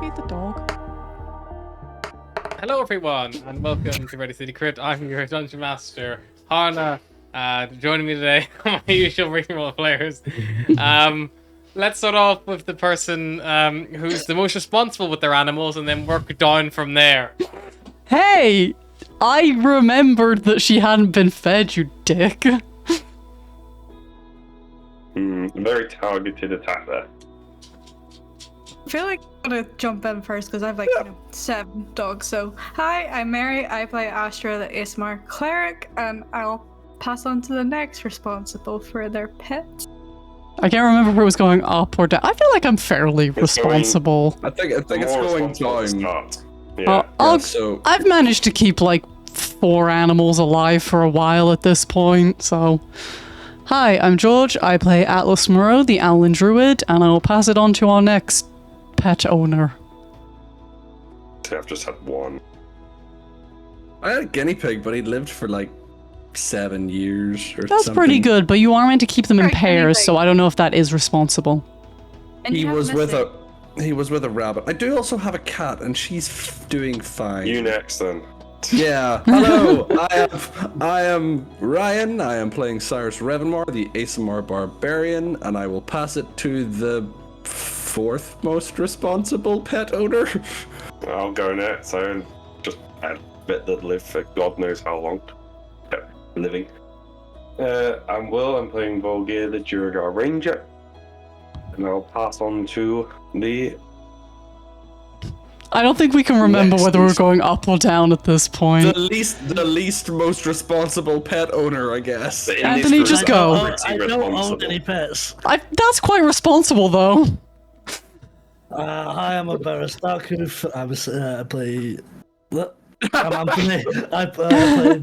feed the dog? Hello everyone, and welcome to Ready City Crypt. I'm your Dungeon Master, Harna. Joining me today, my usual Ring players. Let's start off with the person who's the most responsible with their animals, and then work down from there. Hey! I remembered that she hadn't been fed, you dick. Very targeted attack there. I feel like I'm gonna jump in first because I have like 7 dogs. So, hi, I'm Mary. I play Astra, the ASMR cleric, and I'll pass on to the next responsible for their pets. I can't remember if it was going up or down. I feel like I'm fairly responsible. I think it's going down. Yeah. I've managed to keep like 4 animals alive for a while at this point, so... Hi, I'm George. I play Atlas Moreau, the Owlin Druid, and I will pass it on to our next pet owner. I've just had one. I had a guinea pig, but he lived for like 7 years or That's something. pretty good, but you are meant to keep them in Right, pairs, anything. so I don't know if that is responsible. And He you have was with Missy. he was with a rabbit. I do also have a cat, and she's doing fine. You next then. Yeah. Hello. I am Ryan. I am playing Cyrus Revenmore, the ASMR Barbarian, and I will pass it to the 4th most responsible pet owner. I'll go next. So just a bit that live for God knows how long. Living. I'm Will. I'm playing Volgear, the Duergar Ranger, and I'll pass on to the. I don't think we can remember Next whether we're is- going up or down at this point. The least most responsible pet owner, I guess. the Anthony, industry just is go. pretty I don't own responsible. any pets. That's quite responsible, though. Hi, I'm a Barastaku. I play. I'm Anthony. I play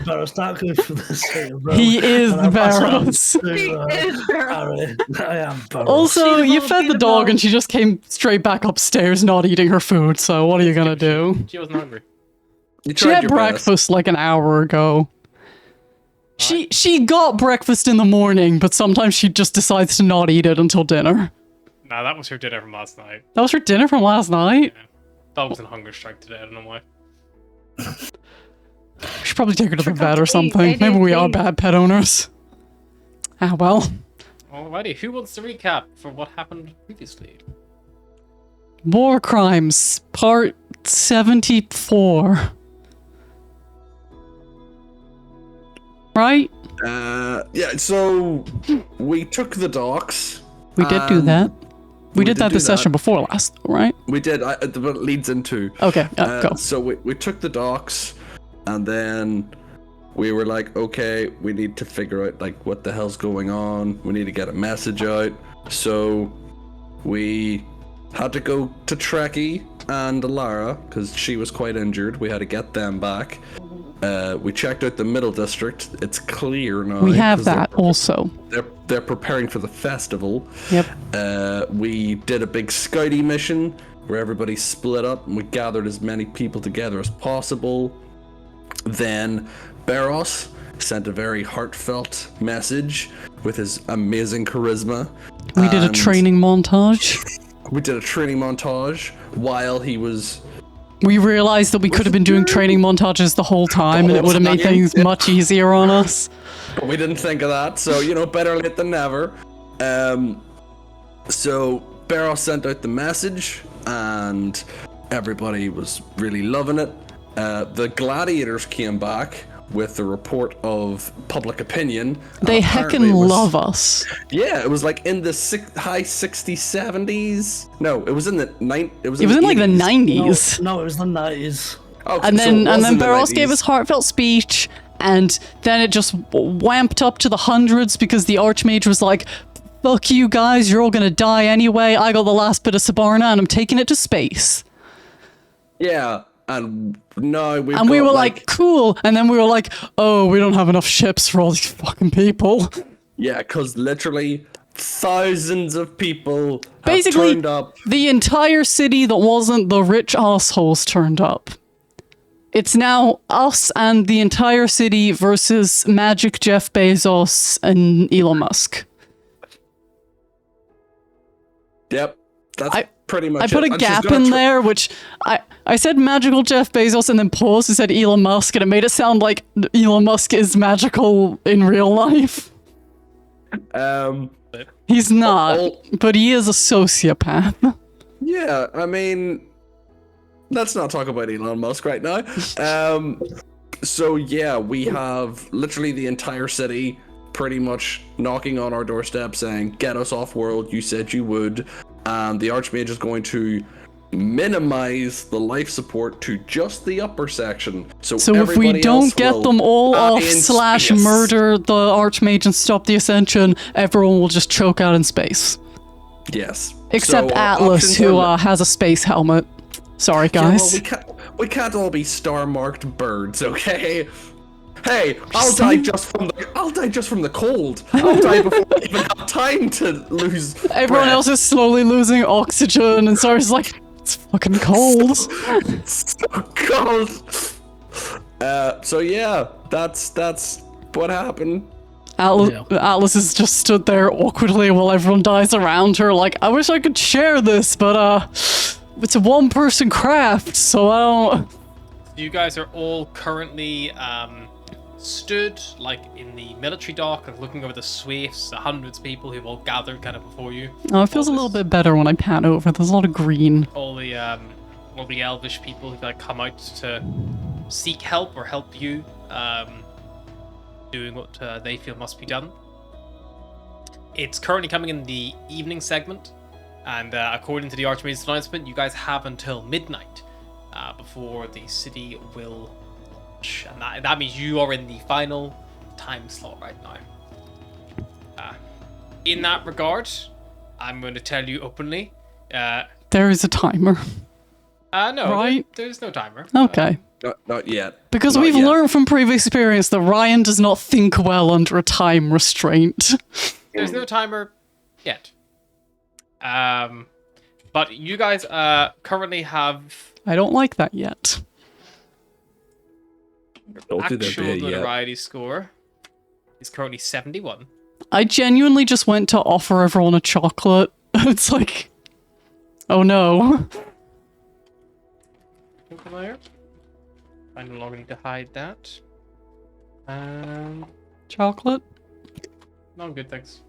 Barastaku for the state of Rome. He is And I'll pass it on Barrows. to, He is Barrows. Harry. I am Barrows. Also, She you will fed be the the dog mom. and she just came straight back upstairs not eating her food, so what are you gonna do? She wasn't hungry. You She tried had your breakfast like an hour ago. She got breakfast in the morning, but sometimes she just decides to not eat it until dinner. Nah, that was her dinner from last night. That was her dinner from last night? Dog was in hunger strike today. I don't know why. We should probably take her to the vet or Forgot to eat. something. Maybe we are ADHD. bad pet owners. Ah, well. Alrighty, who wants to recap for what happened previously? War Crimes, Part 74. Right? Yeah, so we took the docks. We did do that. We did that do the session before last, right? We did, but it leads into. Okay, go. So we took the docks, and then we were like, okay, we need to figure out like what the hell's going on. We need to get a message out. So we had to go to Trekkie and Alara because she was quite injured. We had to get them back. We checked out the Middle District. It's clear now. We have 'cause they're- that also. They're preparing for the festival. Yep. We did a big scouty mission where everybody split up and we gathered as many people together as possible. Then Barros sent a very heartfelt message with his amazing charisma. We did a and training montage. We did a training montage while he was. We realized that we could have been doing training montages the whole time and it would have made things much easier on us. But we didn't think of that, so better late than never. So Barros sent out the message, and everybody was really loving it. The gladiators came back with the report of public opinion. They Apparently heckin' it was- love us. Yeah, it was like in the high 60s, 70s. No, it was in the It was It was in like the 80s. 90s. No, it was the 90s. Oh, And so then it was in the Barros 90s. gave his heartfelt speech, and then it just wamped up to the hundreds because the Archmage was like, fuck you guys, you're all gonna die anyway. I got the last bit of Sabarna and I'm taking it to space. Yeah, and no, we And we were like, cool. And then we were like, oh, we don't have enough ships for all these fucking people. yeah, because literally thousands of people have Basically, turned up. the entire city that wasn't the rich assholes turned up. It's now us and the entire city versus Magic Jeff Bezos and Elon Musk. Yep. That's pretty much. I put it. a And she's gap gonna in there, which I said magical Jeff Bezos and then paused and said Elon Musk, and it made it sound like Elon Musk is magical in real life. He's not, but he is a sociopath. Yeah, I mean, let's not talk about Elon Musk right now. So yeah, we have literally the entire city pretty much knocking on our doorstep saying, get us off world, you said you would. And the Archmage is going to minimize the life support to just the upper section. So if we everybody don't get them all off / murder the Archmage and stop the Ascension, everyone will just choke out in space. Yes. Except So, Atlas, options who are- has a space helmet. Sorry, guys. Yeah, well, we can't all be star-marked birds, okay? Hey, I'll die just from the cold. I'll die before I even have time to lose. Everyone else is slowly losing oxygen, and Sarah's like, it's fucking cold. It's so cold. So yeah, that's what happened. Atlas has just stood there awkwardly while everyone dies around her, like, I wish I could share this, but it's a one-person craft, so I don't. You guys are all currently stood like in the military dock, like looking over the swathes, the hundreds of people who've all gathered kind of before you. Oh, it feels a little bit better when I pan over. There's a lot of green. All the elvish people who've like come out to seek help or help you, doing what they feel must be done. It's currently coming in the evening segment, and according to the Archmage's announcement, you guys have until midnight before the city will launch, and that means you are in the final time slot right now. In that regard, I'm going to tell you openly. There is a timer. No, right? There's no timer. Okay. Not yet. Because Not we've yet. learned from previous experience that Ryan does not think well under a time restraint. There's no timer yet. But you guys currently have I don't like that yet. Don't do that actual bit yet. notoriety score is currently 71. I genuinely just went to offer everyone a chocolate. It's like, oh no. I no longer need to hide that. Chocolate? No, I'm good, thanks.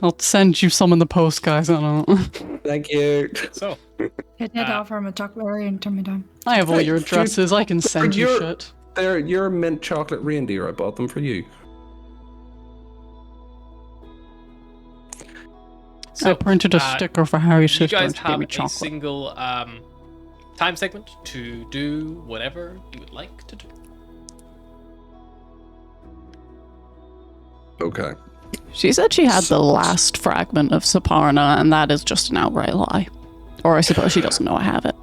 I'll send you some in the post, guys. I don't know. Thank you. So, I did offer him a chocolate and turn me down. I have all Hey, your dude, addresses. I can send you you're- shit. They're your mint chocolate reindeer. I bought them for you. I printed a sticker for Harry's you sister guys and she gave have me a chocolate. single time segment to do whatever you would like to do. Okay. She said she had the last fragment of Saparna, and that is just an outright lie. Or I suppose she doesn't know I have it.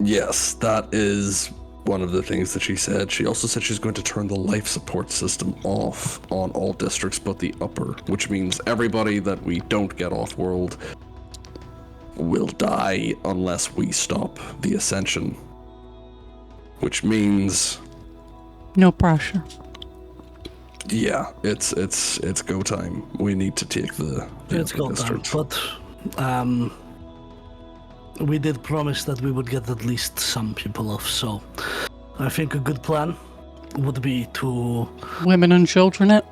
Yes, that is one of the things that she said. She also said she's going to turn the life support system off on all districts but the upper, which means everybody that we don't get off world will die unless we stop the ascension. Which means, No pressure. yeah, it's go time. We need to take the It's upper go time, district. but we did promise that we would get at least some people off, so I think a good plan would be to Women and children it.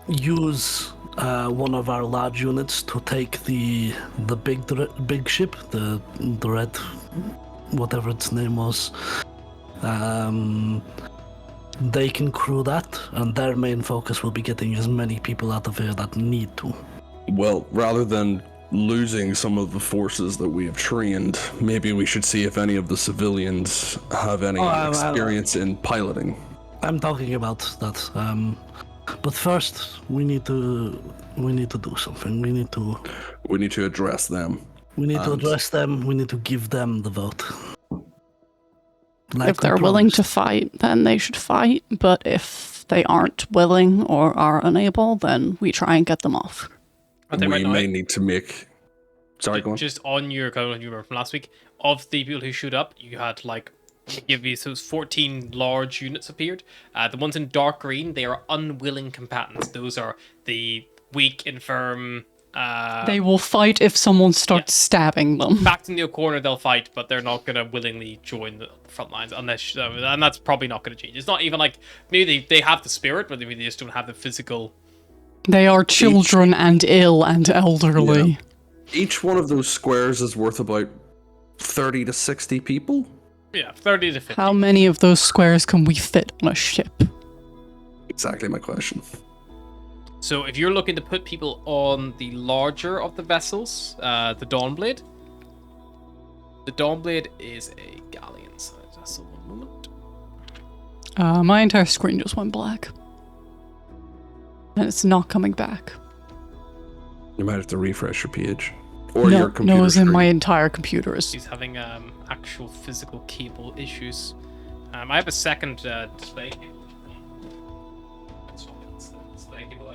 use one of our large units to take the big ship, the red, whatever its name was. They can crew that, and their main focus will be getting as many people out of here that need to. Well, rather than losing some of the forces that we have trained, maybe we should see if any of the civilians have any experience in piloting. I'm talking about that. But first, we need to do something. We need to address them. We need to address them. We need to give them the vote. Like If they're willing to fight, then they should fight. But if they aren't willing or are unable, then we try and get them off. But they might We not. may need to make. Sorry, go on. Just on your kind of, you remember from last week, of the people who showed up, you had like, give you, so 14 large units appeared. The ones in dark green, they are unwilling combatants. Those are the weak, infirm, They will fight if someone starts stabbing them. backed into a corner, they'll fight, but they're not gonna willingly join the front lines unless, and that's probably not gonna change. It's not even like maybe they have the spirit, but maybe they just don't have the physical. They are children and ill and elderly. Yeah. Each one of those squares is worth about 30 to 60 people. Yeah, 30 to 50. How many of those squares can we fit on a ship? Exactly my question. So if you're looking to put people on the larger of the vessels, the Dawnblade. The Dawnblade is a galleon-sized vessel. One moment. My entire screen just went black. And it's not coming back. You might have to refresh your page. Or your No, computer as in screen. my entire computer is. He's having actual physical cable issues. I have a second display cable. It's the display cable.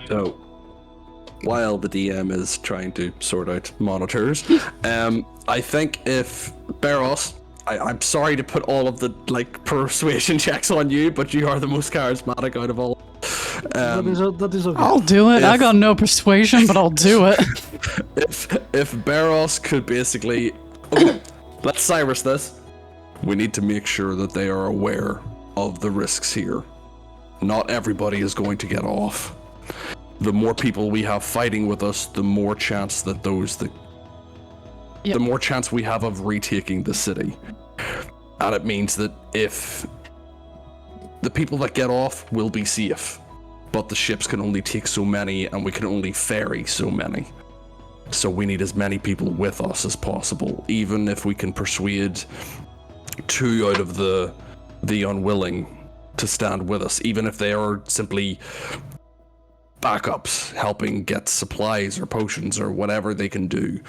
So, while the DM is trying to sort out monitors, I think if Barros, I'm sorry to put all of the persuasion checks on you, but you are the most charismatic out of all. That is okay. I'll do it. I got no persuasion, but I'll do it. If Barros could basically, okay, let's Cyrus this. We need to make sure that they are aware of the risks here. Not everybody is going to get off. The more people we have fighting with us, the more chance that the more chance we have of retaking the city. And it means that if the people that get off will be safe, but the ships can only take so many and we can only ferry so many. So we need as many people with us as possible, even if we can persuade 2 out of the unwilling to stand with us, even if they are simply backups, helping get supplies or potions or whatever they can do.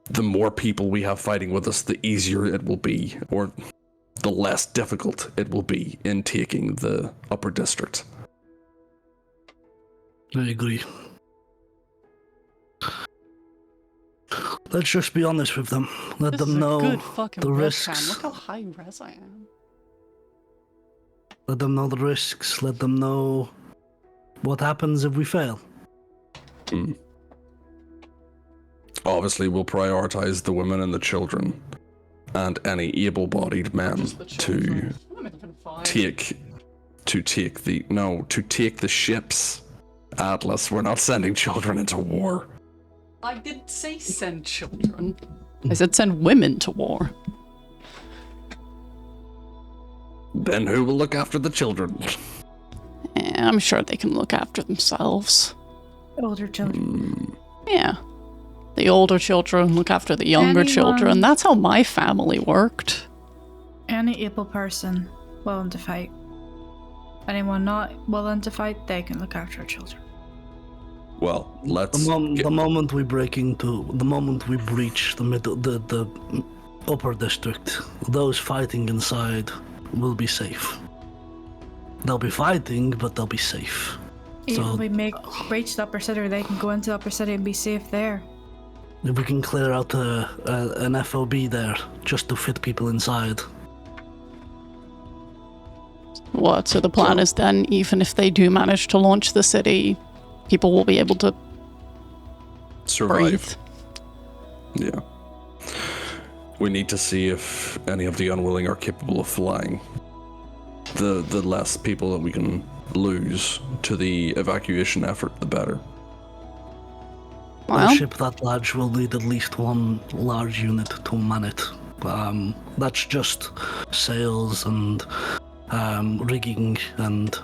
The more people we have fighting with us, the easier it will be, or the less difficult it will be in taking the upper district. I agree. Let's just be honest with them. Let This them is a know good fucking the webcam. risks. Look how high res I am. Let them know the risks. Let them know what happens if we fail. Obviously, we'll prioritize the women and the children, and any able-bodied men to take the ships. Atlas, we're not sending children into war. I didn't say send children. I said send women to war. Then who will look after the children? I'm sure they can look after themselves. Older children. Yeah. The older children look after the younger children. That's how my family worked. Any able person willing to fight. Anyone not willing to fight, they can look after children. Well, let's. The moment we breach the upper district, those fighting inside will be safe. They'll be fighting, but they'll be safe. Even if we breach the upper city, they can go into the upper city and be safe there. If we can clear out an FOB there, just to fit people inside. What? So the plan is then, even if they do manage to launch the city, people will be able to survive. Breathe. Yeah. We need to see if any of the unwilling are capable of flying. The less people that we can lose to the evacuation effort, the better. Well, A ship that large will need at least one large unit to man it. That's just sails and rigging and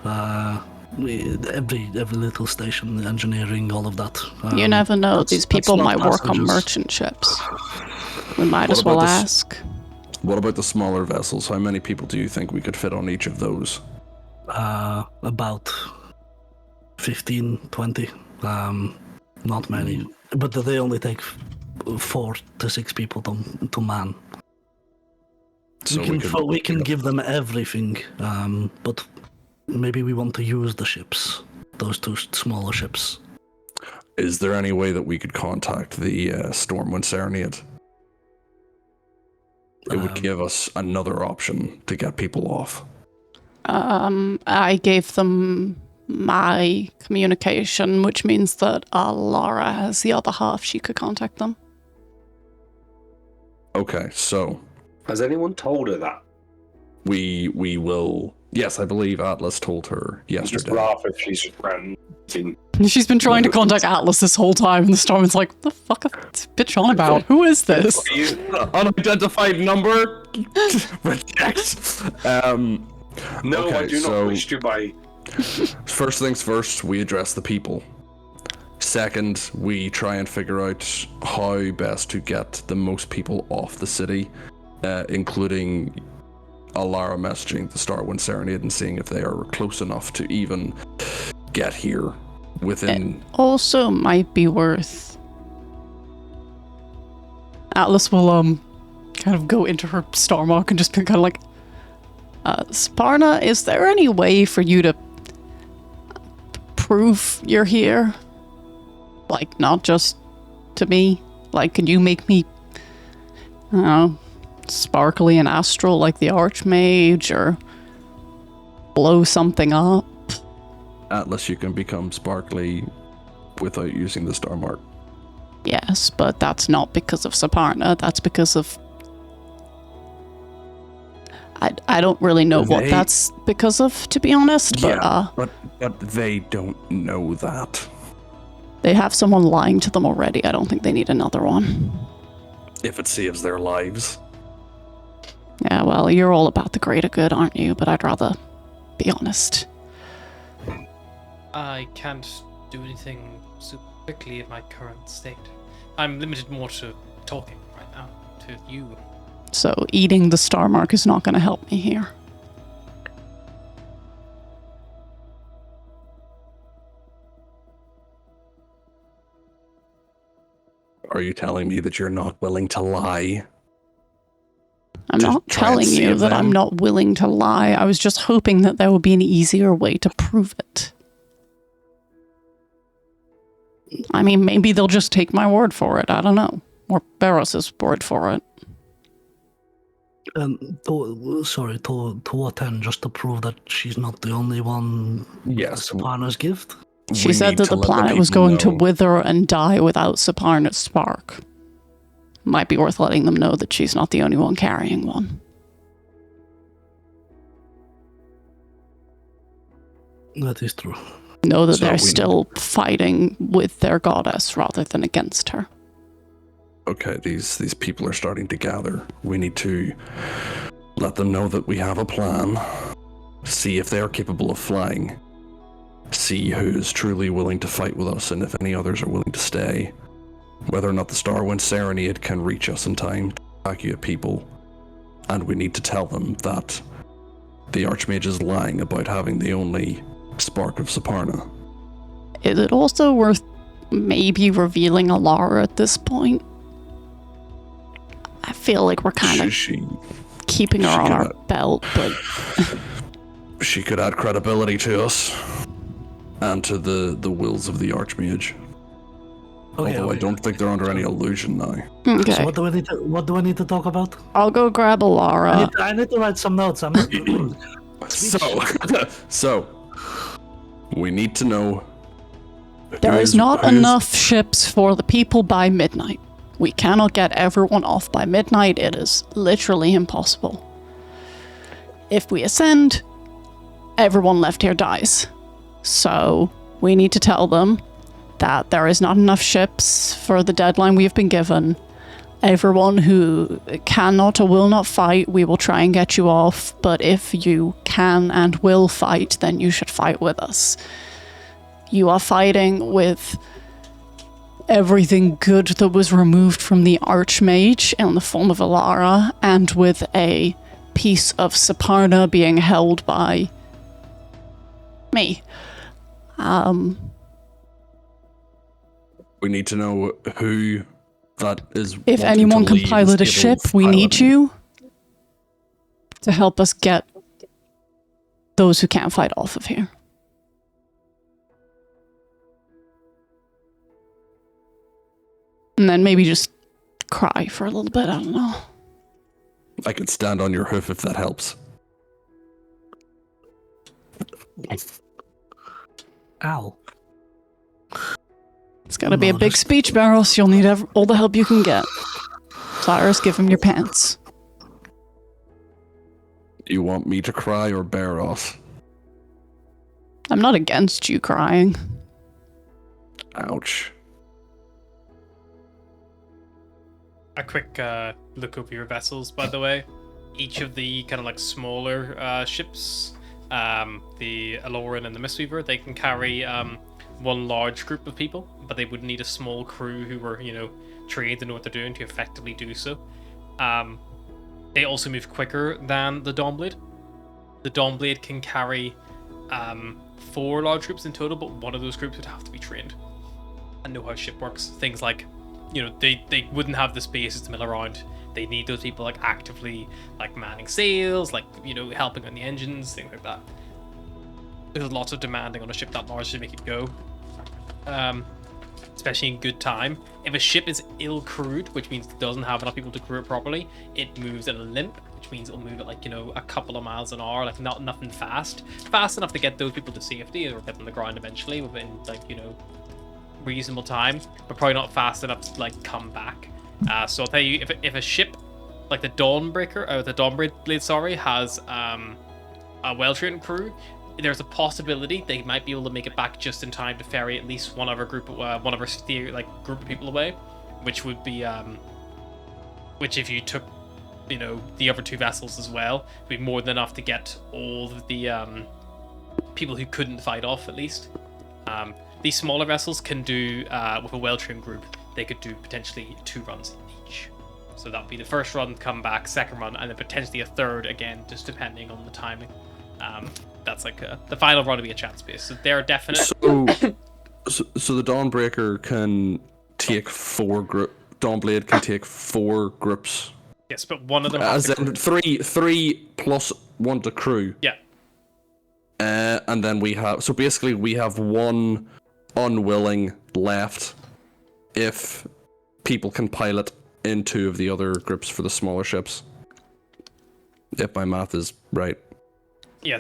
every little station, engineering, all of that. you never know. These people not might work on passengers. merchant ships. We might What as well about this- ask. What about the smaller vessels? How many people do you think we could fit on each of those? About 15, 20. Not many. But they only take 4 to 6 people to man. So We can give them everything, but maybe we want to use the ships, those 2 smaller ships. Is there any way that we could contact the Stormwind Serenade? It would give us another option to get people off. I gave them my communication, which means that Laura has the other half. She could contact them. Okay, so Has anyone told her that? we will. Yes, I believe Atlas told her Just yesterday. laugh if she's friends. She's been trying to contact Atlas this whole time, and the Storm's like, what the fuck is this bitch on about? Who is this? Unidentified number. Reject. No, Okay, I do so- not wish to buy. First things first, we address the people. Second, we try and figure out how best to get the most people off the city, including Alara messaging the Starwind Serenade and seeing if they are close enough to even get here within. Also might be worth... Atlas will, kind of go into her star mark and just be kind of like, Sparna, is there any way for you to prove you're here? Like, not just to me? Like, can you make me, I don't know, sparkly and astral like the Archmage, or blow something up? Atlas, you can become sparkly without using the star mark. Yes, but that's not because of Saparna, that's because of... I don't really know what that's because of, to be honest, but but they don't know that. they have someone lying to them already. I don't think they need another one. If it saves their lives. Yeah, well, you're all about the greater good, aren't you? But I'd rather be honest. I can't do anything super quickly in my current state. I'm limited more to talking right now to you. So eating the star mark is not going to help me here. Are you telling me that you're not willing to lie? I'm To not try and telling you save that I'm them? not willing to lie. I was just hoping that there would be an easier way to prove it. I mean, maybe they'll just take my word for it. I don't know. Or Barros's word for it. To what end? Just to prove that she's not the only one. Yes. Saparna's gift. She We said need that to the let planet was people going to know. wither and die without Saparna's spark. Might be worth letting them know that she's not the only one carrying one. That is true. Know that So they're we- still fighting with their goddess rather than against her. Okay, these people are starting to gather. We need to let them know that we have a plan. See if they are capable of flying. See who is truly willing to fight with us and if any others are willing to stay. Whether or not the Starwind Serenade can reach us in time to evacuate people. And we need to tell them that the Archmage is lying about having the only spark of Saparna. Is it also worth maybe revealing Alara at this point? I feel like we're kind of She keeping her she on can- our belt, but she could add credibility to us and to the wills of the Archmage. Although I don't think they're under any illusion now. okay. So what do I need to talk about? I'll go grab Alara. I need to write some notes. I'm not. So we need to know. There is not who's- enough ships for the people by midnight. We cannot get everyone off by midnight. It is literally impossible. If we ascend, everyone left here dies. So we need to tell them that there is not enough ships for the deadline we have been given. Everyone who cannot or will not fight, we will try and get you off. But if you can and will fight, then you should fight with us. You are fighting with everything good that was removed from the Archmage in the form of Alara, and with a piece of Saparna being held by me. We need to know who that is. If wanting anyone to can leave pilot a is capable ship, of we need piloting. you to help us get those who can't fight off of here. And then maybe just cry for a little bit, I don't know. I could stand on your hoof if that helps. Ow. It's gotta be a No, big just- speech, Barros. You'll need all the help you can get. Cyrus, give him your pants. You want me to cry or Barros? I'm not against you crying. Ouch. A quick look over your vessels, by the way. Each of the kind of like smaller ships, the Aloran and the Mistweaver, they can carry one large group of people, but they would need a small crew who were, trained and know what they're doing to effectively do so. They also move quicker than the Dawnblade. The Dawnblade can carry 4 large groups in total, but one of those groups would have to be trained and know how ship works. Things like, they wouldn't have the spaces to mill around. They need those people like actively like manning sails, like, helping on the engines, things like that. There's lots of demanding on a ship that large to make it go. Especially in good time. If a ship is ill crewed, which means it doesn't have enough people to crew it properly, it moves at a limp, which means it'll move at like, a couple of miles an hour, like nothing fast enough to get those people to safety or get on the ground eventually within like, reasonable time, but probably not fast enough to like come back. So I'll tell you, if a ship like the Dawnblade, sorry, has a well-trained crew, there's a possibility they might be able to make it back just in time to ferry at least one other group of people away, which would be which if you took the other 2 vessels as well, would be more than enough to get all of the people who couldn't fight off at least. These smaller vessels can do with a well-trained group, they could do potentially 2 runs each. So that would be the first run, come back, second run, and then potentially a third again, just depending on the timing. That's like the final run would be a chance base. So they're definite. So the Dawnbreaker can take 4 Dawnblade can take 4 groups. Yes, but one of them has As to in crew. 3 plus 1 to crew. Yeah. And then we have 1 unwilling left if people can pilot in 2 of the other groups for the smaller ships. If my math is right. Yeah,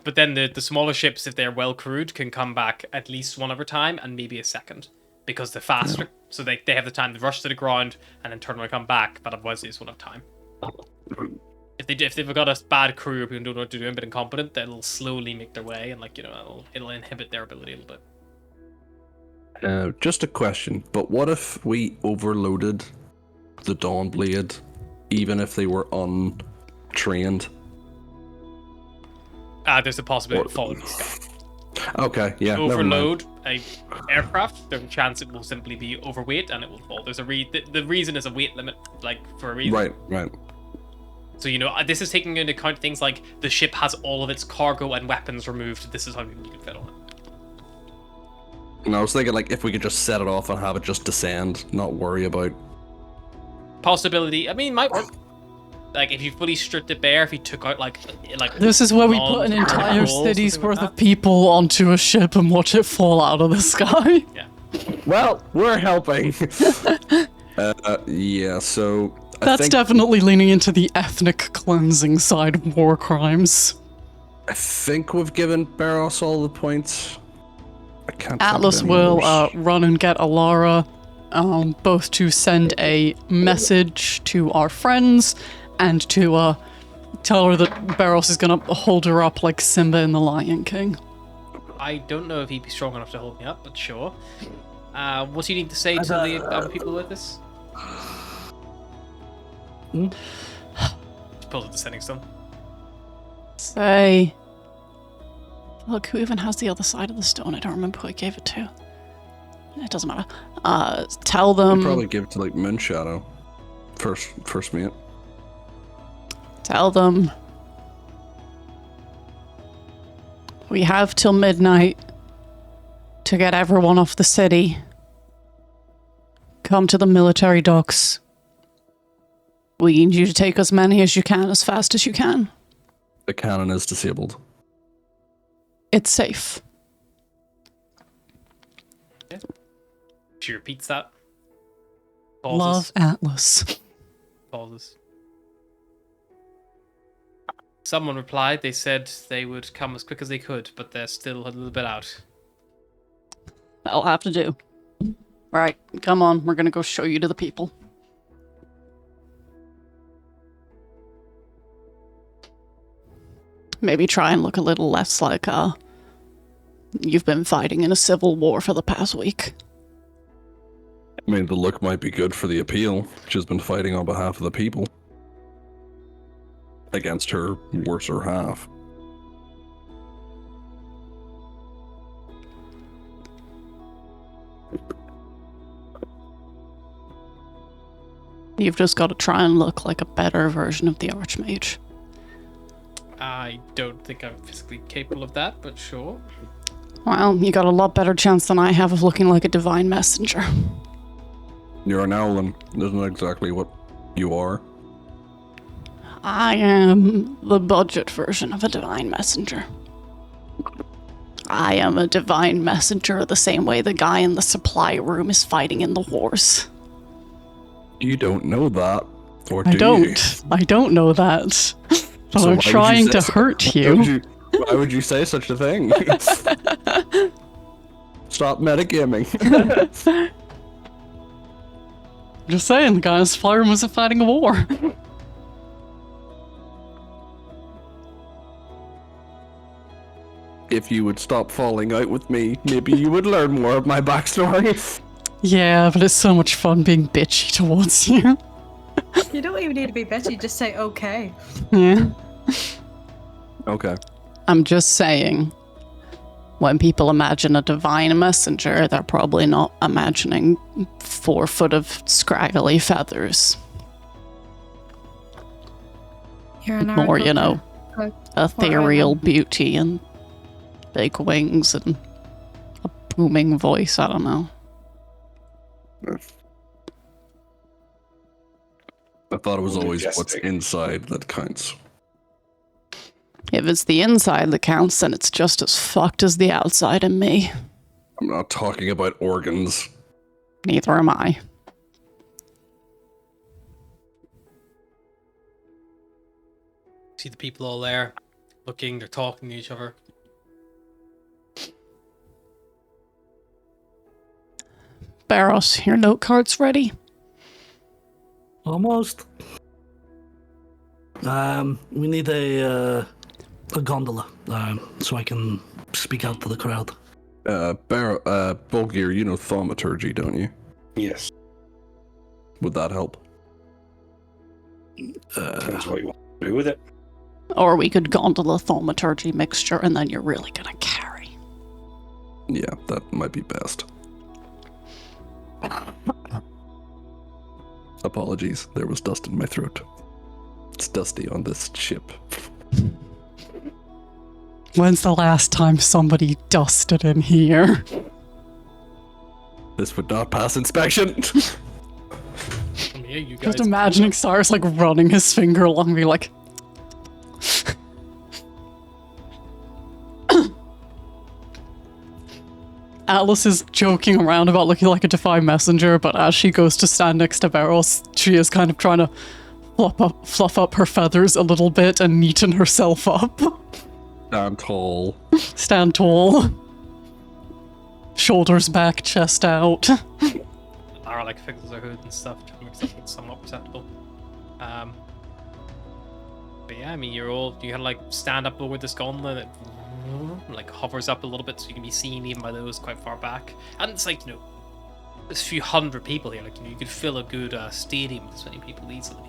but then the smaller ships, if they're well crewed, can come back at least one other time and maybe a second. Because they're faster. Yeah. So they have the time to rush to the ground and then turn around and come back, but otherwise they just won't have time. If they've got a bad crew who don't know what to do and bit incompetent, they'll slowly make their way and it'll inhibit their ability a little bit. Just a question, but what if we overloaded the Dawnblade, even if they were untrained? There's a possibility of falling in the sky. Okay, yeah. Overload a aircraft, there's a chance it will simply be overweight and it will fall. There's the reason is a weight limit, like for a reason. Right. So this is taking into account things like the ship has all of its cargo and weapons removed. This is how you can fit on it. And I was thinking, like, if we could just set it off and have it just descend, not worry about. Possibility. I mean, might work. Like, if you fully stripped it bare, if you took out, like... This is where we put an entire city's worth of people onto a ship and watch it fall out of the sky. Yeah. Well, we're helping. Yeah, so... That's definitely leaning into the ethnic cleansing side of war crimes. I think we've given Barros all the points. I can't... Atlas will run and get Alara, both to send a message to our friends and to tell her that Barros is gonna hold her up like Simba in The Lion King. I don't know if he'd be strong enough to hold me up, but sure. What do you need to say to the other people with this? Just pull the descending stone. Say... Look, who even has the other side of the stone? I don't remember who I gave it to. It doesn't matter. Tell them... You'd probably give it to, like, Moonshadow. First mate. Tell them we have till midnight to get everyone off the city. Come to the military docks. We need you to take as many as you can, as fast as you can. The cannon is disabled. It's safe. Yeah. She repeats that. Love Atlas. Pauses. someone replied. They said they would come as quick as they could, but they're still a little bit out. That'll have to do. Right, come on, we're gonna go show you to the people. Maybe try and look a little less like, you've been fighting in a civil war for the past week. I mean, the look might be good for the appeal. She's been fighting on behalf of the people. Against her worser half. You've just got to try and look like a better version of the Archmage. I don't think I'm physically capable of that, but sure. Well, you got a lot better chance than I have of looking like a divine messenger. You're an Owlin. Isn't that exactly what you are? I am the budget version of a divine messenger. I am a divine messenger the same way the guy in the supply room is fighting in the wars. You don't know that, or I do don't. I don't know that. But So I'm why would you trying say to so? hurt you? you. Why would you say such a thing? Stop metagaming. Just saying, the guy in the supply room wasn't fighting a war. If you would stop falling out with me, maybe you would learn more of my backstory. Yeah, but it's so much fun being bitchy towards you. You don't even need to be bitchy, just say okay. Yeah. Okay. I'm just saying, when people imagine a divine messenger, they're probably not imagining 4 foot of scraggly feathers. You're an More, you know, Like, ethereal beauty and big wings and a booming voice. I don't know. I thought it was always what's Majestic. inside that counts. If it's the inside that counts, then it's just as fucked as the outside in me. I'm not talking about organs. Neither am I. See the people all there, looking, they're talking to each other. Barros, your note card's ready. Almost. We need a gondola, so I can speak out to the crowd. Bulgir, you know thaumaturgy, don't you? Yes. Would that help? Depends what you want to do with it. Or we could gondola thaumaturgy mixture, and then you're really gonna carry. Yeah, that might be best. Apologies, there was dust in my throat. It's dusty on this ship. When's the last time somebody dusted in here? This would not pass inspection. I mean, yeah, you guys. Just imagining Cyrus like running his finger along me like... Atlas is joking around about looking like a divine messenger, but as she goes to stand next to Barros, she is kind of trying to fluff up her feathers a little bit and neaten herself up. I'm tall. Stand tall. Shoulders back, chest out. Lara like fixes her hood and stuff to make something somewhat perceptible. But yeah, I mean, you kind of like stand up over this gondola and it like hovers up a little bit so you can be seen even by those quite far back. And it's like, there's a few hundred people here. Like, you could fill a good stadium with this many people easily.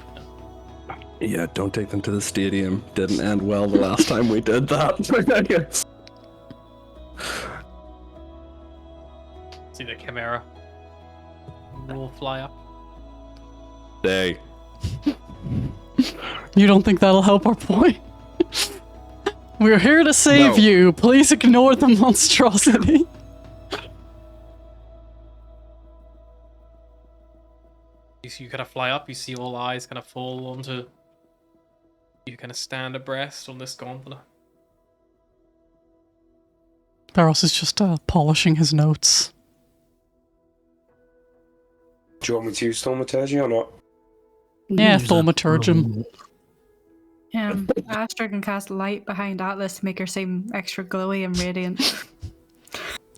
Yeah, don't take them to the stadium. Didn't end well the last time we did that. See the Chimera will fly up. Day. You don't think that'll help our point? We're here to save No. you. Please ignore the monstrosity. You kind of fly up, you see all eyes kind of fall onto. You kind of stand abreast on this gondola. Barros is just polishing his notes. Do you want me to use thaumaturgy or not? Yeah, Use it, thaumaturgum. Astra can cast light behind Atlas to make her seem extra glowy and radiant.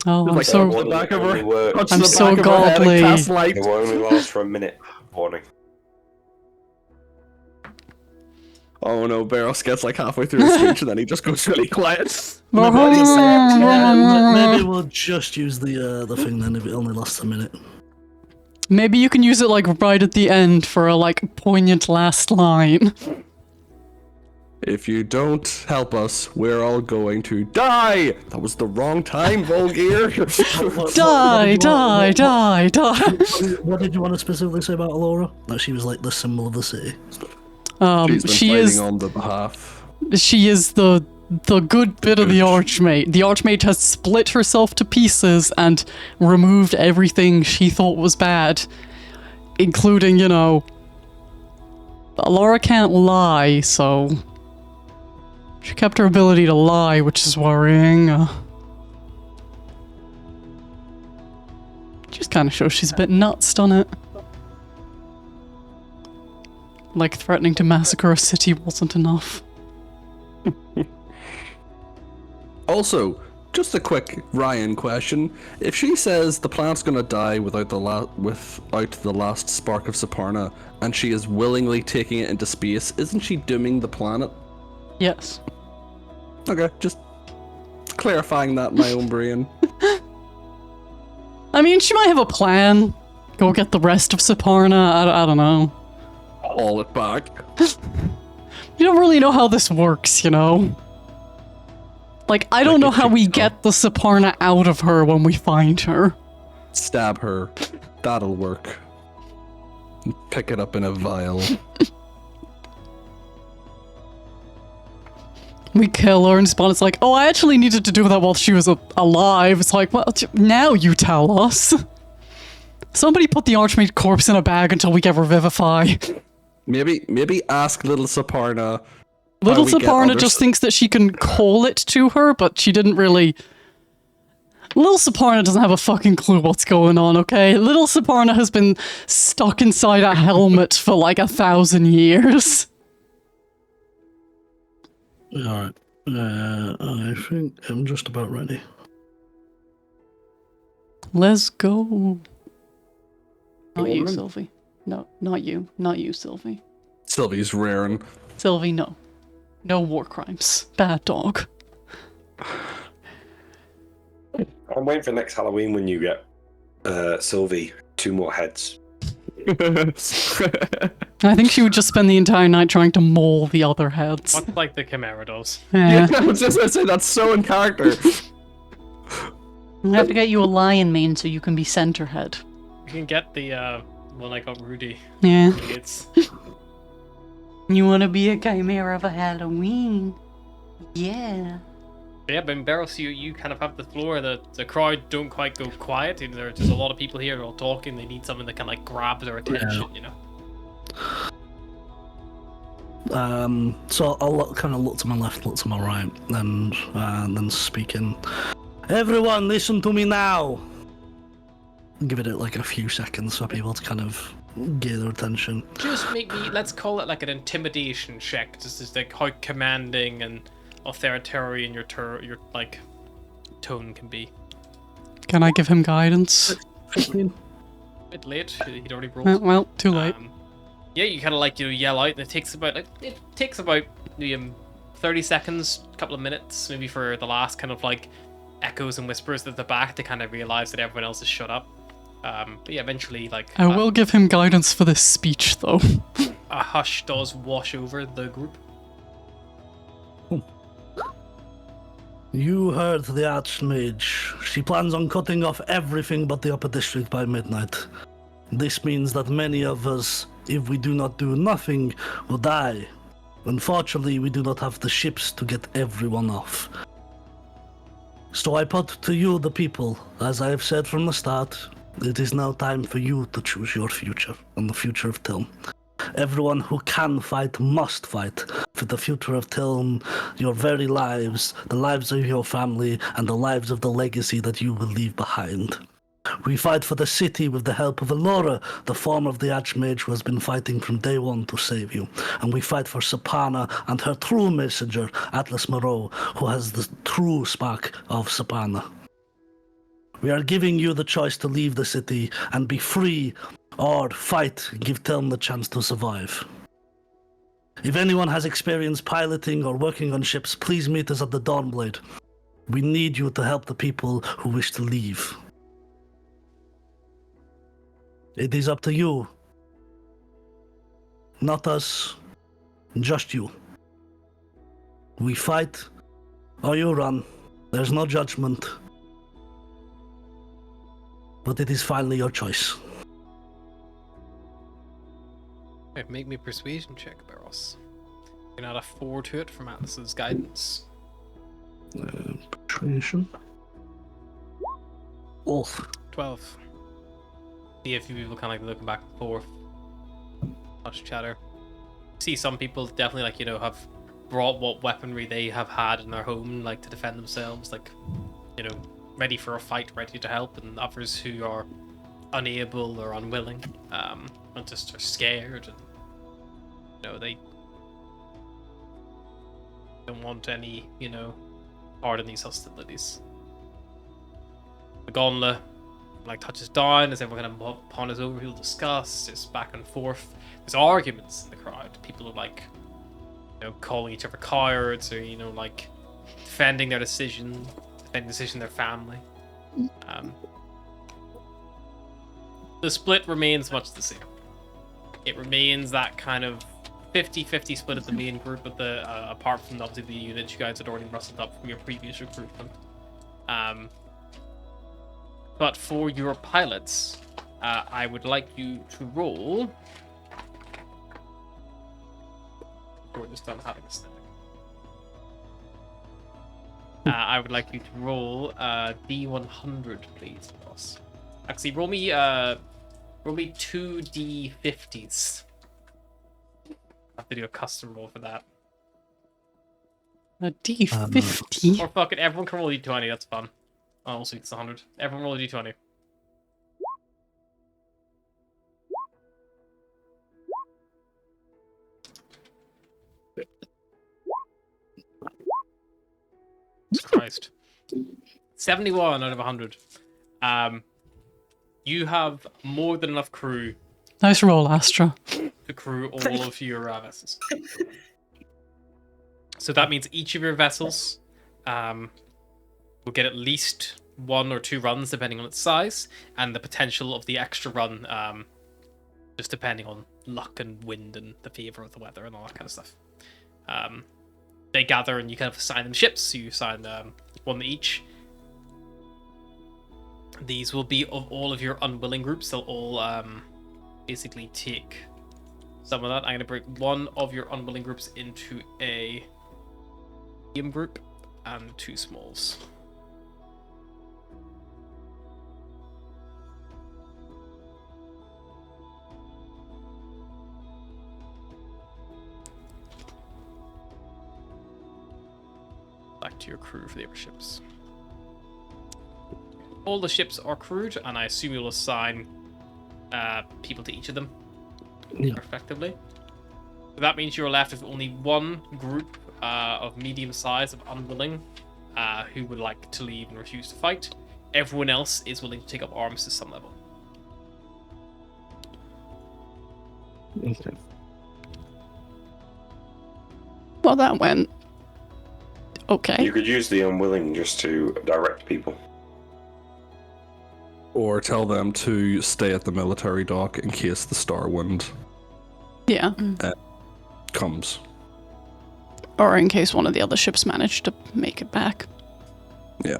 Oh, I'm Like, so the back of her, only work- touch I'm the so back of her head and godly. cast light. It will only last for a minute. Warning. Oh no, Barros gets like halfway through his speech and then he just goes really quiet. Maybe we'll just use the thing then if it only lasts a minute. Maybe you can use it like right at the end for a like poignant last line. If you don't help us, we're all going to die! That was the wrong time, Volgear! Die. What did you want to specifically say about Alora? That she was like the symbol of the city. She's been She fighting is on the behalf. she is the good bit of the Archmage. The Archmage has split herself to pieces and removed everything she thought was bad, including, you know, Alora can't lie, so she kept her ability to lie, which is worrying. Just kind of shows she's a bit nuts, doesn't it? Like threatening to massacre a city wasn't enough. Also, just a quick Ryan question. If she says the planet's gonna die without the last spark of Saparna, and she is willingly taking it into space, isn't she dooming the planet? Yes. Okay, just clarifying that in my own brain. I mean, she might have a plan. Go get the rest of Saparna. I don't know. Haul it back. You don't really know how this works, you know? Like, I don't know how we get the Saparna out of her when we find her. Stab her. That'll work. Pick it up in a vial. We kill her and Spawn is like, oh, I actually needed to do that while she was alive. It's like, well, now you tell us. Somebody put the Archmage corpse in a bag until we get Revivify. Maybe ask little Saparna. Little Saparna just thinks that she can call it to her, but she didn't really... Little Saparna doesn't have a fucking clue what's going on, okay? Little Saparna has been stuck inside a helmet for like 1,000 years. Alright. I think I'm just about ready. Let's go. Not you, Woman? Sylvie. No, not you. Not you, Sylvie. Sylvie's raring. Sylvie, no. No war crimes. Bad dog. I'm waiting for next Halloween when you get Sylvie 2 more heads. I think she would just spend the entire night trying to maul the other heads. Much like the Chimera does. Yeah. I was just gonna say, that's so in character. We have to get you a lion mane so you can be center head. You can get the one I got Rudy. Yeah. It's You want to be a chimera for Halloween? Yeah. yeah, but in Barrows you kind of have the floor. The crowd don't quite go quiet. You know, there's just a lot of people here all talking. They need something that can like grab their attention. You know. So I'll kind of look to my left, look to my right, and then speaking. Everyone, listen to me now. Give it like a few seconds for people to kind of get their attention. Just let's call it like an intimidation check. Just as like how commanding and authoritarian your like tone can be. Can I give him guidance? 15. A bit late. He'd already rolled. Well, too late. Yeah, you kind of like yell out, and it takes about 30 seconds, a couple of minutes, maybe for the last kind of like echoes and whispers at the back to kind of realize that everyone else is shut up. But yeah, eventually, like I will give him guidance for this speech, though. a hush does wash over the group. You heard the Archmage. She plans on cutting off everything but the Upper District by midnight. This means that many of us, if we do not do nothing, will die. Unfortunately, we do not have the ships to get everyone off. So I put to you, the people, as I have said from the start, it is now time for you to choose your future and the future of Tilm. Everyone who can fight must fight for the future of Tilm, your very lives, the lives of your family, and the lives of the legacy that you will leave behind. We fight for the city with the help of Elora, the form of the Archmage who has been fighting from day one to save you. And we fight for Sapana and her true messenger, Atlas Moreau, who has the true spark of Sapana. We are giving you the choice to leave the city and be free, or fight, give Telm the chance to survive. If anyone has experience piloting or working on ships, please meet us at the Dawnblade. We need you to help the people who wish to leave. It is up to you. Not us, just you. We fight, or you run. There's no judgment. But it is finally your choice. Okay, make me a persuasion check, Barros. You can add a 4 to it from Atlas's guidance. Persuasion. Oh, 12. See a few people kind of like looking back and forth. Much chatter. See some people definitely like, you know, have brought what weaponry they have had in their home, like to defend themselves, like, you know, ready for a fight, ready to help, and others who are unable or unwilling, and just are scared, and you know, they don't want any, you know, part in these hostilities. The Gonla like touches down as everyone kind of ponders over, he'll discuss, it's back and forth. There's arguments in the crowd. People are like, you know, calling each other cowards, or, you know, like defending their decision, defending the decision of their family. The split remains much the same. It remains that kind of 50-50 split at the main group, with the apart from obviously the unit you guys had already rustled up from your previous recruitment. But for your pilots, I would like you to roll. We're just done having a snack. I would like you to roll D100, please, boss. Actually, roll me 2 D50s. I have to do a custom roll for that. A D50? Or fuck it, everyone can roll a D20, that's fun. Oh, also it's 100. Everyone roll a D20. Christ. 71 out of 100. You have more than enough crew Nice roll, Astra. to crew all of your vessels. So that means each of your vessels will get at least 1 or 2 runs, depending on its size, and the potential of the extra run, just depending on luck and wind and the favor of the weather and all that kind of stuff. They gather and you kind of assign them ships, so you assign 1 each. These will be of all of your unwilling groups. They'll all basically take some of that. I'm going to break 1 of your unwilling groups into a medium group and 2 smalls. Back to your crew for the other ships. All the ships are crewed, and I assume you'll assign people to each of them, yeah. effectively. So that means you're left with only 1 group of medium size of unwilling who would like to leave and refuse to fight. Everyone else is willing to take up arms to some level. Okay. Well, that went okay. You could use the unwilling just to direct people. Or tell them to stay at the military dock in case the Starwind Yeah. comes. Or in case one of the other ships managed to make it back. Yeah.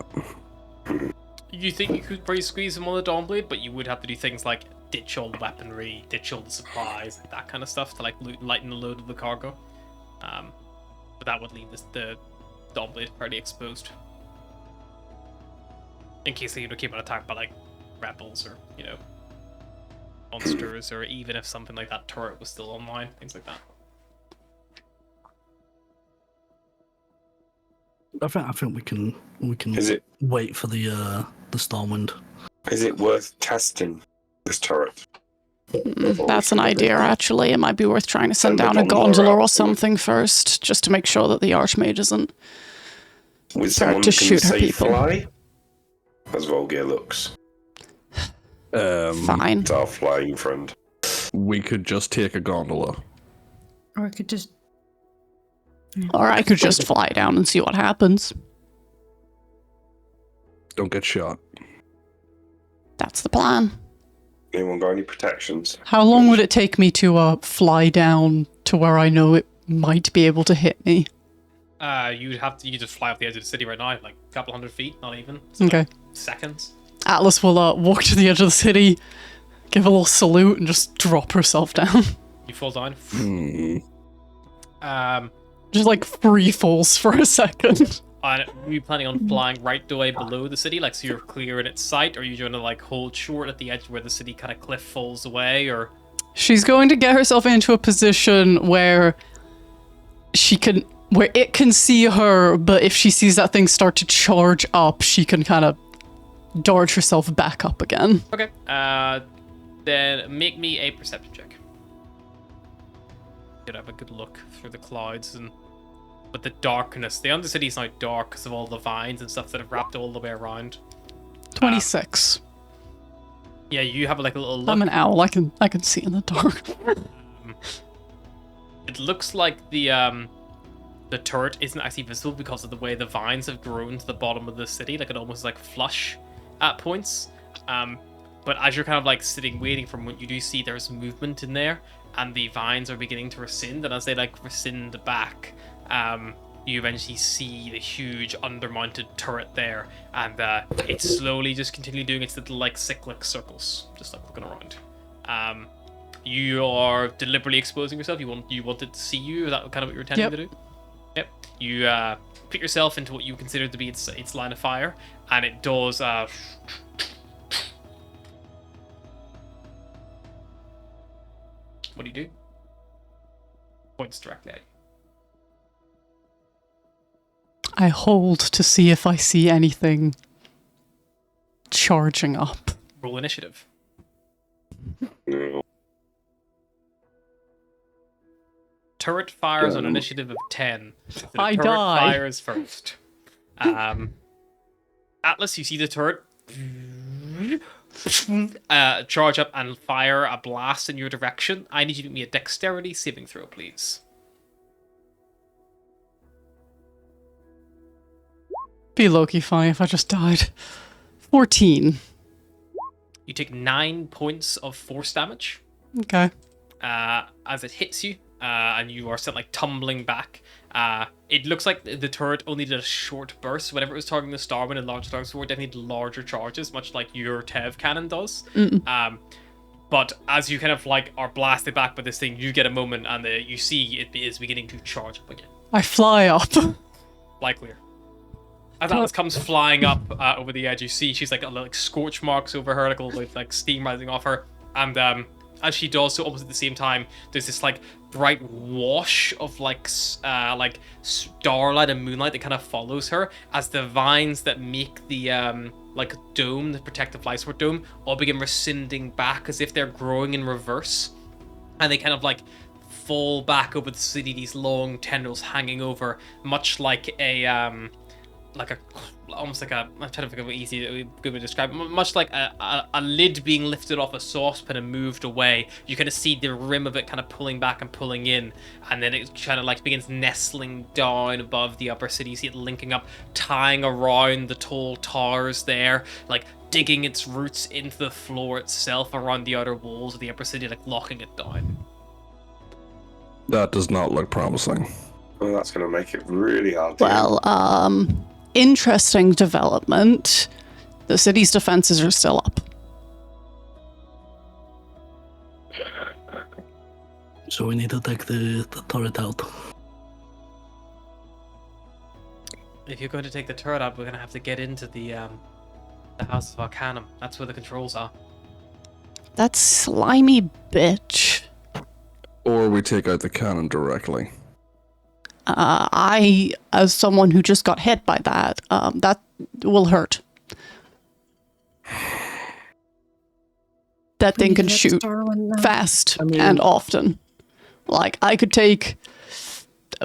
You think you could probably squeeze them on the Dawnblade, but you would have to do things like ditch all the weaponry, ditch all the supplies, that kind of stuff to like lighten the load of the cargo. But that would leave the Dawnblade fairly exposed. In case they came on attack by like rebels or, you know, monsters, or even if something like that turret was still online, things like that. I think we can Is it- wait for the Stormwind. Is it worth testing this turret? Before we That's an send idea, everything? actually. It might be worth trying to send Send the down a gondola gondola out, or yeah. something first, just to make sure that the Archmage isn't With start someone to who can shoot her say people. fly? As Volgear looks. Fine. It's our flying friend. We could just take a gondola. Or I could just. Or I could just fly down and see what happens. Don't get shot. That's the plan. Anyone got any protections? How long would it take me to fly down to where I know it might be able to hit me? You just fly off the edge of the city right now, like a couple 100 feet, not even. So Okay. like seconds. Atlas will walk to the edge of the city, give a little salute, and just drop herself down. You fall down. Just like free falls for a second. Are you planning on flying right the way below the city, like so you're clear in its sight, or are you going to like hold short at the edge where the city kind of cliff falls away, or? She's going to get herself into a position where where it can see her, but if she sees that thing start to charge up, she can kind of dart herself back up again. Okay. Then make me a perception check. You'd have a good look through the clouds and but the darkness. The Undercity's now dark because of all the vines and stuff that have wrapped all the way around. 26. Yeah, you have like a little look. I'm an owl. I can see in the dark. It looks like the turret isn't actually visible because of the way the vines have grown to the bottom of the city. Like it almost like flush at points. But as you're kind of like sitting waiting for a moment, you do see there's movement in there, and the vines are beginning to rescind. And as they like rescind back, you eventually see the huge undermounted turret there, and it's slowly just continue doing its little like cyclic circles, just like looking around. You are deliberately exposing yourself. You want it to see you. Is that kind of what you're intending to do? Yep. You put yourself into what you consider to be its line of fire, and it does. What do you do? Points directly at you. I hold to see if I see anything charging up. Roll initiative. No. Turret fires on initiative of 10. So the I turret die. fires first. Atlas, you see the turret charge up and fire a blast in your direction. I need you to give me a dexterity saving throw, please. Be Loki fine if I just died. 14. You take 9 points of force damage Okay. as it hits you, and you are sent like tumbling back. It looks like the turret only did a short burst. Whenever it was targeting the Starwind and large Dark Sword, definitely did larger charges, much like your Tev cannon does. But as you kind of like are blasted back by this thing, you get a moment, and you see it is beginning to charge up again. I fly up. Likelier. As Atlas comes flying up over the edge, you see she's like scorch marks over her, like a little like steam rising off her, and as she does so, almost at the same time, there's this like bright wash of like starlight and moonlight that kind of follows her as the vines that make the like dome, the protective light sword dome, all begin rescinding back as if they're growing in reverse, and they kind of like fall back over the city, these long tendrils hanging over, much like almost like a, I'm trying to think of an easy good way to describe it, much like a lid being lifted off a saucepan and moved away. You kind of see the rim of it kind of pulling back and pulling in, and then it kind of like begins nestling down above the upper city. You see it linking up, tying around the tall towers there, like digging its roots into the floor itself around the outer walls of the upper city, like locking it down. That does not look promising. Well, that's going to make it really hard to Well, interesting development. The city's defenses are still up. So we need to take the turret out. If you're going to take the turret out, we're going to have to get into the House of Arcanum. That's where the controls are. That slimy bitch. Or we take out the cannon directly. I, as someone who just got hit by that, that will hurt. that thing can Use shoot Darwin now. fast I mean- and often. Like, I could take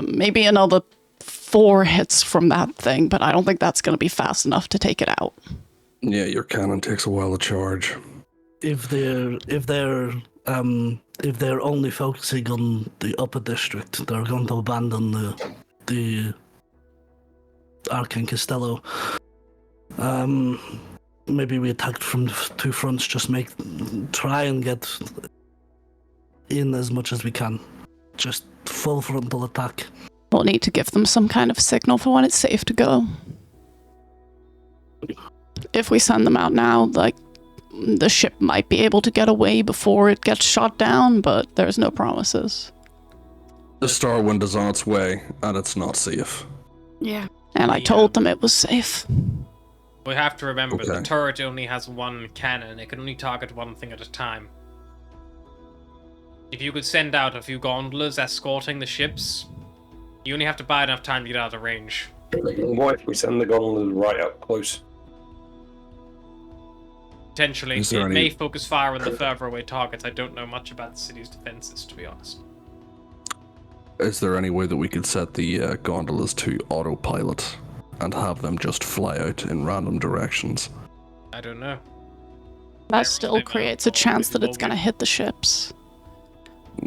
maybe another 4 hits from that thing, but I don't think that's going to be fast enough to take it out. Yeah, your cannon takes a while to charge. If they're only focusing on the upper district, they're going to abandon the Arcane Castello. Maybe we attacked from the 2 fronts. Just try and get in as much as we can. Just full frontal attack. We'll need to give them some kind of signal for when it's safe to go. If we send them out now, like, the ship might be able to get away before it gets shot down, but there's no promises. The Starwind is on its way, and it's not safe. Yeah. And I Yeah. told them it was safe. We have to remember the Okay. turret only has 1 cannon. It can only target 1 thing at a time. If you could send out a few gondolas escorting the ships, you only have to buy enough time to get out of range. What if we send the gondolas right up close? Potentially, Is there it any- may focus fire on the further away targets. I don't know much about the city's defenses, to be honest. Is there any way that we could set the gondolas to autopilot and have them just fly out in random directions? I don't know. That still creates a chance that it's going to hit the ships.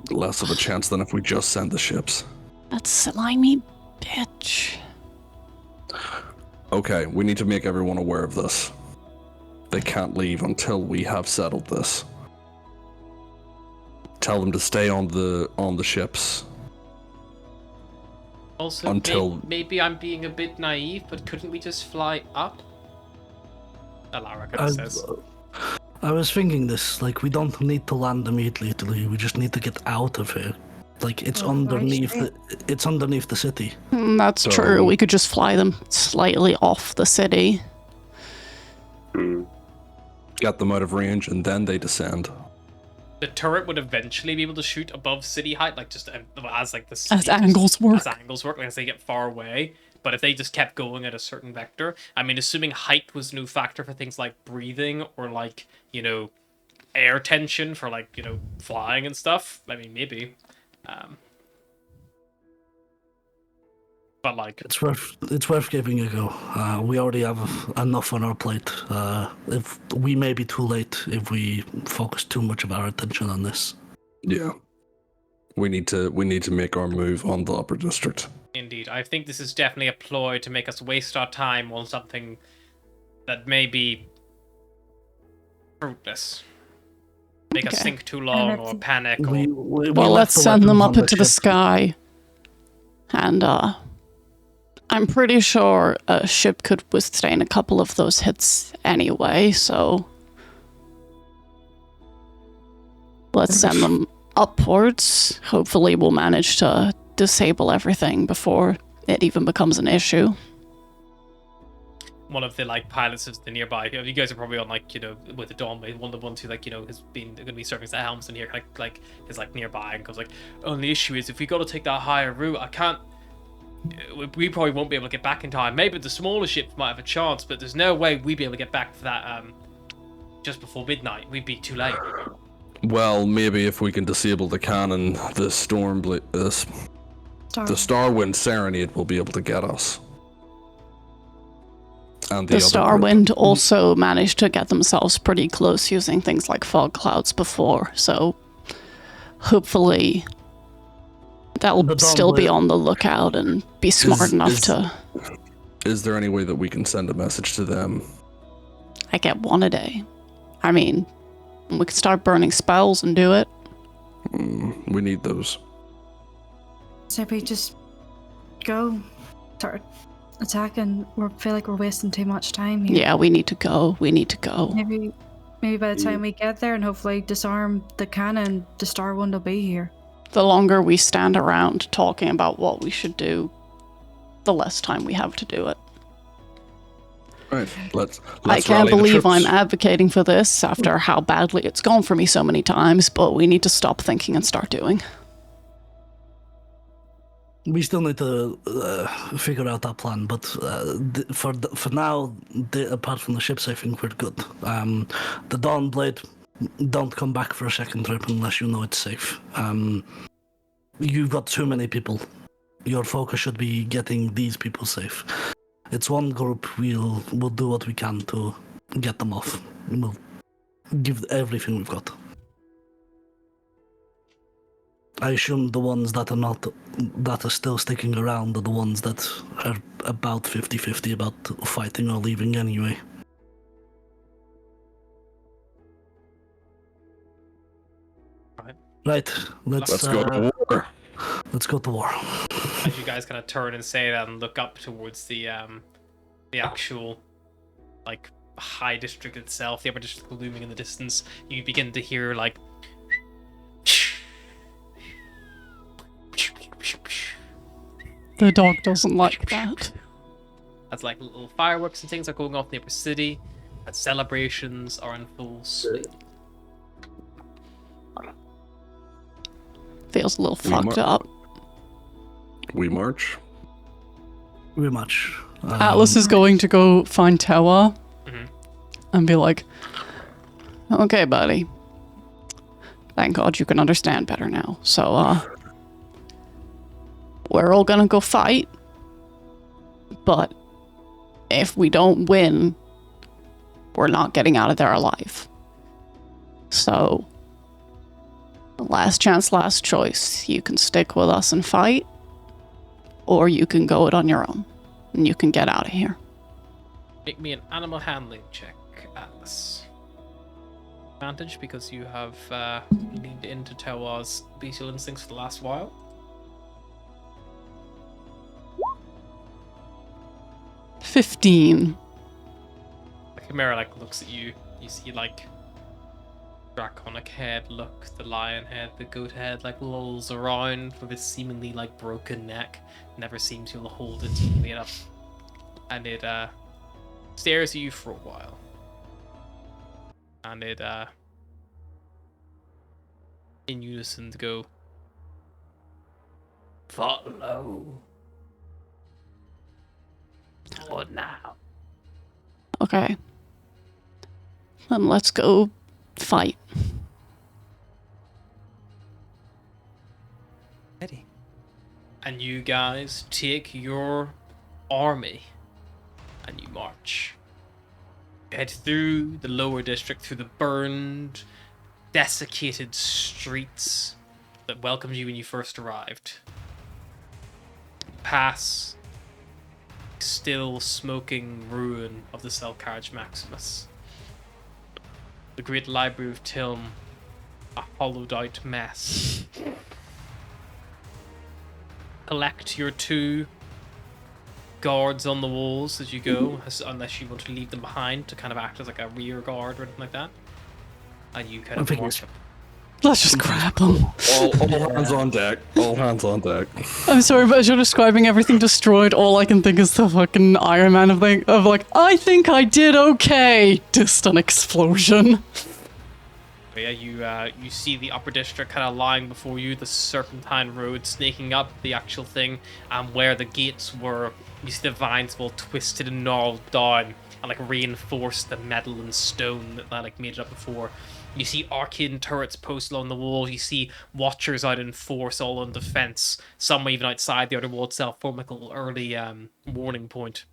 Less of a chance than if we just send the ships. That slimy bitch. Okay, we need to make everyone aware of this. They can't leave until we have settled this. Tell them to stay on the ships. Also, Until- maybe I'm being a bit naive, but couldn't we just fly up? Alara I, says. I was thinking this. Like, we don't need to land immediately. We just need to get out of here. Like, it's Oh, underneath. right. It's underneath the city. That's So- true. We could just fly them slightly off the city. Hmm. Get them out of range, and then they descend. The turret would eventually be able to shoot above city height, like just as like the city As angles work. As angles work, like as they get far away. But if they just kept going at a certain vector, I mean, assuming height was no factor for things like breathing or like, you know, air tension for like, you know, flying and stuff. I mean, maybe. But like, It's worth giving a go. We already have enough on our plate. If we may be too late if we focus too much of our attention on this. Yeah. We need to make our move on the upper district. indeed, I think this is definitely a ploy to make us waste our time on something that may be fruitless. Make us Okay. think too long or panic or... We Well, left let's the send them weapons up on into the ship. sky. And, I'm pretty sure a ship could withstand a couple of those hits anyway, so... Let's send them upwards. Hopefully we'll manage to disable everything before it even becomes an issue. One of the like pilots is the nearby. You guys are probably on like, you know, with the Dawn, one of the ones who like, you know, has been going to be serving as the helmsman here, like is like nearby and goes like, only issue is if we got to take that higher route, I can't. We probably won't be able to get back in time. Maybe the smaller ships might have a chance, but there's no way we'd be able to get back for that just before midnight. We'd be too late. Well, maybe if we can disable the cannon, the Starwind Serenade will be able to get us. And The other group. Starwind also managed to get themselves pretty close using things like fog clouds before, so hopefully they'll The still be Dawnblade- on the lookout and be smart enough is- to... Is there any way that we can send a message to them? I get one a day. I mean, we could start burning spells and do it. We need those. So we just go, start attacking. We feel like we're wasting too much time here. Yeah, we need to go. We need to go. Maybe by the time we get there and hopefully disarm the cannon, the Starwind will be here. The longer we stand around talking about what we should do, the less time we have to do it. Right. Let's I can't rally the believe troops. I'm advocating for this after how badly it's gone for me so many times, but we need to stop thinking and start doing. We still need to figure out that plan, but for now, apart from the ships, I think we're good. The Dawnblade, don't come back for a second trip unless you know it's safe. You've got too many people. Your focus should be getting these people safe. It's one group. We'll do what we can to get them off. We'll give everything we've got. I assume the ones that are still sticking around are the ones that are about 50-50 about fighting or leaving anyway. Right, let's go to war. Let's go to war. As you guys kind of turn and say that and look up towards the actual like high district itself, the upper district looming in the distance, you begin to hear like The dog doesn't like that. as like little fireworks and things are going off in the upper city, and celebrations are in full swing. Feels a little We fucked mar- up. We march. Very much. Atlas is going to go find Tewa Mhm. and be like, okay, buddy. Thank God you can understand better now. So, we're all gonna go fight. But if we don't win, we're not getting out of there alive. So, last chance, last choice. You can stick with us and fight, or you can go it on your own, and you can get out of here. Make me an animal handling check, Atlas. Advantage because you have leaned into Tewa's bestial instincts for the last while. — 15. The Chimera like looks at you. You see like draconic head look, the lion head, the goat head like lolls around with its seemingly like broken neck. Never seems to be able to hold it made up, and it stares at you for a while, and it in unison to go follow for now. Okay. Then let's go fight. Ready. And you guys take your army and you march. You head through the lower district, through the burned, desiccated streets that welcomed you when you first arrived. Pass still smoking ruin of the Cell Carriage Maximus. The great library of Tilm, a hollowed out mess. Collect your 2 guards on the walls as you go, unless you want to leave them behind to kind of act as like a rear guard or anything like that. And you kind of march up. Let's just grab them. All hands on deck. All hands on deck. I'm sorry, but as you're describing everything destroyed, all I can think is the fucking Iron Man of like, I think I did okay. Distant explosion. But yeah, you see the upper district kind of lying before you, the serpentine road snaking up the actual thing, and where the gates were, you see the vines all twisted and gnarled down and like reinforced the metal and stone that like made it up before. You see arcane turrets posted along the wall. You see watchers out in force, all on defense. Some even outside the outer wall itself, forming like a little early warning point.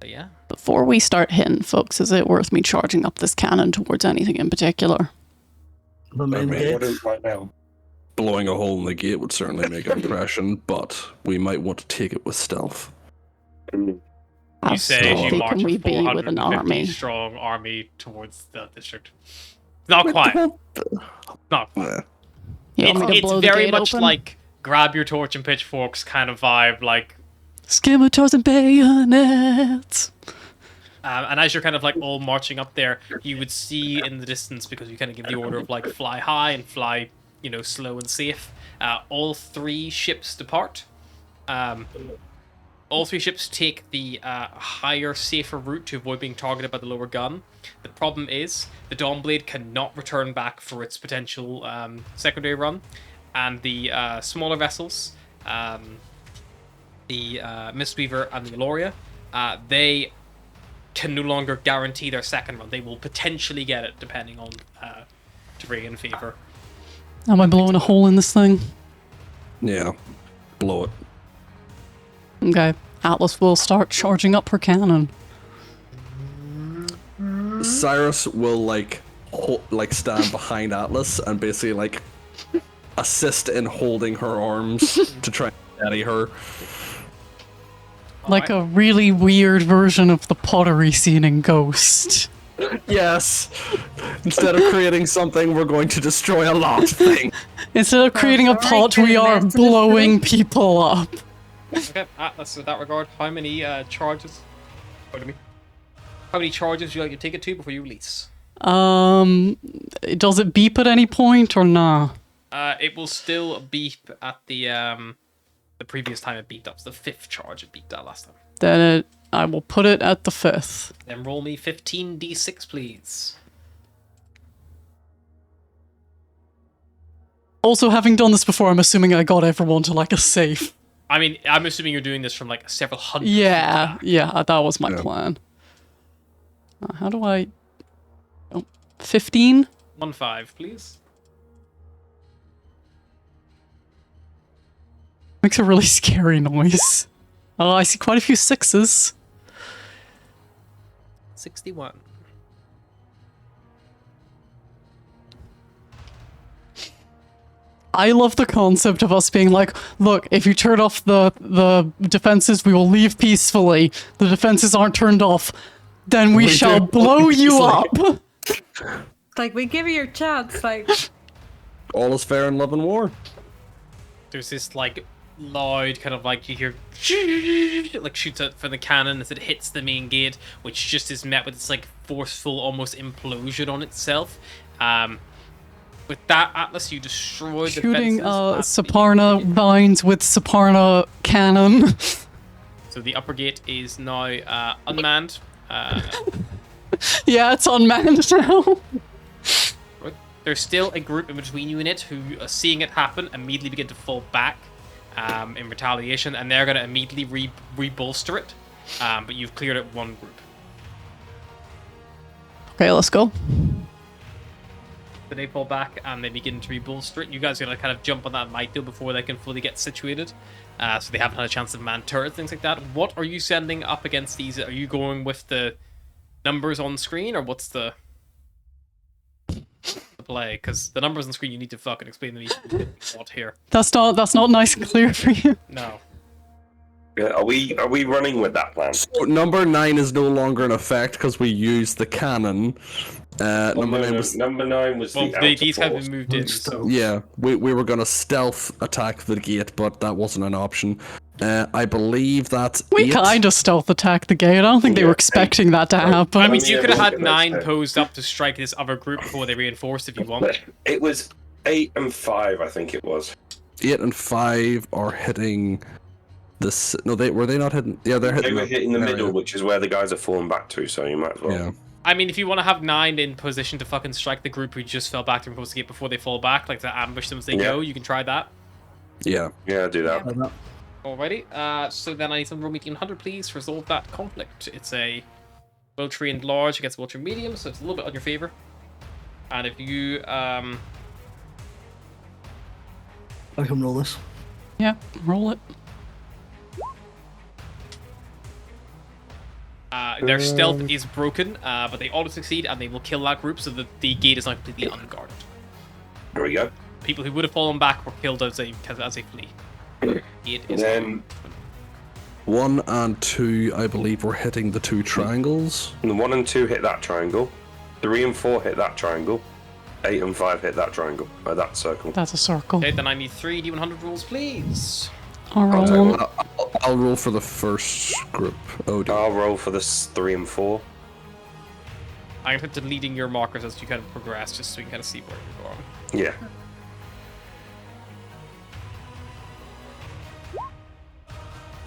But yeah. Before we start hitting folks, is it worth me charging up this cannon towards anything in particular? The main What gate. is right now? Blowing a hole in the gate would certainly make an impression, but we might want to take it with stealth. How You say as you stealthy march can a we be with an 450 army? strong army towards the district. Not quite. Not quite. You want me to It's blow the very gate much open? like grab your torch and pitchforks kind of vibe, like. Scimitars and bayonets. And as you're kind of like all marching up there, you would see in the distance, because you kind of give the order of like fly high and fly, slow and safe. All 3 ships depart. All 3 ships take the higher, safer route to avoid being targeted by the lower gun. The problem is the Dawnblade cannot return back for its potential secondary run, and the smaller vessels, the Mistweaver and the Aloria, they can no longer guarantee their second run. They will potentially get it depending on degree and favor. Am I blowing a hole in this thing? Yeah. Blow it. Okay. Atlas will start charging up her cannon. Cyrus will like stand behind Atlas and basically like assist in holding her arms to try and steady her. Like a really weird version of the pottery scene in Ghost. Yes. Instead of creating something, we're going to destroy a lot of things. Instead of creating a pot, we are blowing people up. Okay, Atlas, with that regard, how many charges? Pardon me. How many charges would you like to take it to before you release? Does it beep at any point or nah? It will still beep at the previous time it beeped up. It's the 5th charge it beeped at last time. Then I will put it at the 5th. Then roll me 15d6, please. Also, having done this before, I'm assuming I got everyone to like a safe. I mean, I'm assuming you're doing this from like several hundred. Yeah, yeah, that was my Yeah. plan. How do I... Oh, 15? 1-5, please. Makes a really scary noise. Oh, I see quite a few 6s. 61. I love the concept of us being like, look, if you turn off the defenses, we will leave peacefully. The defenses aren't turned off, then we shall do. blow you up. Like, we give you your chance, like... All is fair in love and war. There's this like loud kind of like you hear like shoots out from the cannon as it hits the main gate, which just is met with this like forceful almost implosion on itself. With that, Atlas, you destroy the Shooting defenses. Saparna vines with Saparna cannon. So the upper gate is now unmanned. Yeah, it's unmanned now. There's still a group in between you and it who, seeing it happen, immediately begin to fall back in retaliation, and they're going to immediately re-bolster it. But you've cleared it one group. Okay, let's go. So they fall back and they begin to re-bolster it. You guys are going to kind of jump on that might though before they can fully get situated. So they haven't had a chance to man turrets, things like that. What are you sending up against these? Are you going with the numbers on screen, or what's the play? Because the numbers on screen, you need to fucking explain to me what here. That's not nice and clear for you. No. Yeah, are we running with that plan? So number 9 is no longer in effect because we used the cannon. Number 9 was... Number 9 was Well, the outer these have force. been moved in, so... Yeah, we were going to stealth attack the gate, but that wasn't an option. I believe that We kind of stealth attack the gate. I don't think they were Yeah, expecting that to happen. I mean, Yeah, you could have had look at 9 those, posed up to strike this other group before they reinforced if you want. It was 8 and 5, I think it was. 8 and 5 are hitting this. No, were they not hitting? Yeah, they're hitting. They were hitting the area. middle, which is where the guys are falling back to, so you might as well. Yeah. I mean, if you want to have 9 in position to fucking strike the group who just fell back to post the gate before they fall back, like to ambush them as they go, you can try that. Yeah. Yeah, do that. Alrighty, so then I need some roll medium 100, please, to resolve that conflict. It's a well trained large against well trained medium, so it's a little bit on your favor. And if you, I can roll this. Yeah, roll it. their stealth is broken, but they auto succeed and they will kill that group, so that the gate is now completely unguarded. There we go. People who would have fallen back were killed as they flee. Gate is Then 1 and 2, I believe, were hitting the 2 triangles. 1 and 2 hit that triangle. 3 and 4 hit that triangle. 8 and 5 hit that triangle. That circle. That's a circle. Okay, then I need 3 D100 rolls, please. I'll roll. I'll roll for the first group. Oh, dear. I'll roll for this 3 and 4. I'm going to put deleting your markers as you kind of progress, just so you can kind of see where you're going. Yeah.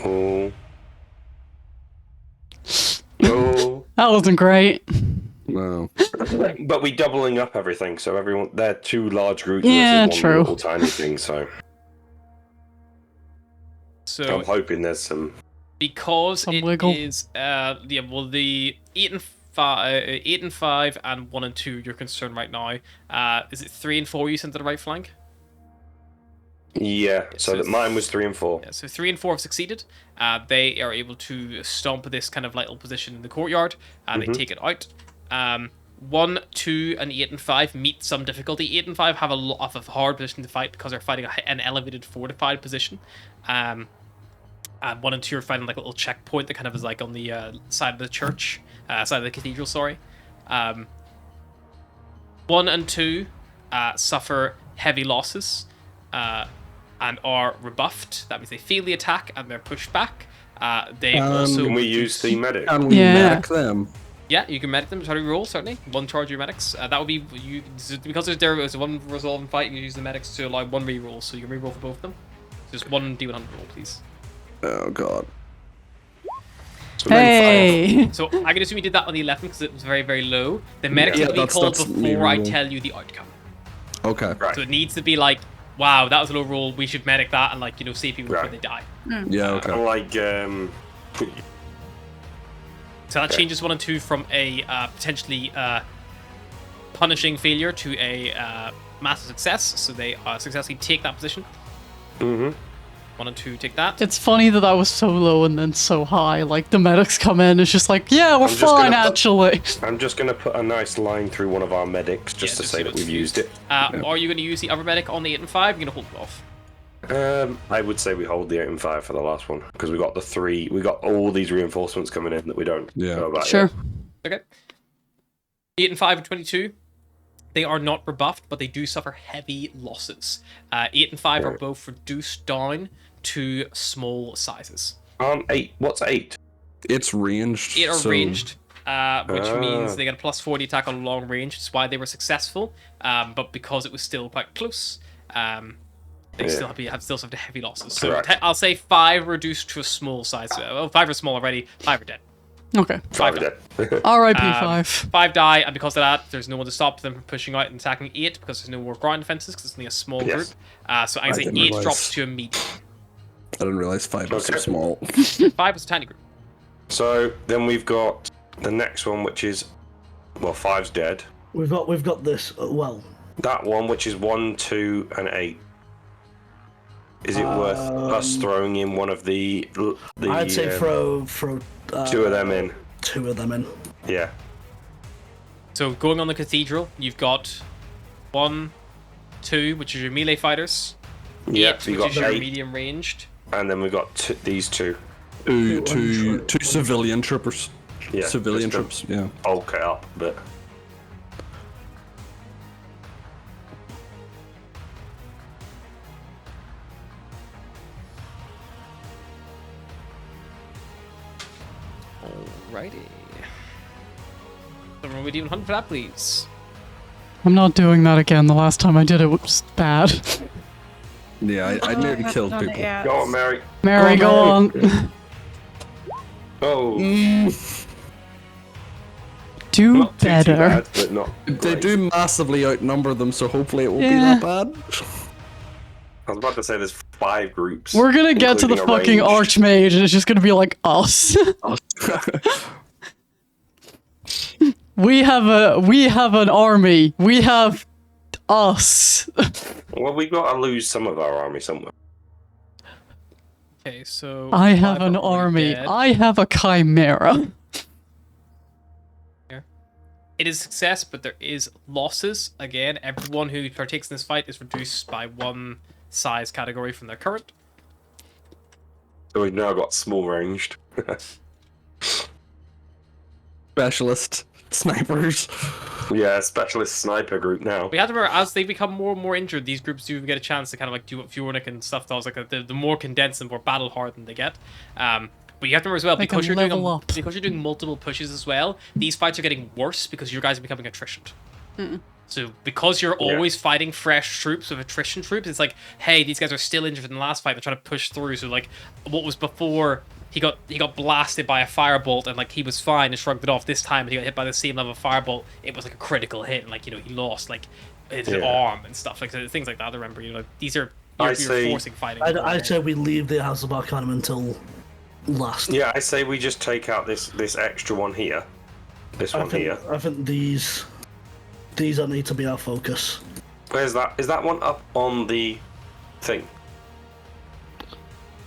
Oh. Oh. That wasn't great. No. But we doubling up everything, so everyone they're 2 large groups Yeah, versus true. one little tiny thing, so So I'm hoping there's some Because Some it wiggle. is the 8 and 5 and 1 and 2 you're concerned right now. Is it 3 and 4 you sent to the right flank? Yeah, so so that mine was 3 and 4. Yeah, so 3 and 4 have succeeded. They are able to stomp this kind of little position in the courtyard, and they take it out. 1, 2, and 8 and 5 meet some difficulty. 8 and 5 have a lot of a hard position to fight because they're fighting an elevated fortified position. And 1 and 2 are fighting like a little checkpoint that kind of is like on the side of the church, side of the cathedral, sorry. 1 and 2 suffer heavy losses and are rebuffed. That means they fail the attack and they're pushed back. They also... Can we use the medic? Can we medic them? Yeah, you can medic them. Try to roll, certainly. 1 charge your medics. That would be... because there's 1 resolve and fight, you use the medics to allow 1 reroll, so you can reroll for both of them. Just 1 D100 roll, please. Oh god. So Hey! So I can assume you did that on the 11 because it was very, very low. The medics Yeah, will be called that's me before I reroll. tell you the outcome. Okay. Right. So it needs to be like, wow, that was a low roll. We should medic that and like save people before Right. they die. Yeah. Okay. I'm like, So that changes 1 and 2 from a potentially punishing failure to a massive success. So they successfully take that position. 1 and 2 take that. It's funny that was so low and then so high. Like, the medics come in, it's just like, yeah, we're I'm just fine, gonna put- actually. I'm just going to put a nice line through one of our medics just Yeah, to just say so that it's we've used it. Are you going to use the other medic on the 8 and 5? You're going to hold it off. I would say we hold the 8 and 5 for the last one because we got the 3. We got all these reinforcements coming in that we don't know about Sure. yet. Okay. 8 and 5 and 22. They are not rebuffed, but they do suffer heavy losses. 8 and 5 are both reduced down to small sizes. 8. What's 8? It's ranged. 8 are so- ranged, which means they get a plus 40 attack on long range. That's why they were successful. But because it was still quite close, they still have heavy losses. So Correct. I'll say 5 reduced to a small size. Well, 5 are small already. 5 are dead. Okay. 5 are dead. R.I.P. 5. 5 die, and because of that, there's no one to stop them from pushing out and attacking 8 because there's no more ground defenses because it's only a small Yes. group. So I say didn't 8 realize. drops to a medium. I didn't realize 5 was so Okay. small. 5 is a tiny group. So then we've got the next one, which is 5's dead. We've got this. Well, That one, which is 1, 2, and 8. Is it worth us throwing in one of the I'd say throw 2 of them in? 2 of them in. Yeah. So going on the cathedral, you've got 1, 2, which is your melee fighters. Yeah, 8, so you which got is your 8, medium ranged. and then we've got these 2. Two civilian troopers. Yeah, Civilian just troops. Yeah. bulk it up a bit. Alrighty. Someone would even hunt for that, please. I'm not doing that again. The last time I did it was bad. Yeah, I nearly haven't killed done it people. yet. Go on, Mary. Mary, go on. Oh, Do not too better. bad, but not. They great. do massively outnumber them, so hopefully it won't Yeah. be that bad. I was about to say there's 5 groups. We're gonna get to the including a fucking ranged. Archmage, and it's just gonna be like us. we have an army. We have us. Well, we've got to lose some of our army somewhere. Okay, so I have 5 an are already army. dead. I have a chimera. It is a success, but there is losses. Again, everyone who partakes in this fight is reduced by 1 size category from their current. So we've now got small ranged. Specialist snipers. Yeah, specialist sniper group now. We have to remember, as they become more and more injured, these groups do get a chance to kind of like do what Fjornik and stuff does. Like the more condensed and more battle hardened they get. But you have to remember as well, They because can you're level up. because you're doing multiple pushes as well, these fights are getting worse because your guys are becoming attrition. So because you're always fighting fresh troops with attrition troops, it's like, hey, these guys are still injured in the last fight. They're trying to push through. So like, what was before he got blasted by a firebolt and like he was fine and shrugged it off. This time he got hit by the same level of firebolt. It was like a critical hit and like he lost like his arm and stuff like so things like that. I remember these are you're say- forcing fighting. I'd say we leave the House of Arcanum until last. Yeah, I say we just take out this extra one here. This one here. I think these don't need to be our focus. Where's that? Is that one up on the thing?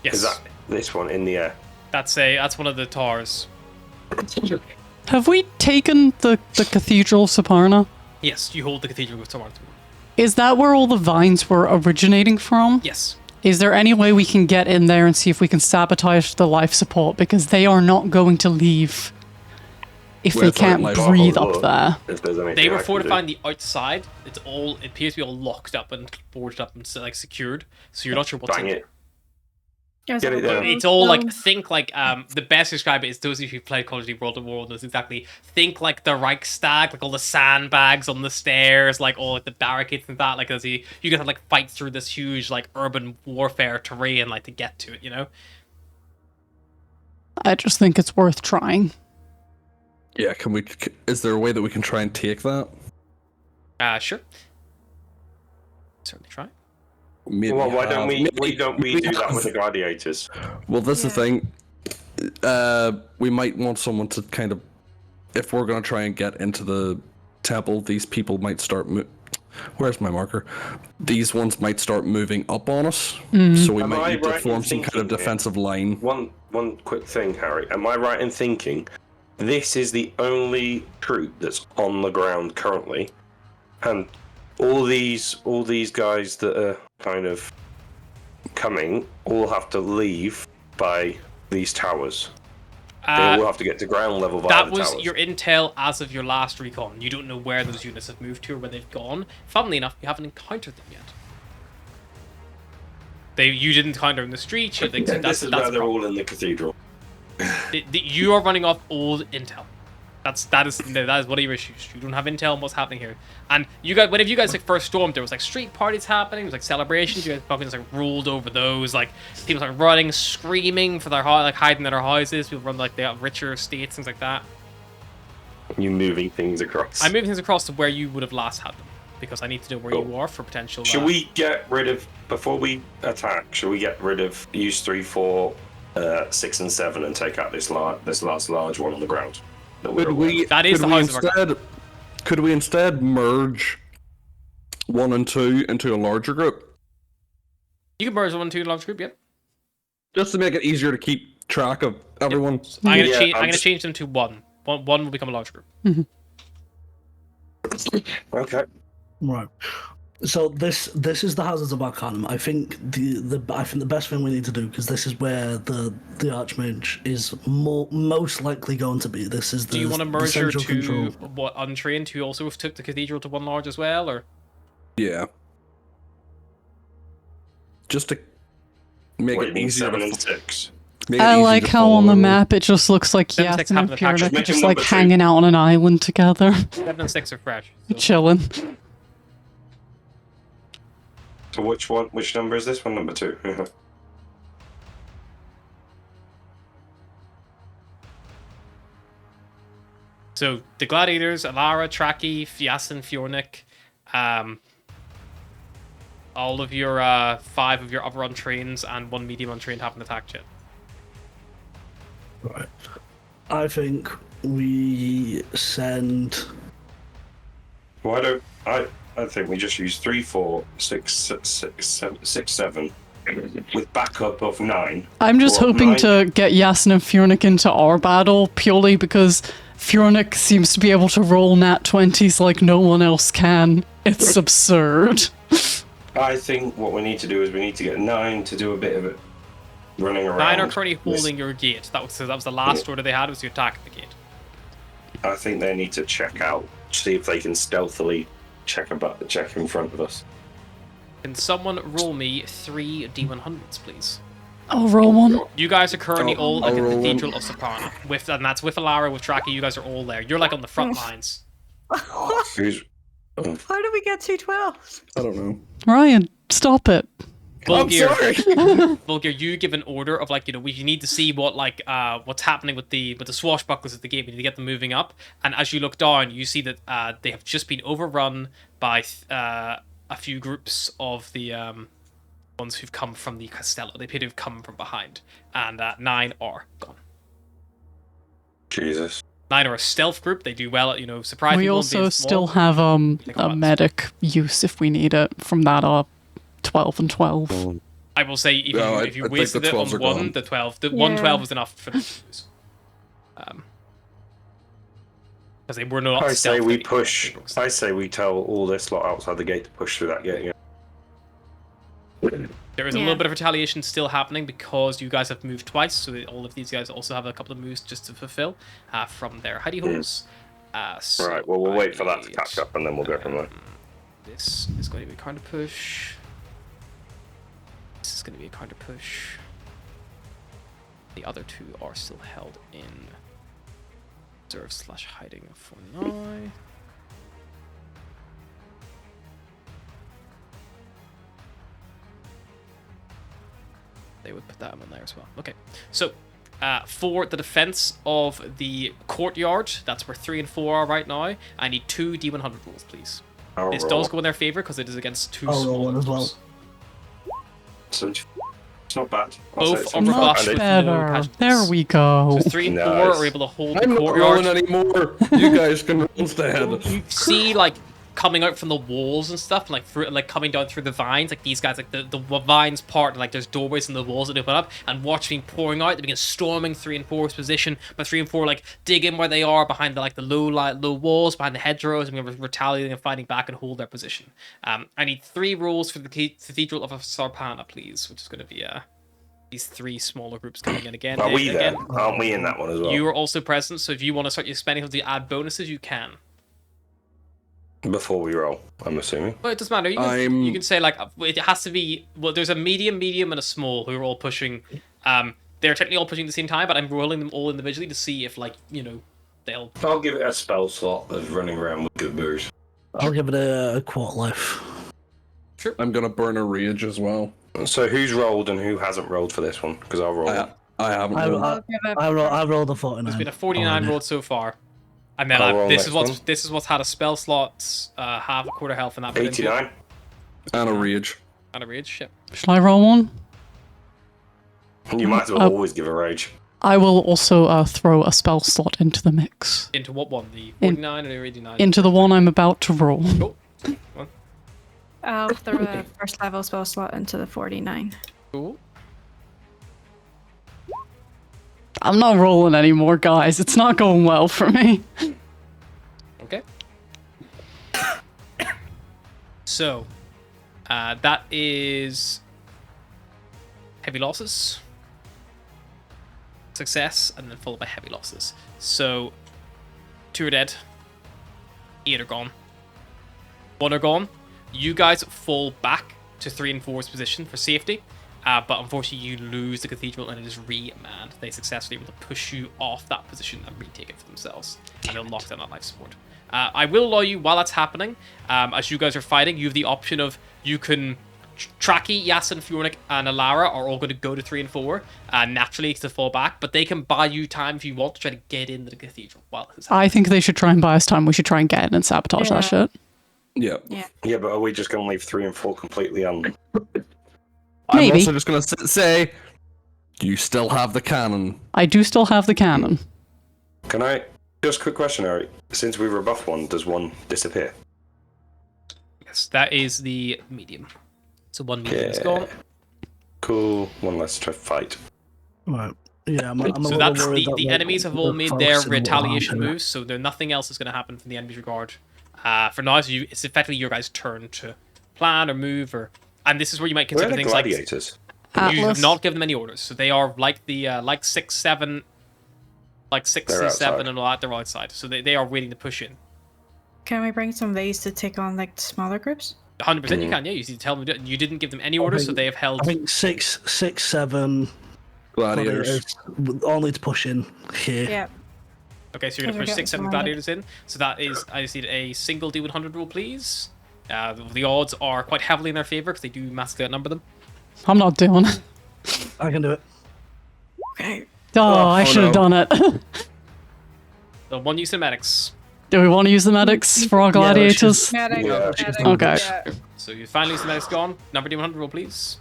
Yes. Is that this one in the air? That's one of the towers. Have we taken the Cathedral of Saparna? Yes, you hold the cathedral with tomorrow. Is that where all the vines were originating from? Yes. Is there any way we can get in there and see if we can sabotage the life support? Because they are not going to leave if they With, like, can't life breathe support, up there. If there's anything They were I can fortifying do. the outside. It appears to be all locked up and boarded up and like secured. So you're not sure what's Bang in it. Guys, Get it down. It's all like think like the best to describe it is those of you who played Call of Duty World at War knows exactly. Think like the Reichstag, like all the sandbags on the stairs, like all like the barricades and that. Like as you guys have like fight through this huge like urban warfare terrain like to get to it, you know. I just think it's worth trying. Yeah, is there a way that we can try and take that? Sure. Certainly try. Maybe Well, why don't we maybe do that have- with the gladiators? Well, this is the thing. We might want someone to kind of, if we're going to try and get into the temple, these people might start. Where's my marker? These ones might start moving up on us, so we Am might I need to right in form some kind of thinking here? defensive line. One quick thing, Harry. Am I right in thinking this is the only troop that's on the ground currently, and all these guys that are kind of coming all have to leave by these towers. They all have to get to ground level via That the was towers. your intel as of your last recon. You don't know where those units have moved to or where they've gone. Funnily enough, you haven't encountered them yet. You didn't encounter in the streets. You think And that's this is that's where a they're problem. all in the cathedral. You are running off old intel. That is one of your issues. You don't have intel on what's happening here. And you guys, whenever you guys like first stormed, there was like street parties happening. There was like celebrations. You guys fucking just like ruled over those. Like people like running, screaming for their like hiding in their houses. People run like they have richer estates, things like that. You moving things across. I'm moving things across to where you would have last had them because I need to know where you are for potential. Should we get rid of before we attack? Should we get rid of use 3, 4, 6, and 7 and take out this last large one on the ground? That is the house of our Could we instead merge 1 and 2 into a larger group, You can merge 1 and 2 in a large group, yep. just to make it easier to keep track of everyone? I'm gonna Yeah, change. I'm I'm gonna just- change them to 1. One will become a large group. Okay. Right. So this is the Hazards of Arcanum. I think the best thing we need to do, because this is where the Archmage is most likely going to be. This is the Do you want to the merge your central two control. untrained who also took the cathedral to 1 large as well, or Yeah. Just to make What, you it mean easier 7 to and 6? make it I easy like to how follow on the everyone. map it just looks like Seven, six Yasin have and the package. Pyrrhic are Make just them like number 2. hanging out on an island together, 7 and 6 are fresh. So chilling. So which number is this one? Number 2. So the gladiators, Alara, Traki, Fiasin, Fjornik, all of your 5 of your upper untrains and 1 medium untrained haven't attacked yet. Right. I think we send. Why don't I think we just use 3, 4, 6, 7 with backup of 9. I'm just Well, hoping 9 to get Yasin and Fjornik into our battle purely because Fjornik seems to be able to roll nat 20s like no one else can. It's absurd. I think what we need to do is we need to get 9 to do a bit of it running around. 9 are currently This- holding your gate. That was the last order they had, was to attack the gate. I think they need to check out, see if they can stealthily check in front of us. Can someone roll me 3 D100s, please? I'll roll one. You guys are currently all at I'll the roll one. Cathedral of Soprano. And that's with Alara, with Traki, you guys are all there. You're like on the front lines. Who's? How did we get 212s? I don't know. Ryan, stop it. Bulgir, sorry. Bulgir, you give an order of like, we need to see what what's happening with the swashbucklers at the gate. We need to get them moving up. And as you look down, you see that they have just been overrun by a few groups of the ones who've come from the Castello. They appear to have come from behind. And 9 are gone. Jesus. 9 are a stealth group. They do well at, surprising. We also still have a medic use if we need it from that 12 and 12. I will say if you I think wasted the it on 12s are one, gone. the 12, the Yeah. 112 was enough for them to use. Because they were not. I say stealth we anymore. push. They were I say we tell all this lot outside the gate to push through that gate. There is a Yeah. little bit of retaliation still happening because you guys have moved twice, so all of these guys also have a couple of moves just to fulfill from their hidey holes. So Right. Well, we'll wait for that to I catch up, and then we'll go from there. This is going to be a counter push. This is going to be a counter push. The other two are still held in reserve/hiding for now. They would put that in there as well. Okay, so for the defense of the courtyard, that's where 3 and 4 are right now. I need 2 D100 rolls, please. This does go in their favor because it is against 2 I'll roll small one as well. groups. So it's not bad. I'll say Both it's are not bad. robust Much with no better. casualties. There we go. So 3 and 4 Nice. are able to hold the I'm not courtyard. rolling anymore. You guys can roll instead. You see, like, coming out from the walls and stuff, like through, like coming down through the vines, like these guys, like the vines part, like there's doorways in the walls that open up, and watch being pouring out. They begin storming 3 and 4's position, but 3 and 4 like dig in where they are behind the low walls, behind the hedgerows, and we're retaliating and fighting back and hold their position. I need 3 rolls for the Cathedral of Sarpana, please, which is going to be these 3 smaller groups coming in again. Are we there? again. Aren't we in that one as well? You are also present, so if you want to start your spending to add bonuses, you can. Before we roll, I'm assuming. Well, it doesn't matter. You can say like it has to be. Well, there's a medium, and a small who are all pushing. They're technically all pushing at the same time, but I'm rolling them all individually to see if they'll. I'll give it a spell slot of running around with good moves. I'll give it a quarter life. I'm gonna burn a rage as well. So who's rolled and who hasn't rolled for this one? Because I'll roll. I haven't I- rolled. I- I'll give it I rolled a 49. There's been a 49 already. rolled so far, and then I'll roll this next is what's had a spell slot, half a quarter health, and that bit into it. 89. And a rage. And a rage. Shit. Should I roll one? You might as well always give a rage. I will also throw a spell slot into the mix. Into what one? The 49 or the 89? Into the one I'm about to roll. Cool. Well, I'll throw a first level spell slot into the 49. cool. I'm not rolling anymore, guys. It's not going well for me. Okay. So, that is heavy losses, success, and then followed by heavy losses. So, 2 are dead, 8 are gone, 1 are gone. You guys fall back to 3 and 4's position for safety, but unfortunately you lose the cathedral and it is re-manned. They successfully able to push you off that position and retake it for themselves, and they'll lock down that life support. I will allow you, while that's happening, as you guys are fighting, you have the option of you can Traki, Yasin, Fjornik, and Alara are all going to go to 3 and 4 naturally to fall back, but they can buy you time if you want to try to get into the cathedral while this is happening. I think they should try and buy us time. We should try and get in and sabotage Yeah. that shit. Yeah. Yeah, but are we just going to leave 3 and 4 completely on? I'm Maybe. also just gonna say, you still have the cannon. I do still have the cannon. Can I? Just a quick question, Eric. Since we rebuff one, does one disappear? Yes, that is the medium. So 1 medium is Yeah. gone. Cool. One less to fight. Right. Yeah, I'm a So little that's worried that the we're- enemies have all we're made focusing their a little retaliation harder. moves, so nothing else is going to happen from the enemy's regard. For now, so it's effectively your guys' turn to plan or move, and this is where you might Where consider are the things like gladiators? you have Atlas. not given them any orders, so they are like the like 6, 7, like 6 They're and 7 outside. and all that. They're outside, so they are waiting to push in. Can we bring some of these to take on like the smaller groups? 100% you can, yeah. You need to tell them you didn't give them any orders, so they have held. I think 6, 7 Gladiators. gladiators only to push in here. Yeah. Okay, so you're gonna We're push getting 6, 7 some gladiators in. So that is, I just need a single D100 roll, please. The odds are quite heavily in their favor because they do massively outnumber them. I'm not doing it. I can do it. Okay. Oh, I oh should have no. done it. So 1 use of medics. Do we want to use the medics for our gladiators? Medic, Yeah. medic, Okay. yeah. So you finally use the medics gone. Number D100 roll, please.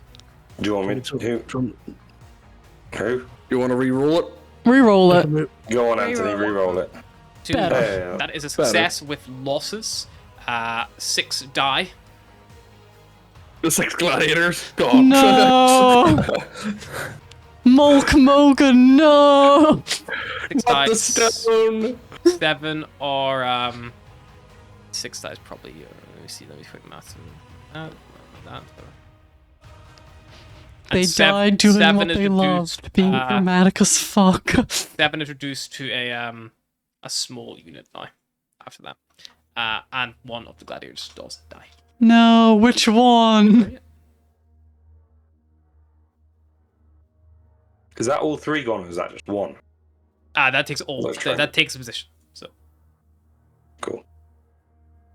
Do you want me to- to? from- Who? You want to re-roll it? Reroll it. Go on, Anthony. Re-roll it. Two. Better. That is a success with losses. 6 die. The 6 gladiators. Gone. No! Mulk Mogan, no! 6 Not die. the stone. 7 or 6 dice probably. Let me see. Let me quick math. That. They And died doing seven what is they reduced, loved, being dramatic as fuck. 7 is reduced to a small unit now. After that, and 1 of the gladiators does die. No, which one? Is that all 3 gone, or is that just 1? That takes all. Let's try. That takes a position. So Cool.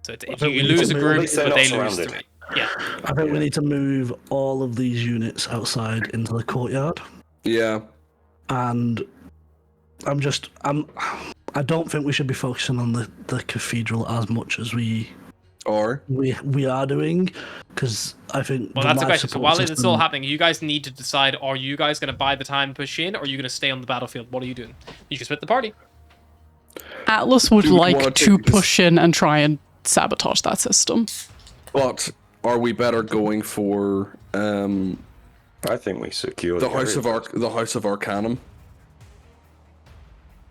if think you we need lose to a move- group, At least they're but not they lose surrounded. 3. Yeah. I think we need to move all of these units outside into the courtyard, Yeah. and I don't think we should be focusing on the cathedral as much as we Or are doing, because I think. Well, the that's the life question. So support while it's system- all happening, you guys need to decide: are you guys going to buy the time and push in, or are you going to stay on the battlefield? What are you doing? You can split the party. Atlas would Do we wanna like to take this- push in and try and sabotage that system. but are we better going for I think we secure the House of Arcanum?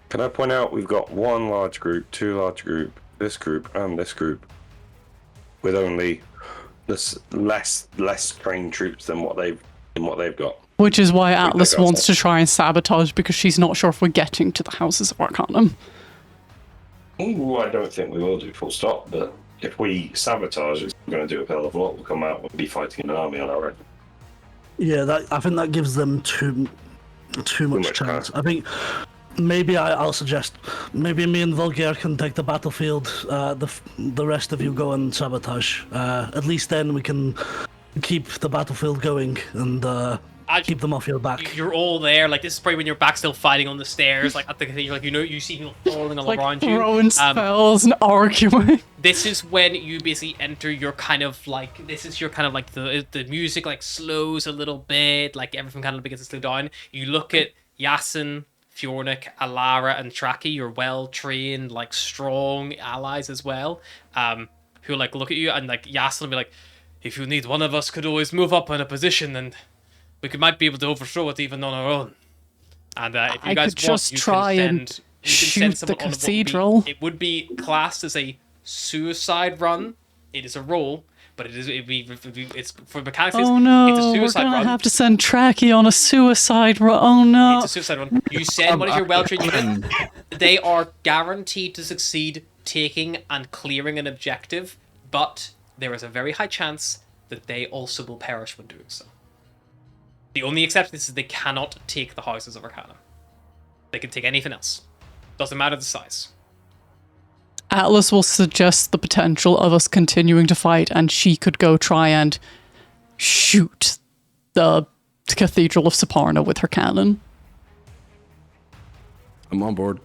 Can I point out we've got 1 large group, 2 large group, this group, and this group, with only this less trained troops than what they've got. Which is why Atlas got wants to try and sabotage, because she's not sure if we're getting to the Houses of Arcanum. Ooh, I don't think we will do full stop, but if we sabotage, it's going to do a hell of a lot. We'll come out and be fighting an army on our own. Yeah, I think that gives them too much much chance. power. I think maybe I'll suggest maybe me and Volgair can take the battlefield. The rest of you go and sabotage. At least then we can keep the battlefield going and keep them off your back. You're all there. Like, this is probably when you're back still fighting on the stairs. Like, at the cathedral, like, you see people falling all Like around you. throwing spells and arguing. This is when you basically enter your kind of like, this is your kind of like the music like slows a little bit, like everything kind of begins to slow down. You look at Yasin, Fjornik, Alara, and Traki, your well-trained, like strong allies as well, who like look at you, and like Yasin will be like, if you need one of us could always move up in a position and might be able to overthrow it even on our own. And if you I guys could want, just you try can and send, shoot the someone on what would be- cathedral. It would be classed as a suicide run. It is a roll, but it's for mechanics. Oh it's a no, we're suicide gonna run. have to send Tracky on a suicide run. Oh no. It's a suicide run. You send one of your well-trained units. They are guaranteed to succeed taking and clearing an objective, but there is a very high chance that they also will perish when doing so. The only exception is they cannot take the Houses of Arcanum. They can take anything else. Doesn't matter the size. Atlas will suggest the potential of us continuing to fight, and she could go try and shoot the Cathedral of Saparna with her cannon. I'm on board.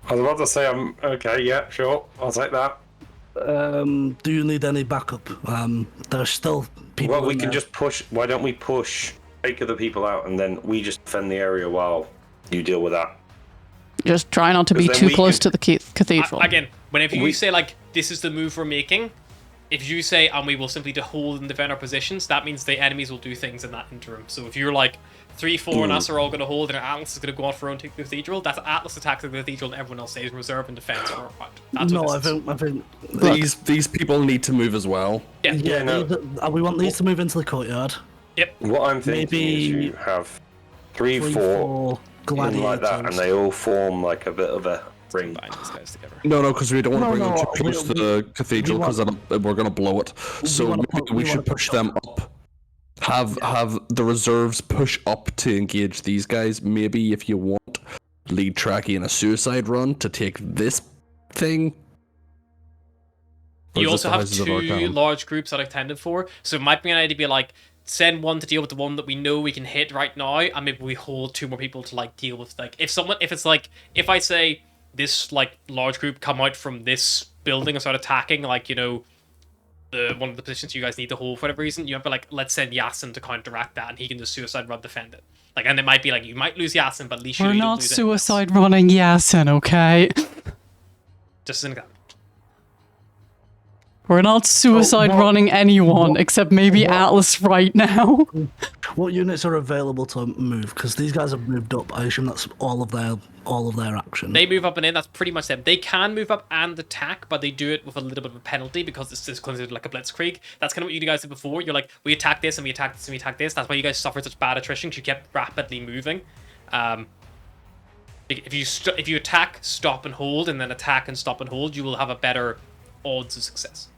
I was about to say, I'm okay, yeah, sure, I'll take that. Do you need any backup? There's still people. Well, we in can there. just push. Why don't we push, take other people out, and then we just defend the area while you deal with that? Just try not to be 'Cause then too we close could- to the cathedral. Again, whenever you We- say, like, this is the move we're making, if you say, and we will simply to hold and defend our positions, that means the enemies will do things in that interim. So if you're like, 3, 4, and us are all going to hold, and Atlas is going to go off for own take the cathedral, that's Atlas attacks the cathedral, and everyone else stays in reserve and defense for a fight. That's No, what this is. I think. These people need to move as well. Yeah. Yeah, no. we want these to move into the courtyard. What I'm thinking is Maybe you have 3, 3, 4 4 in like that, and they all form like a bit of a ring. Combine these guys together. No, because we don't want to No, bring them no, too close we- to the cathedral, because we're going to blow it. So wanna maybe pu- we we should wanna push push them up. Have the reserves push up to engage these guys. Maybe if you want, lead Tracky in a suicide run to take this thing. Or You is also this the have Houses of 2 Arcanum? large groups that I've tended for, so it might be an idea to be like, send one to deal with the one that we know we can hit right now, and maybe we hold 2 more people to like deal with, like, if I say this like large group come out from this building and start attacking, like, you know, one of the positions you guys need to hold for whatever reason, you have to like let's send Yasin to counteract that, and he can just suicide run defend it. Like, and it might be like you might lose Yasin, but at least We're you don't not lose anyone else. suicide running Yasin, okay? Just as an example. We're not suicide running anyone, except maybe Atlas right now. What units are available to move? Because these guys have moved up. I assume that's all of their action. They move up and in. That's pretty much them. They can move up and attack, but they do it with a little bit of a penalty because it's just considered like a blitzkrieg. That's kind of what you guys did before. You're like, we attack this and we attack this and we attack this. That's why you guys suffered such bad attrition because you kept rapidly moving. If you attack, stop and hold, and then attack and stop and hold, you will have a better odds of success.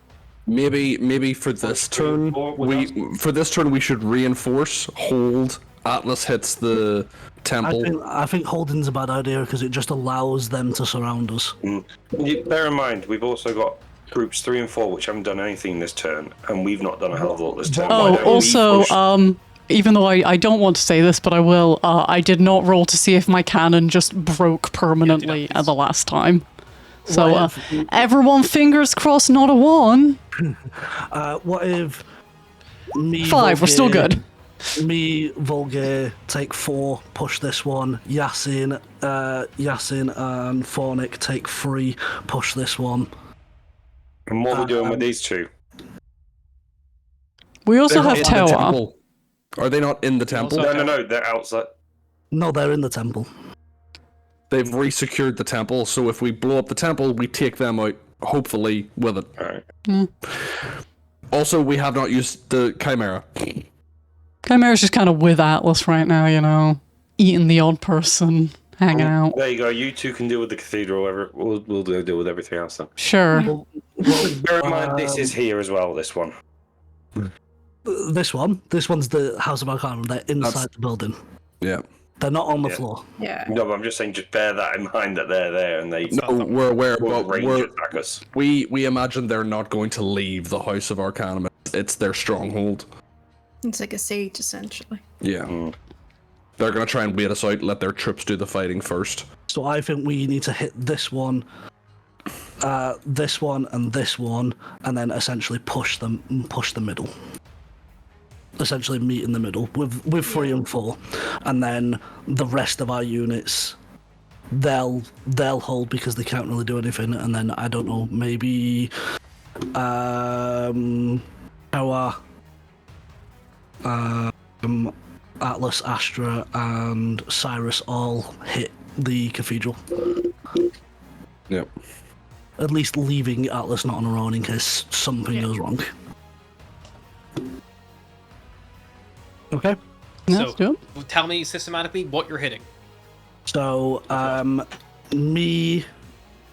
Maybe for this turn we should reinforce, hold. Atlas hits the temple. I think holding's a bad idea because it just allows them to surround us. Bear in mind, we've also got groups 3 and 4 which haven't done anything this turn, and we've not done a hell of a lot this turn. Oh, also, even though I don't want to say this, but I will, I did not roll to see if my cannon just broke permanently at the last time. So, everyone fingers crossed not a 1. What if me... 5, we're still good. Me, Volgare, take 4, push this one. Yasin and Fornic take 3, push this one. And what are we doing with these two? We also They're have not in the Tower. temple. Are they not in the temple? No, they're outside. No, they're in the temple. They've resecured the temple, so if we blow up the temple, we take them out, hopefully, with it. Alright. Also, we have not used the Chimera. Chimera's just kind of with Atlas right now, you know, eating the odd person, hanging out. There you go. You two can deal with the cathedral. We'll deal with everything else then. Sure. Bear in mind, this is here as well. This one. This one's the House of Arcanum. They're inside the building. Yeah. They're not on the floor. Yeah. No, but I'm just saying, just bear that in mind that they're there and they. No, we're aware, will but range attack us. we imagine they're not going to leave the House of Arcanum. It's their stronghold. It's like a siege, essentially. Yeah. They're going to try and wait us out, let their troops do the fighting first. So I think we need to hit this one, and this one, and then essentially push the middle. Essentially meet in the middle with 3 and 4, and then the rest of our units, they'll hold because they can't really do anything, and then I don't know, maybe our Atlas, Astra, and Cyrus all hit the cathedral. Yep. At least leaving Atlas not on her own in case something goes wrong. Okay. Yeah, let's do it. Tell me systematically what you're hitting. So,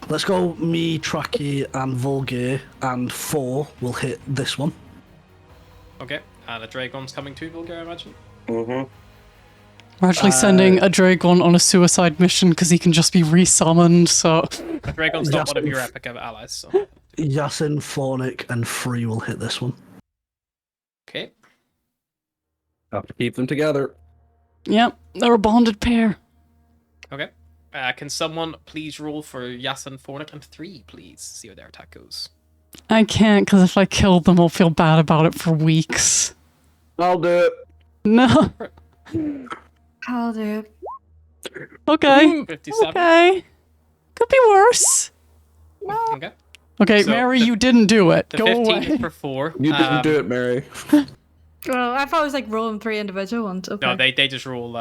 let's go me, Tracky, and Volgare, and 4 will hit this one. Okay. And a Dragon's coming too, Vulgar, I imagine. We're actually sending a Dragon on a suicide mission because he can just be resummoned, so... A Dragon's not one of your epic allies, so... Yasin, Fornic, and 3 will hit this one. Okay. Have to keep them together. Yep, they're a bonded pair. Okay. Can someone please roll for Yasin, Fornic, and 3, please? See how their attack goes. I can't, because if I kill them, I'll feel bad about it for weeks. I'll do it. No. I'll do. Okay. 57. Okay. Could be worse. Okay. Okay, So Mary, you didn't do it. The Go 15 away. is for 4. You didn't do it, Mary. Well, I thought it was like rolling 3 individual ones. Okay. No, they just roll.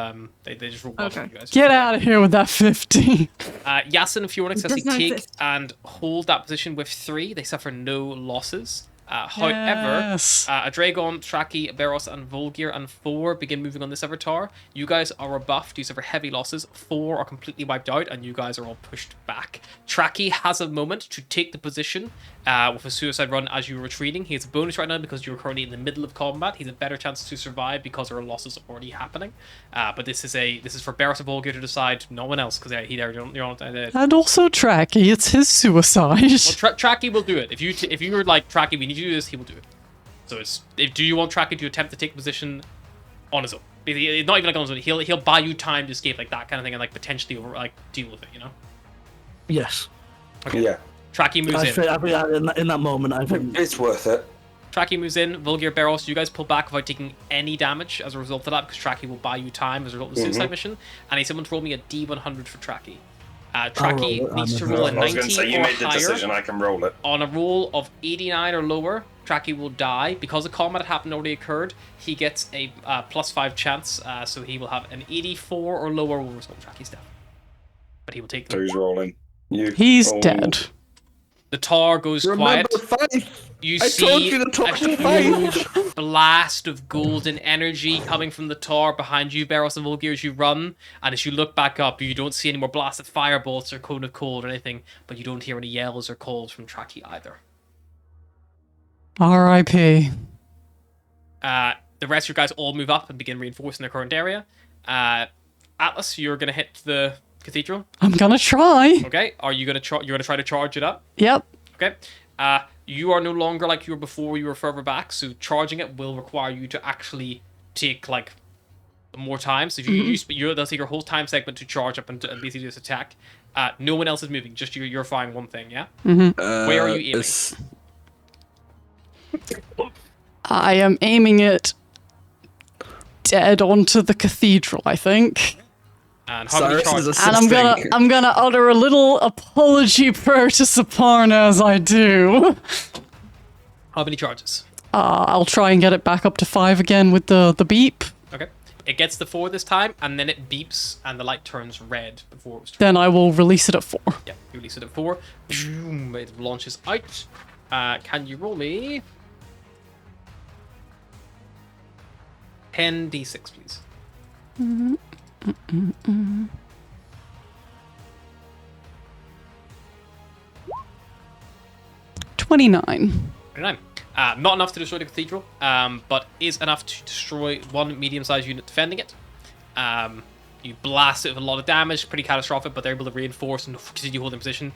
They just roll. Okay. You guys. Get out of here with that 15. Yasin and Fjornix, as they Does not take exist. and hold that position with 3, they suffer no losses. However, Yes. a Dragon, Traki, Veros, and Volgir and 4 begin moving on this avatar. You guys are rebuffed. You suffer heavy losses. 4 are completely wiped out, and you guys are all pushed back. Traki has a moment to take the position with a suicide run as you're retreating. He has a bonus right now because you're currently in the middle of combat. He's a better chance to survive because there are losses already happening. But this is for Veros and Volgir to decide. No one else, because you're on. And also Tracky, it's his suicide. Well, Tracky will do it. If you were like, Tracky, we need you to do this, he will do it. So do you want Tracky to attempt to take a position on his own? Not even like on his own. He'll buy you time to escape, like that kind of thing, and like potentially deal with it. You know? Yes. Okay. Yeah. Tracky moves in. I think in that moment, I think It's worth it. Tracky moves in. Vulgar Barrows, you guys pull back without taking any damage as a result of that, because Tracky will buy you time as a result of the suicide mission. And I need someone to roll me a D100 for Tracky. Tracky roll it. needs to I'm roll a I was going to 90 say, you or made the higher. decision, I can roll it. On a roll of 89 or lower, Tracky will die. Because the combat happened already occurred, he gets a +5 chance, so he will have an 84 or lower will result in Tracky's death. But he will take So the... who's rolling? You. He's roll. dead. The tar goes quiet. Remember faith. You I see told you to talk a to Faith. huge blast of golden energy coming from the tar behind you, Barros and Volgear, as you run. And as you look back up, you don't see any more blasted firebolts or cone of cold or anything, but you don't hear any yells or calls from Tracky either. R.I.P. The rest of you guys all move up and begin reinforcing their current area. Atlas, you're gonna hit the cathedral. I'm gonna try. Okay. Are you gonna you're gonna try to charge it up? Yep. Okay. You are no longer like you were before. You were further back, so charging it will require you to actually take like more time. So if they'll take your whole time segment to charge up and basically just attack. No one else is moving. Just you're firing one thing. Yeah. Where are you aiming? I am aiming it dead onto the cathedral, I think. And how many Cyrus is charges? And I'm gonna utter a little apology prayer to Saparna as I do. How many charges? I'll try and get it back up to 5 again with the beep. Okay. It gets the 4 this time, and then it beeps, and the light turns red before it was. Then I will release it at 4. Yeah, you release it at 4. Boom, it launches out. Can you roll me 10d6, please? 29. 29. Not enough to destroy the cathedral, but is enough to destroy one medium-sized unit defending it. You blast it with a lot of damage, pretty catastrophic, but they're able to reinforce and continue holding position.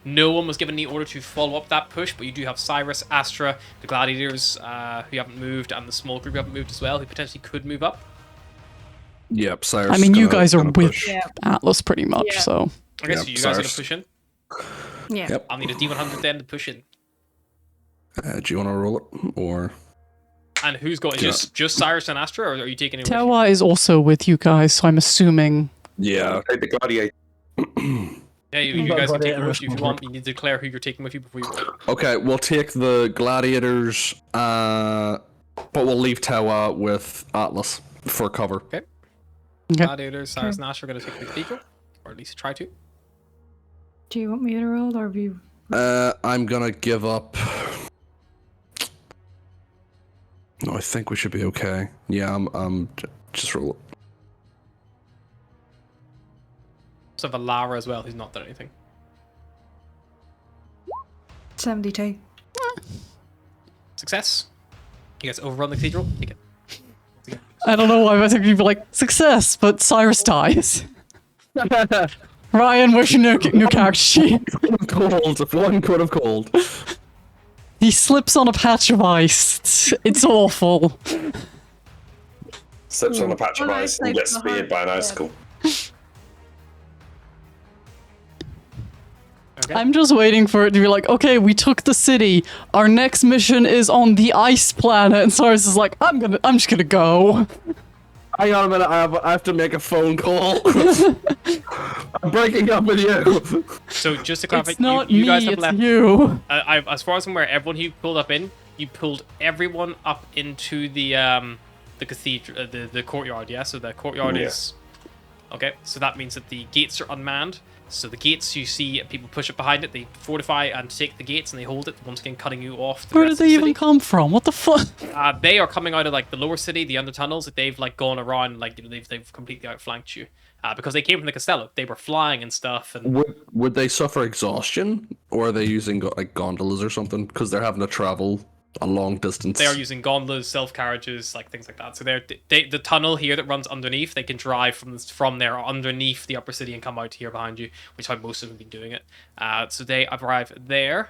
No one was given any order to follow up that push, but you do have Cyrus, Astra, the Gladiators who haven't moved, and the small group who haven't moved as well, who potentially could move up. Yep, Cyrus. I mean, you guys are gonna with push. Atlas pretty much, Yeah. so. Okay, so Yep, you guys are going to Cyrus. push in. Yeah. Yep. I'll need a D100 then to push in. Do you want to roll it or? And who's going? Just Cyrus and Astra, or are you taking any? Tewa is also with you guys, so I'm assuming. Yeah. Take the gladiator. Yeah, you guys can take them with you if you want. You need to declare who you're taking with you before you. Okay, we'll take the gladiators, but we'll leave Tewa with Atlas for cover. Okay. Okay. Gladiators, Cyrus and Astra are going to take the cathedral, or at least try to. Do you want me to roll or have you? I'm gonna give up. No, I think we should be okay. Yeah, just roll it. So have a Lara as well, who's not done anything. 72. Success. You guys overrun the cathedral. Take it. I don't know why, but I think you'd be like, success, but Cyrus dies. Ryan, where's your new character sheet? Cold. One could have called. He slips on a patch of ice. It's awful. Slips on a patch of Well, I ice and gets saved the speared by an heart, icicle. Okay. I'm just waiting for it to be like, okay, we took the city. Our next mission is on the ice planet. And Cyrus is like, I'm just gonna go. Hang on a minute, I have to make a phone call. I'm breaking up with you. So just to clarify, It's not you me, guys have it's left. you. As far as I'm aware, everyone who pulled up in, you pulled everyone up into the cathedral, the courtyard. Yeah. So the courtyard Yeah. is. Okay. So that means that the gates are unmanned. So the gates, you see people push it behind it, they fortify and take the gates and they hold it, once again cutting you off. The Where rest did of they the even city. come from? What the fuck? They are coming out of like the lower city, the undertunnels. That they've like gone around, like they've completely outflanked you, because they came from the Castello. They were flying and stuff, and Would they suffer exhaustion, or are they using like gondolas or something? Because they're having to travel a long distance. they are using gondolas, self carriages, like things like that. So the tunnel here that runs underneath, they can drive from there underneath the upper city and come out here behind you, which is how most of them have been doing it. So they arrive there,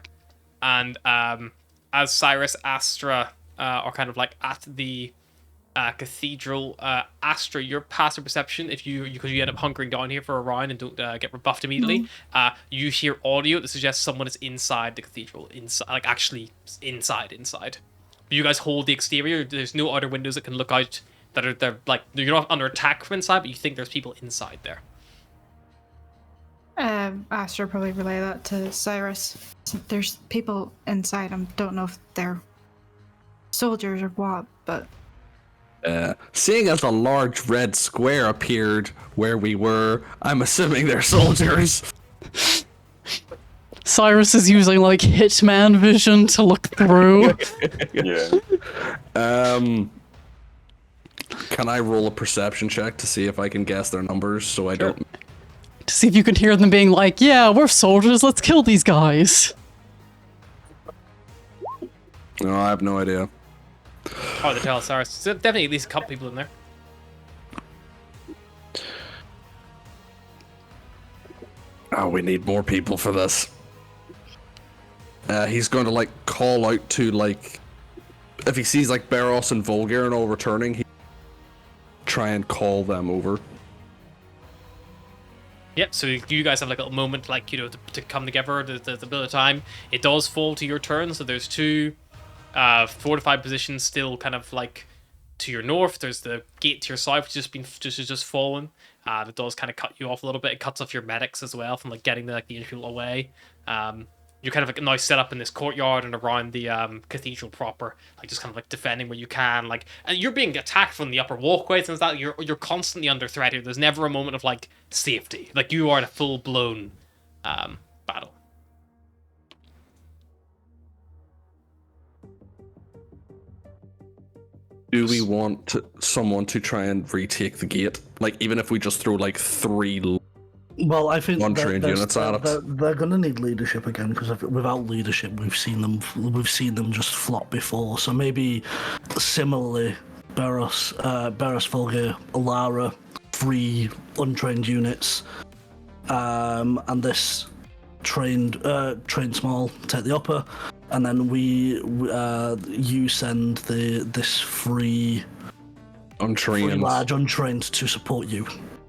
and as Cyrus, Astra are kind of like at the cathedral. Astra, your passive perception, if because you end up hunkering down here for a round and don't get rebuffed immediately, you hear audio that suggests someone is inside the cathedral, inside, like actually inside. You guys hold the exterior. There's no other windows that can look out. They're like you're not under attack from inside, but you think there's people inside there. Astra probably relay that to Cyrus. There's people inside. I don't know if they're soldiers or what, but Seeing as a large red square appeared where we were, I'm assuming they're soldiers. Cyrus is using like Hitman vision to look through. Yeah. Can I roll a perception check to see if I can guess their numbers so I don't... To see if you can hear them being like, yeah, we're soldiers, let's kill these guys. No, I have no idea. Oh, the Telesaurus. So definitely at least a couple people in there. Oh, we need more people for this. He's going to, like, call out to, like... If he sees, like, Barros and Volgar and all returning, he try and call them over. Yep, so you guys have like a little moment, like, to come together, the bit of time. It does fall to your turn, so there's two fortified positions still kind of like to your north. There's the gate to your south, which has just fallen. It does kind of cut you off a little bit. It cuts off your medics as well from like getting the people away. You're kind of like now set up in this courtyard and around the cathedral proper, like just kind of like defending where you can. Like, and you're being attacked from the upper walkways and that. You're constantly under threat here. There's never a moment of like safety. Like you are in a full blown battle. Do we want someone to try and retake the gate? Like, even if we just throw like 3 Well, I think untrained units at it. they're going to need leadership again, because without leadership, we've seen them just flop before. So maybe similarly, Barros, Volga, Alara, 3 untrained units, and this trained small take the upper, and then you send this 3 large untrained to support you.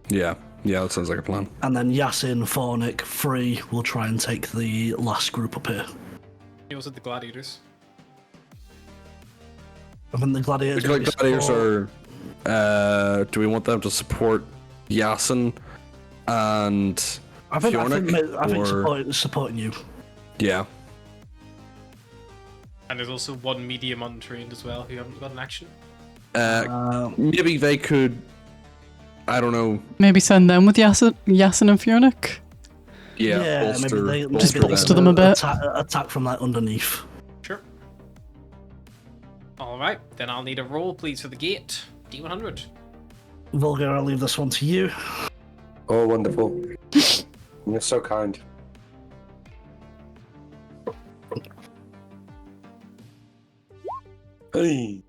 Yeah, that sounds like a plan. And then Yasin, Fornic, 3 will try and take the last group up here. You also the gladiators. I think the gladiators. The gladiators are. Do we want them to support Yasin and I think Fjornik, supporting you. Yeah. And there's also 1 medium untrained as well who haven't got an action. Maybe they could. I don't know. Maybe send them with Yasin and Fjornik. Yeah, maybe they just bolster them a bit. Attack from like underneath. Sure. Alright, then I'll need a roll, please, for the gate. D100. Volgar, I'll leave this one to you. Oh, wonderful. You're so kind. Hey.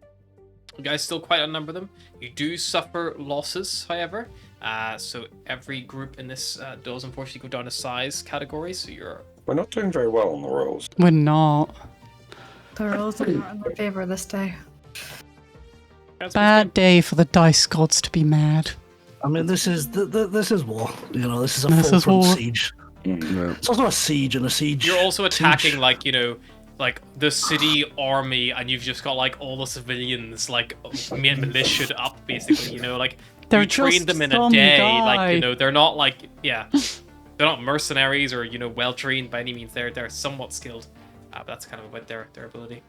You guys still quite outnumber them. You do suffer losses, however. So every group in this does unfortunately go down a size category. So We're not doing very well on the rolls. We're not. the rolls are not in my favor this day. Bad day for the dice gods to be mad. I mean, this is war. This is a This full is front war. siege. Yeah. It's also a siege, and a siege. You're also attacking siege- like the city army, and you've just got like all the civilians like militiaed up, basically. Like They're you trained just them in a some day. guy. Like they're not like they're not mercenaries or well trained by any means. They're somewhat skilled, but that's kind of about their ability.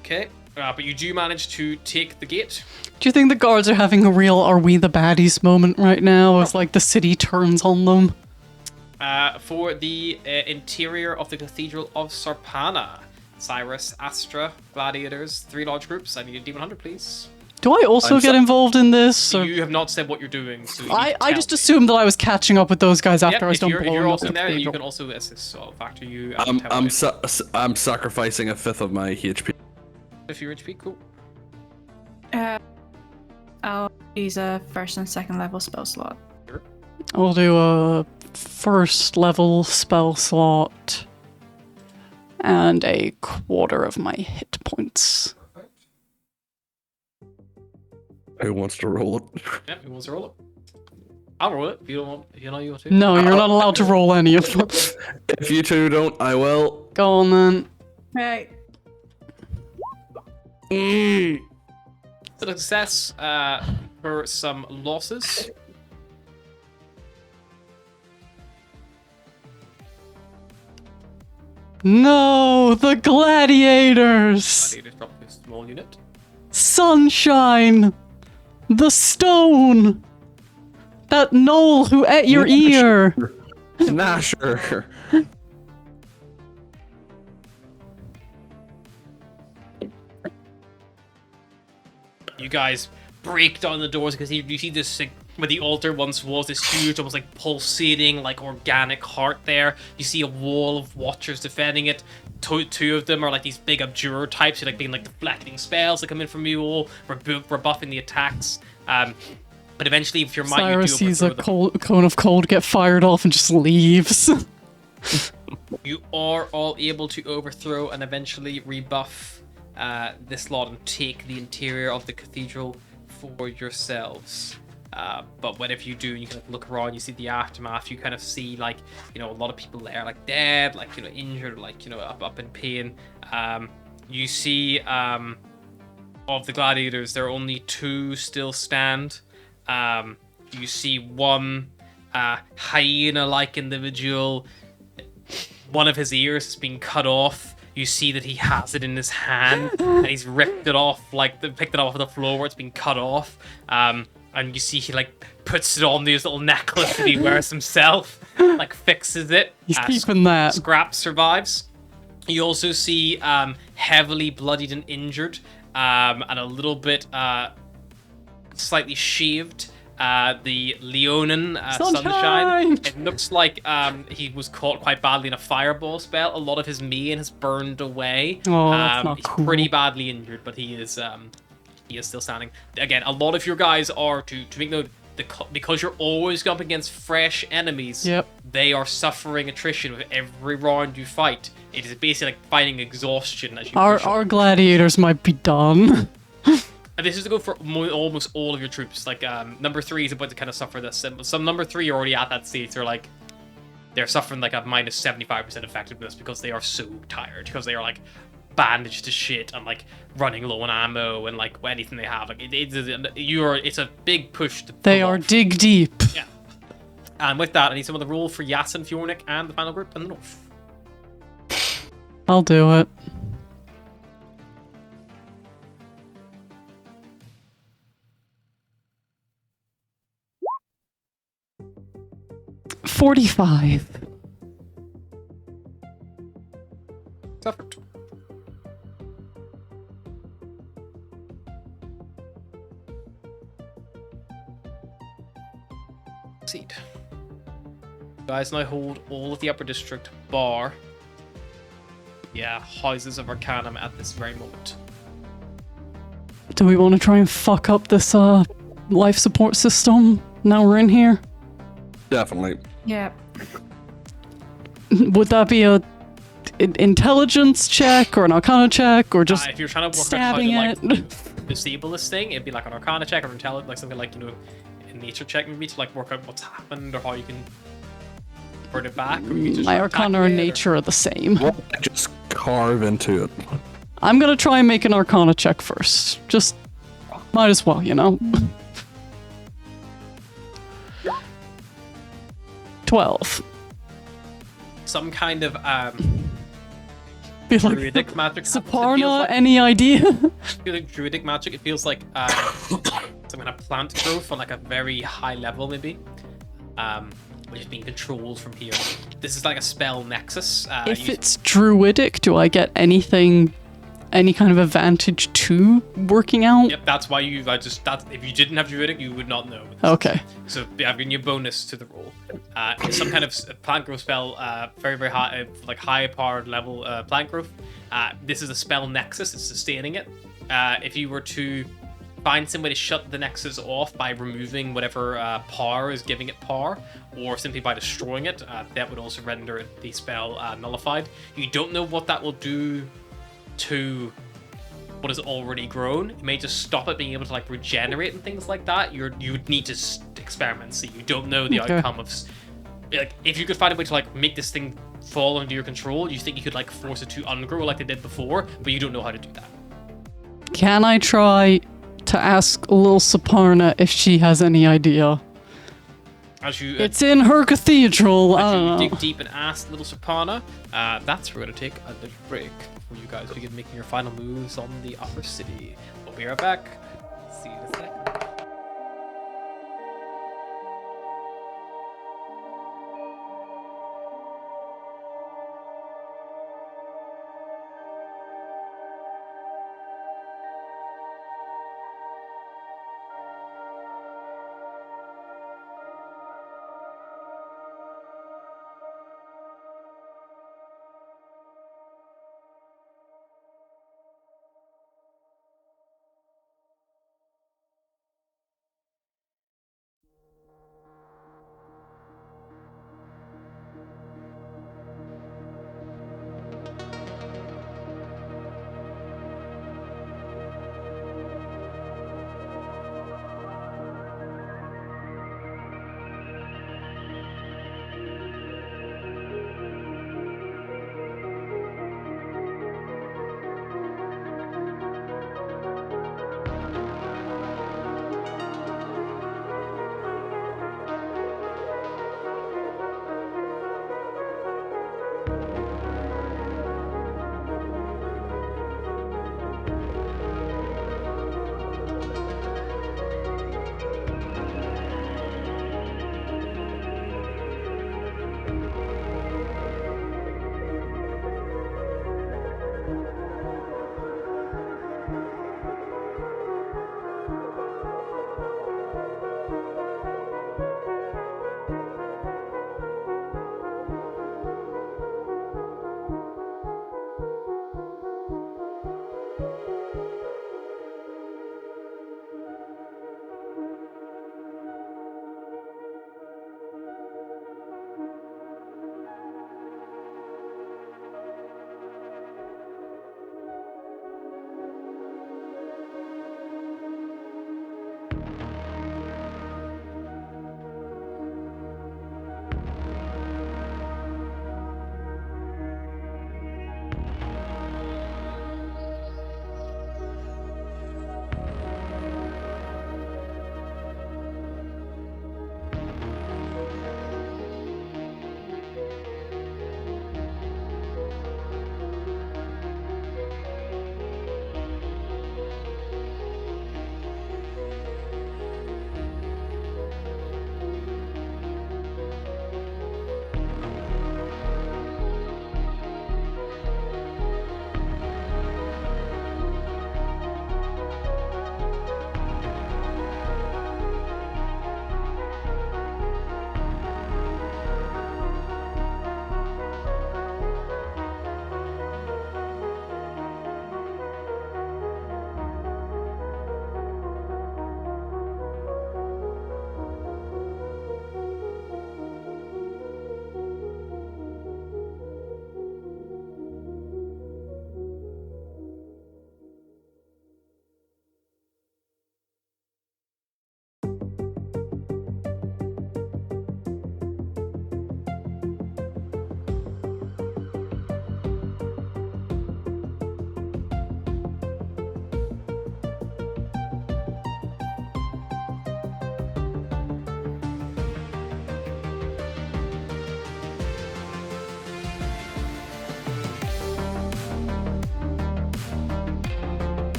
Okay, but you do manage to take the gate. Do you think the guards are having a real "are we the baddies" moment right now as like the city turns on them? For the interior of the Cathedral of Sarpana, Cyrus, Astra, Gladiators, 3 large groups. I need a D100, please. Do I also get involved in this? Or... You have not said what you're doing. So you I tell just me. assumed that I was catching up with those guys after I was if done you're, blowing if you're up also the there, you cathedral. can also assist. So I'll factor you. I'm sacrificing 1/5 of my HP. If you're HP, cool. I'll use a 1st and 2nd level spell slot. I'll do a 1st level spell slot and a 1/4 of my hit points. Who wants to roll it? Yep, who wants to roll it? I'll roll it if you don't want. If you know you want to. No, you're not allowed to roll any of them. If you two don't, I will. Go on then. Right. Success for some losses. No, the gladiators! Gladiators drop a small unit. Sunshine! The stone! That knoll who ate your ear! Nasher. You guys break down the doors because you see this like, where the altar once was, this huge, almost like pulsating, like organic heart there. You see a wall of watchers defending it. Two of them are like these big abjurer types who like being like deflecting spells that come in from you all, rebuffing the attacks. But eventually, if your might, Cyrus you do sees a overthrow them. cone of cold get fired off and just leaves. You are all able to overthrow and eventually rebuff this lot and take the interior of the cathedral for yourselves. But whatever you do, you kind of look around, you see the aftermath, you kind of see like, you know, a lot of people there like dead, like, you know, injured, like, you know, up in pain. You see of the gladiators, there are only 2 still stand. You see one hyena-like individual. One of his ears has been cut off. You see that he has it in his hand, and he's ripped it off, like picked it off the floor where it's been cut off. And you see he like puts it on this little necklace that he wears himself, like fixes it. He's keeping that. Scrap survives. You also see heavily bloodied and injured, and a little bit slightly shaved. The Leonin Sunshine. It looks like he was caught quite badly in a fireball spell. A lot of his mane has burned away. Oh, that's not he's cool. pretty badly injured, but he is still standing. Again, a lot of your guys are to make note because you're always up against fresh enemies. Yep. They are suffering attrition with every round you fight. It is basically like fighting exhaustion as you push Our gladiators might be done. And this is to go for almost all of your troops. Like, number 3 is about to kind of suffer this. Some number 3 are already at that stage. They're suffering like a minus 75% effectiveness because they are so tired. Because they are like bandaged to shit and like running low on ammo and like anything they have. Like, it's a big push to They pull are off. dig deep. Yeah. And with that, I need someone to roll for Yasin, Fjornik, and the final group in the north. I'll do it. $45. Effort. Succeed. You guys now hold all of the upper district bar. Yeah, houses of Arcanum at this very moment. Do we want to try and fuck up this life support system now we're in here? Definitely. Yeah. Would that be a intelligence check or an arcana check or just If you're trying to work stabbing out how to it? like disable this thing, it'd be like an arcana check or intelligence, like something like, you know, a nature check maybe to like work out what's happened or how you can burn it back. Or you can just My attack arcana and it, or- nature are the same. Just carve into it. I'm gonna try and make an arcana check first. Just might as well, you know. 12. Some kind of Be like, druidic magic. happens. It feels Saparna, like- any idea? I feel like druidic magic. It feels like some kind of plant growth on like a very high level, maybe. Which is being controlled from here. This is like a spell nexus. If it's druidic, do I get anything, any kind of advantage to working out? Yep, that's why if you didn't have druidic, you would not know. Okay. So I've given you a bonus to the roll. It's some kind of plant growth spell, very, very high, like high powered level plant growth. This is a spell nexus, it's sustaining it. If you were to find some way to shut the nexus off by removing whatever power is giving it power, or simply by destroying it, that would also render the spell nullified. You don't know what that will do to what is already grown. It may just stop it being able to like regenerate and things like that. You would need to experiment and see. You don't know the Okay. outcome of like if you could find a way to like make this thing fall under your control. You think you could like force it to ungrow like they did before, but you don't know how to do that. Can I try to ask little Saparna if she has any idea? As you It's in her cathedral. I as don't you know. dig deep and ask little Sapana, that's where we're gonna take a little break. When you guys begin making your final moves on the upper city. We'll be right back. See you in a second.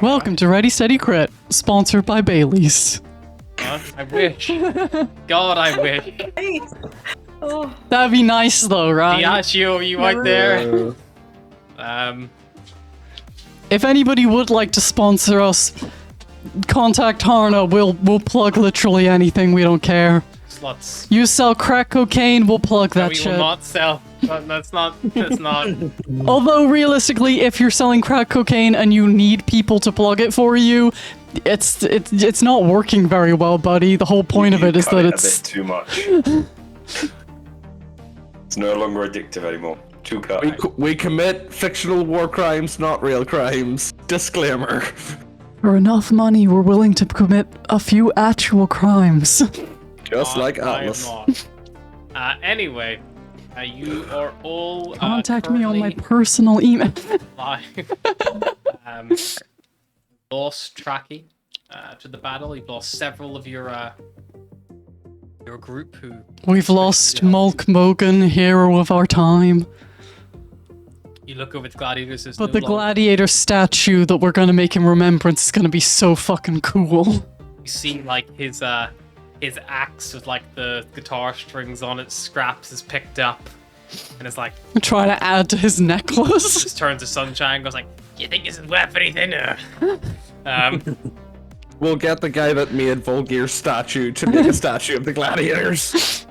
Welcome to Ready Steady Crit, sponsored by Bailey's. God, I wish. God, I wish. Hey. Oh, That'd be nice though, right? Diageo, you right there. If anybody would like to sponsor us, contact Harna. We'll plug literally anything. We don't care. Sluts. You sell crack cocaine, we'll plug That that we shit. will not sell. That's not. Although realistically, if you're selling crack cocaine and you need people to plug it for you, it's not working very well, buddy. The whole point of it is cut that it it's a bit too much. It's no longer addictive anymore. Too cut. We commit fictional war crimes, not real crimes. Disclaimer. for enough money we're willing to commit a few actual crimes. Just like I am Atlas. not. Anyway, you are all Contact me on my currently personal email. live. Lost Tracky to the battle. You've lost several of your group who. We've lost Mulk Mogan, hero of our time. You look over at the gladiators. There's But no the longer- gladiator statue that we're gonna make in remembrance is gonna be so fucking cool. You see, like his axe with like the guitar strings on it, scraps is picked up, and it's like Try to add to his necklace. just turns to Sunshine, goes like, "You think this is worth anything?" We'll get the guy that made Volgear's statue to make a statue of the gladiators.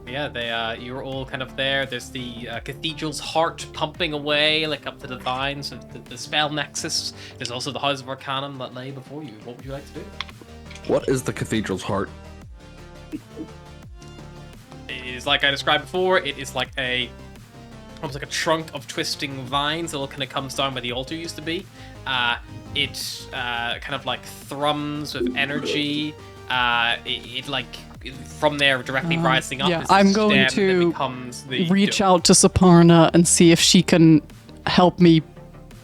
Yeah, you're all kind of there. There's the cathedral's heart pumping away, like up to the vines of the spell nexus. There's also the House of Arcanum that lay before you. What would you like to do? What is the cathedral's heart? It is like I described before. It is like almost like a trunk of twisting vines that all kind of comes down where the altar used to be. It kind of like thrums with energy. It like from there directly rising up. yeah, is the I'm going stem that to becomes the Reach dome. out to Saparna and see if she can help me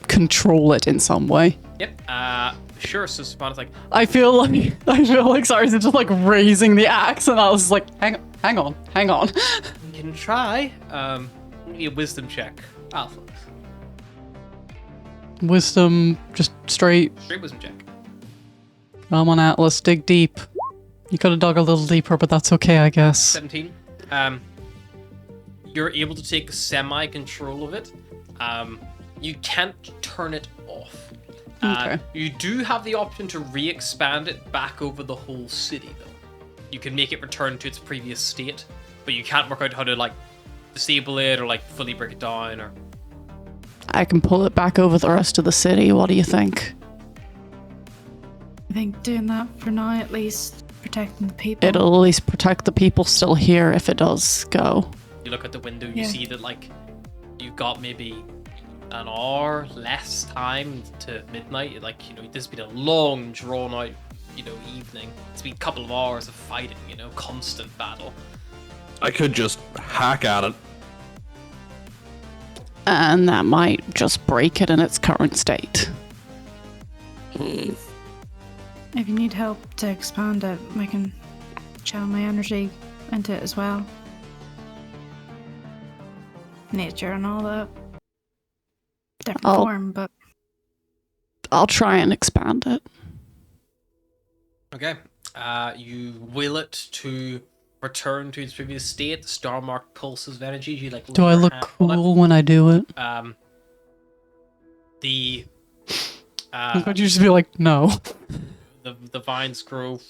control it in some way. Yep. Sure. So Savannah's like, I feel like sorry, it's just like raising the axe, and I was like, hang on. you can try. Give me a wisdom check, Alpha. Wisdom, just straight. Straight wisdom check. Come on, Atlas, dig deep. You could have dug a little deeper, but that's okay, I guess. 17. You're able to take semi-control of it. You can't turn it off. Okay. You do have the option to re-expand it back over the whole city, though. You can make it return to its previous state, but you can't work out how to like disable it or like fully break it down or. I can pull it back over the rest of the city. What do you think? I think doing that for now, at least protecting the people. It'll at least protect the people still here if it does go. You look at the window, you Yeah. see that like you've got maybe an hour less time to midnight. Like, this has been a long, drawn out, evening. It's been a couple of hours of fighting, constant battle. I could just hack at it. And that might just break it in its current state. If you need help to expand it, I can channel my energy into it as well. nature and all that. Different Oh. form, but I'll try and expand it. Okay. You will it to return to its previous state. The star mark pulses of energy. You like. Do lay I your look hand on it. cool when I do it? The Would you just be like, no? the vines grow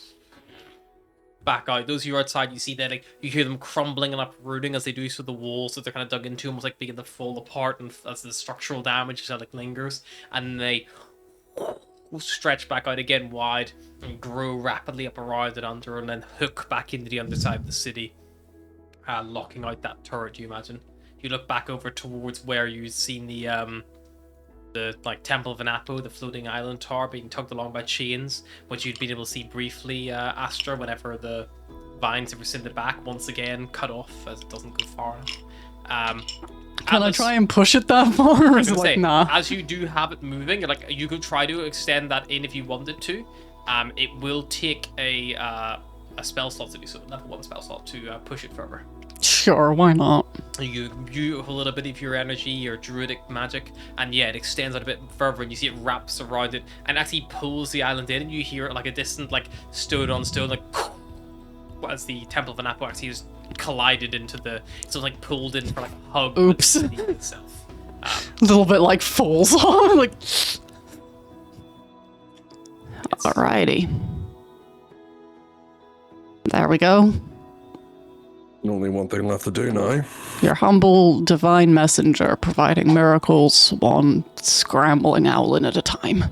back out. Those of you outside, you see that like you hear them crumbling and uprooting as they do so the walls that they're kind of dug into, almost like begin to fall apart, and as the structural damage just like lingers, and they stretch back out again wide and grow rapidly up around and under, and then hook back into the underside of the city, locking out that turret. You imagine. You look back over towards where you've seen the like Temple of Anapo, the floating island tower being tugged along by chains, which you'd been able to see briefly, Astra, whenever the vines have rescinded back, once again cut off as it doesn't go far enough. Can I try and push it that far, or is it like, nah? As you do have it moving, like you could try to extend that in if you wanted to. It will take a spell slot to do so, level 1 spell slot to push it further. Sure, why not? You have a little bit of your energy, your druidic magic, and yeah, it extends out a bit further, and you see it wraps around it, and actually pulls the island in, and you hear it like a distant, like stone on stone, like as the Temple of Anapo actually just collided into the, so like pulled in for like a hug. Oops. With the city itself. A little bit like falls on, like. Alrighty. There we go. Only one thing left to do now. Your humble divine messenger providing miracles, one scrambling owlin at a time.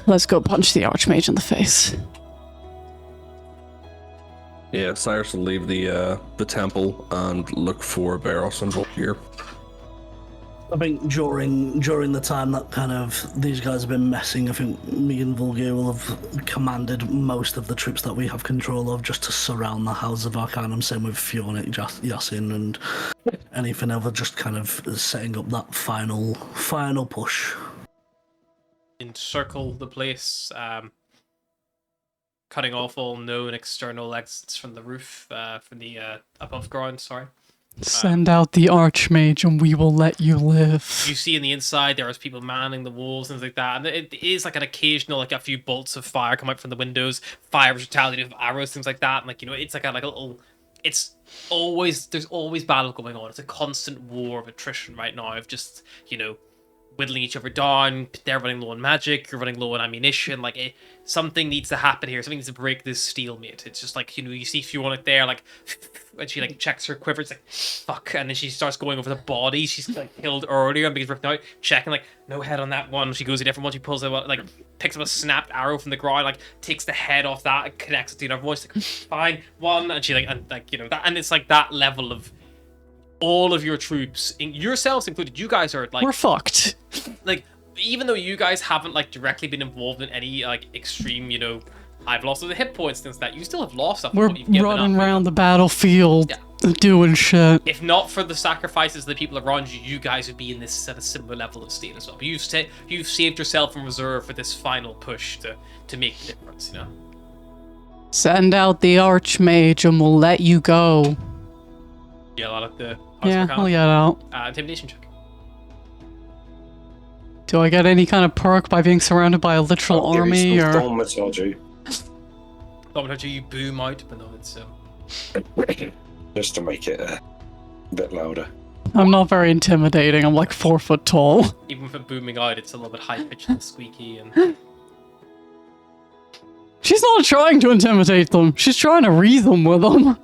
Let's go punch the Archmage in the face. Yeah, Cyrus will leave the temple and look for Barros and Volgear. I think during the time that kind of these guys have been messing, I think me and Volgear will have commanded most of the troops that we have control of just to surround the House of Arcanum, same with Fiornik, Yasin, and anything else, just kind of setting up that final push. Encircle the place, cutting off all known external exits from the roof, from the above ground, sorry. Send out the Archmage and we will let you live. You see in the inside there is people manning the walls and things like that, and it is like an occasional, like a few bolts of fire come out from the windows, fire retaliated with arrows, things like that, and like, you know, it's like a little, it's always, there's always battle going on. It's a constant war of attrition right now of just, you know, whittling each other down. They're running low on magic, you're running low on ammunition. Like, something needs to happen here. Something needs to break this stalemate. It's just like, you know, you see Fiona there, like, and she like checks her quiver. It's like, fuck, and then she starts going over the body she's like killed earlier and begins ripping out, checking like, no head on that one. She goes a different one. She pulls out, like, picks up a snapped arrow from the ground, like takes the head off that and connects it to another one. She's like, fine, one, and she like, and like, you know, that, and it's like that level of all of your troops, yourselves included. You guys are like, we're fucked. Like, even though you guys haven't like directly been involved in any like extreme, you know, I've lost all the hit points and that, you still have lost stuff. We're running around the battlefield, doing shit. If not for the sacrifices of the people around you, you guys would be in this at a similar level of state as well. But you've saved yourself in reserve for this final push to make the difference, you know. Send out the Archmage and we'll let you go. Yell out at the yeah, I'll yell out. Intimidation check. Do I get any kind of perk by being surrounded by a literal army, or? Thaumaturgy. Thaumaturgy, you boom out, but no, it's just to make it a bit louder. I'm not very intimidating. I'm like 4 foot tall. Even for booming out, it's a little bit high pitched and squeaky, and she's not trying to intimidate them. She's trying to reason with them.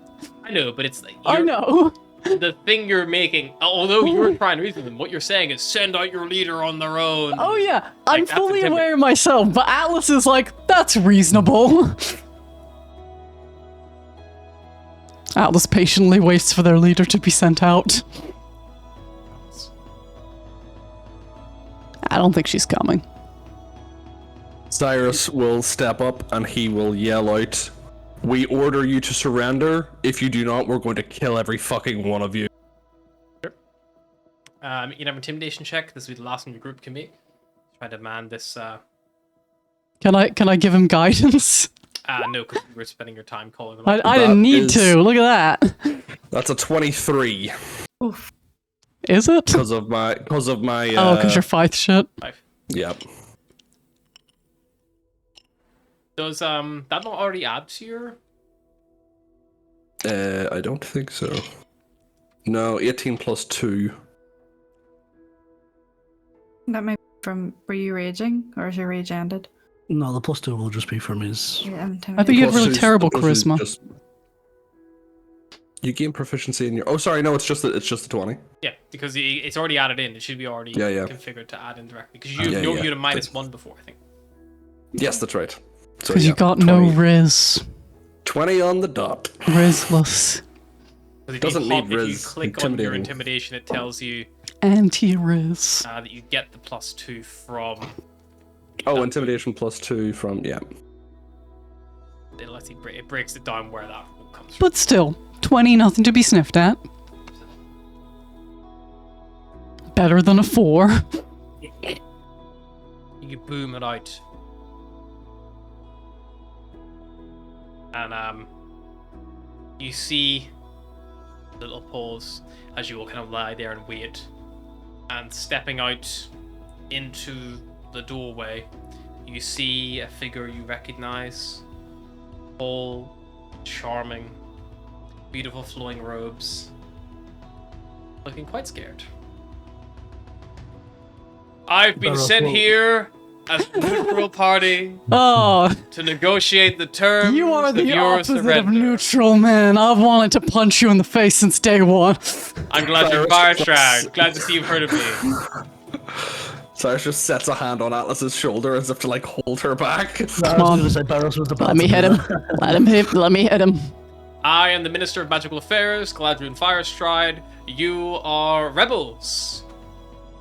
I know, but it's like, I know. The thing you're making, although you're trying to reason with them, what you're saying is send out your leader on their own. Oh yeah, like, I'm fully aware myself, but Atlas is like, that's reasonable. Atlas patiently waits for their leader to be sent out. I don't think she's coming. Cyrus will step up and he will yell out, "We order you to surrender. If you do not, we're going to kill every fucking one of you." Sure. You can have an intimidation check. This will be the last one your group can make. Try to man this. Can I give him guidance? No, because you were spending your time calling them. I didn't need to. Look at that. That's a 23 Oof. Is it? because of my Oh, because you're fight shit. Yep. Does that not already add to your? I don't think so. No, 18 plus 2. That might be from, were you raging, or is your rage ended? No, the +2 will just be from his. Yeah, I think you have Plus really two's- terrible plus is charisma. just- You gain proficiency in your. Oh, sorry, no, it's just the 20. Yeah, because it's already added in. It should be already Yeah. configured to add in directly. Because Yeah, you yeah. had a -1 before, I think. Yes, that's right. So, Because you got 20, no Riz. 20 on the dot. Rizless. Because Doesn't need if you Riz, click on your intimidating. intimidation, it tells you Anti-Riz. that you get the +2 from. Oh, intimidation plus 2 from It lets you it breaks it down where that comes from. But still, 20, nothing to be sniffed at. Better than a 4. You boom it out, and you see a little pause as you all kind of lie there and wait, and stepping out into the doorway, you see a figure you recognize. Tall, charming, beautiful flowing robes, looking quite scared. I've been sent here as a neutral party Oh, to negotiate the terms you are of the your opposite surrender. of neutral, man. I've wanted to punch you in the face since day one. I'm glad you're firetracked. Glad to see you've heard of me. Cyrus just sets a hand on Atlas's shoulder as if to like hold her back. I was going to say Barros was about Let me to hit do him. that. Let me hit him. I am the Minister of Magical Affairs, Galadriel Firestride. You are rebels.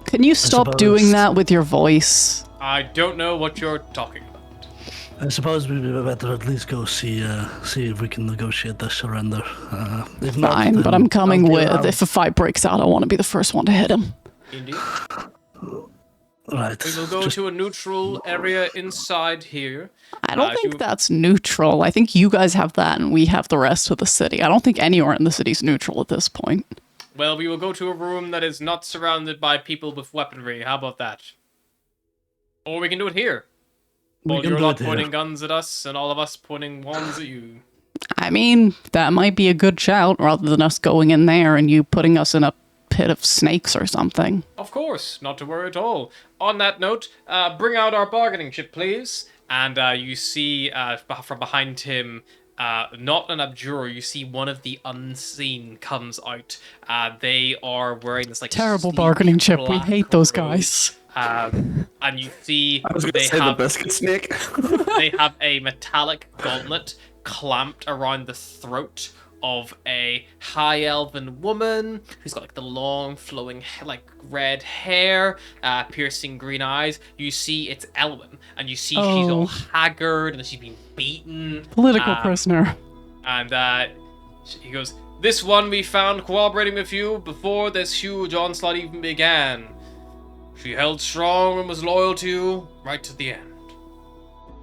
Can you stop suppose- doing that with your voice? I don't know what you're talking about. I suppose we'd be better at least go see if we can negotiate the surrender. If not, Fine, then but I'm coming I'll be with. around. If a fight breaks out, I want to be the first one to hit him. Indeed. Right. We will go just- to a neutral area inside here. I don't if think you- that's neutral. I think you guys have that and we have the rest of the city. I don't think anywhere in the city's neutral at this point. Well, we will go to a room that is not surrounded by people with weaponry. How about that? Or we can do it here. We Well, can you're do not it here. pointing guns at us, and all of us pointing wands at you. I mean, that might be a good shout rather than us going in there and you putting us in a pit of snakes or something. Of course, not to worry at all. On that note, bring out our bargaining chip, please. And you see from behind him, not an abjurer, you see one of the unseen comes out. They are wearing this like Terrible sleek bargaining chip. We black hate those robe. guys. And you see I was going to they say have the biscuit snake. they have a metallic gauntlet clamped around the throat of a high elven woman who's got like the long flowing like red hair, piercing green eyes. You see it's Elwyn, and you see she's all Oh. haggard and she's been beaten. Political prisoner. And he goes, "This one we found cooperating with you before this huge onslaught even began. She held strong and was loyal to you right to the end."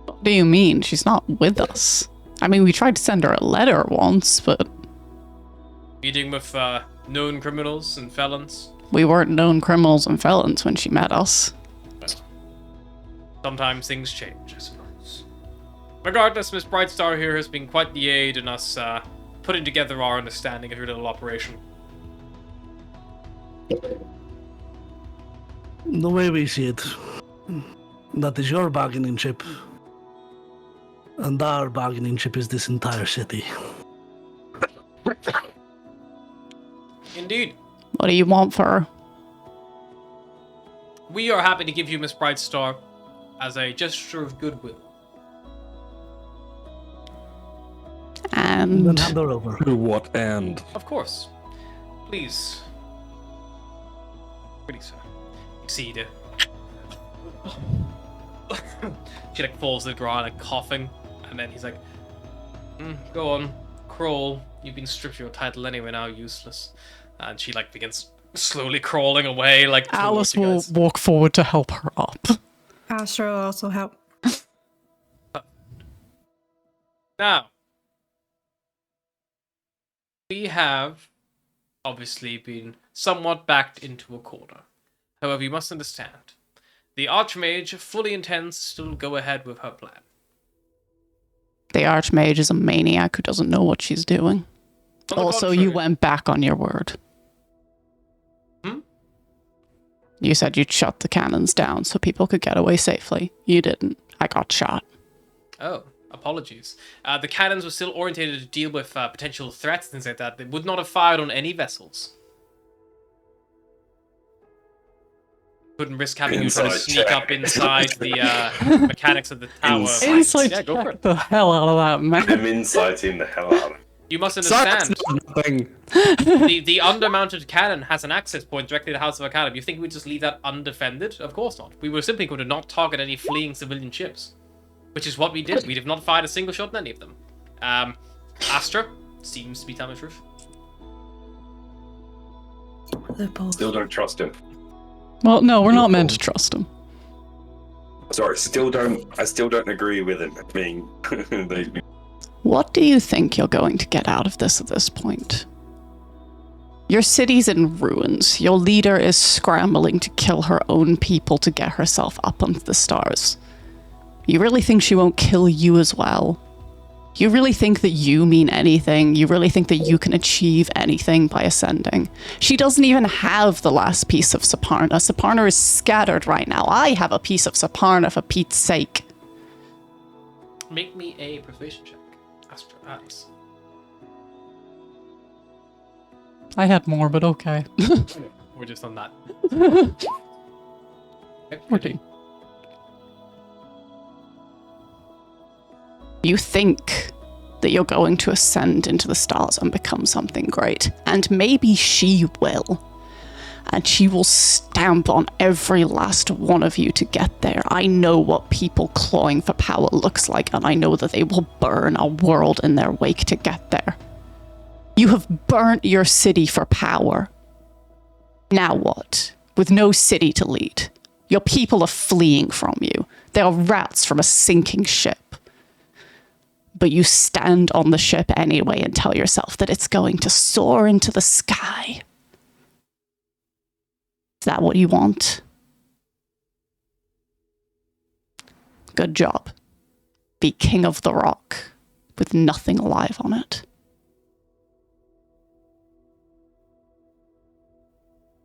What do you mean? She's not with us. I mean, we tried to send her a letter once, but Meeting with known criminals and felons. we weren't known criminals and felons when she met us. Sometimes things change, I suppose. Regardless, Miss Brightstar here has been quite the aid in us putting together our understanding of your little operation. The way we see it, that is your bargaining chip. And our bargaining chip is this entire city. Indeed. What do you want for her? We are happy to give you Miss Brightstar as a gesture of goodwill. Then And hand her over. To what end? Of course. Please. Pretty sir. See the she like falls to the ground like coughing, and then he's like, "Go on, crawl. You've been stripped of your title anyway. Now useless." And she like begins slowly crawling away like towards Alice you will guys. walk forward to help her up. Astra will also help. Now, we have obviously been somewhat backed into a corner. However, you must understand, the Archmage fully intends to still go ahead with her plan. The Archmage is a maniac who doesn't know what she's doing. On the Also, contrary- you went back on your word. You said you'd shut the cannons down so people could get away safely. You didn't. I got shot. Oh, apologies. The cannons were still orientated to deal with potential threats and things like that. They would not have fired on any vessels. Couldn't risk having you try to Inside sneak check. up inside the mechanics of the tower. Insight. Inside Yeah, go for check it. the hell out of that, man. I'm inciting the hell out of it. You must understand, Nothing. the undermounted cannon has an access point directly to the House of Arcanum. You think we'd just leave that undefended? Of course not. We were simply going to not target any fleeing civilian ships. Which is what we did. We have not fired a single shot at any of them. Astra seems to be telling the truth. They're both. Still don't trust him. Well, no, we're not meant to trust him. Sorry, I still don't agree with him being What do you think you're going to get out of this at this point? Your city's in ruins. Your leader is scrambling to kill her own people to get herself up onto the stars. You really think she won't kill you as well? You really think that you mean anything? You really think that you can achieve anything by ascending? She doesn't even have the last piece of Saparna. Saparna is scattered right now. I have a piece of Saparna for Pete's sake. Make me a persuasion check. Astra Atlas. I had more, but okay. We're just on that. 14. You think that you're going to ascend into the stars and become something great. And maybe she will. And she will stamp on every last one of you to get there. I know what people clawing for power looks like, and I know that they will burn a world in their wake to get there. You have burnt your city for power. Now what? With no city to lead. Your people are fleeing from you. They are rats from a sinking ship. But you stand on the ship anyway and tell yourself that it's going to soar into the sky. Is that what you want? Good job. Be king of the rock with nothing alive on it.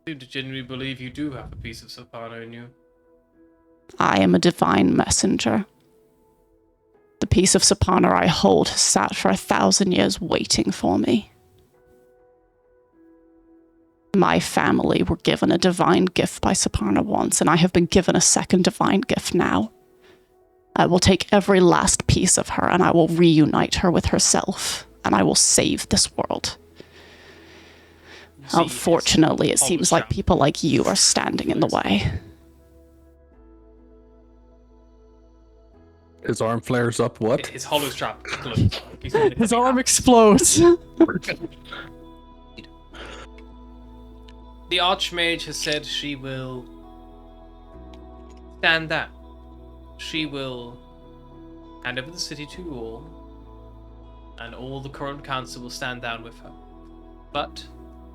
I seem to genuinely believe you do have a piece of Saparna in you. I am a divine messenger. The piece of Saparna I hold has sat for 1,000 years waiting for me. My family were given a divine gift by Saparna once, and I have been given a second divine gift now. I will take every last piece of her, and I will reunite her with herself, and I will save this world. See, Unfortunately, it it's seems hollow like people like you are standing in the way. His arm flares up. What? His hollow strap glows. He's in the His coming arm up. explodes. The Archmage has said she will stand down. She will hand over the city to you all, and all the current council will stand down with her. But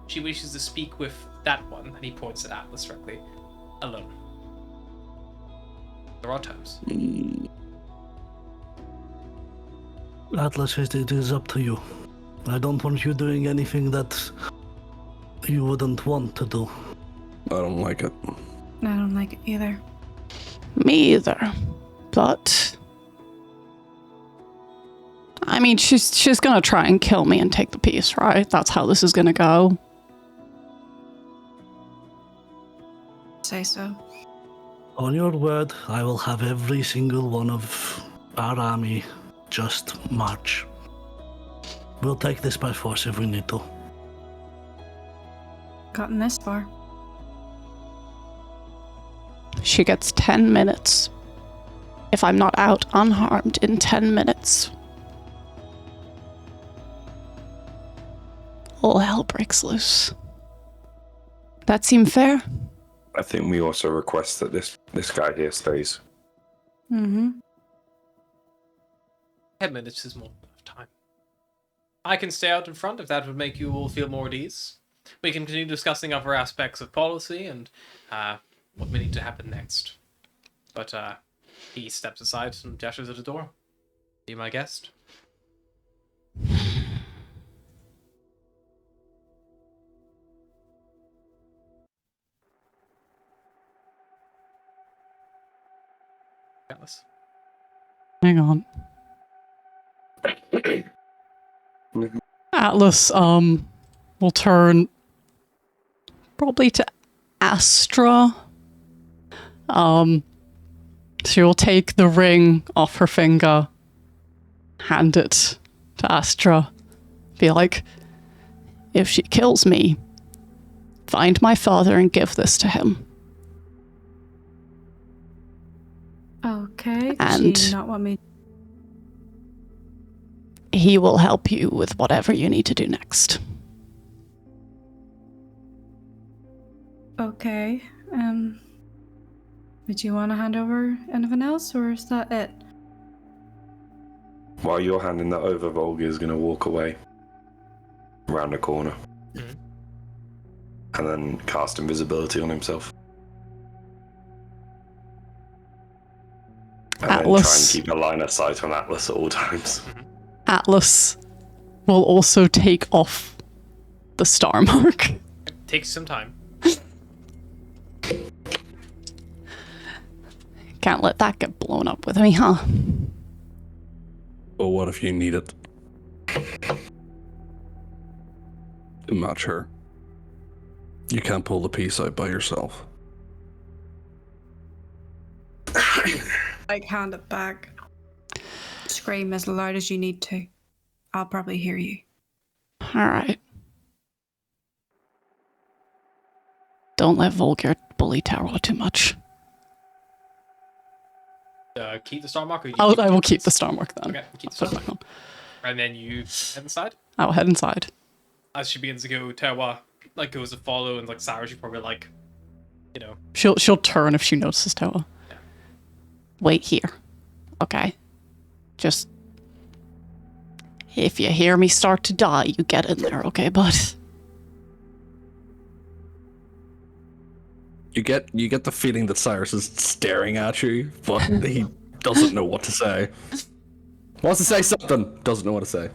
she wishes to speak with that one, and he points at Atlas directly, alone. There are terms. Atlas, it is up to you. I don't want you doing anything that you wouldn't want to do. I don't like it. I don't like it either. Me either. But I mean, she's gonna try and kill me and take the piece, right? That's how this is gonna go. Say so. On your word, I will have every single one of our army just march. We'll take this by force if we need to. Gotten this far. She gets 10 minutes. If I'm not out unharmed in 10 minutes, all hell breaks loose. That seem fair? I think we also request that this guy here stays. Mm-hmm. 10 minutes is more than enough. time. I can stay out in front if that would make you all feel more at ease. We can continue discussing other aspects of policy and what may need to happen next. But he steps aside and gestures at the door. Be my guest. Atlas. Hang on. Atlas, will turn probably to Astra. She will take the ring off her finger, hand it to Astra, be like, if she kills me, find my father and give this to him. Okay. And- Does she not want me? He will help you with whatever you need to do next. Okay. Would you want to hand over anything else, or is that it? While you're handing that over, Volga is going to walk away around the corner. Mhm. And then cast invisibility on himself. And then try and Atlas. keep a line of sight on Atlas at all times. Atlas will also take off the star mark. Takes some time. Can't let that get blown up with me, huh? But what if you need it to match her? You can't pull the piece out by yourself. Like, hand it back. Scream as loud as you need to. I'll probably hear you. Alright. Don't let Volgar bully Taro too much. Keep the star mark, or you I will keep the star mark then. Okay, keep the Put star it mark. back on. And then you head inside. I will head inside. As she begins to go, Tewa goes to follow, and Sarah, she probably She'll turn if she notices Toa. Yeah. Wait here. Okay. Just if you hear me start to die, you get in there, okay, bud? You get the feeling that Cyrus is staring at you, but he doesn't know what to say. Wants to say something, doesn't know what to say.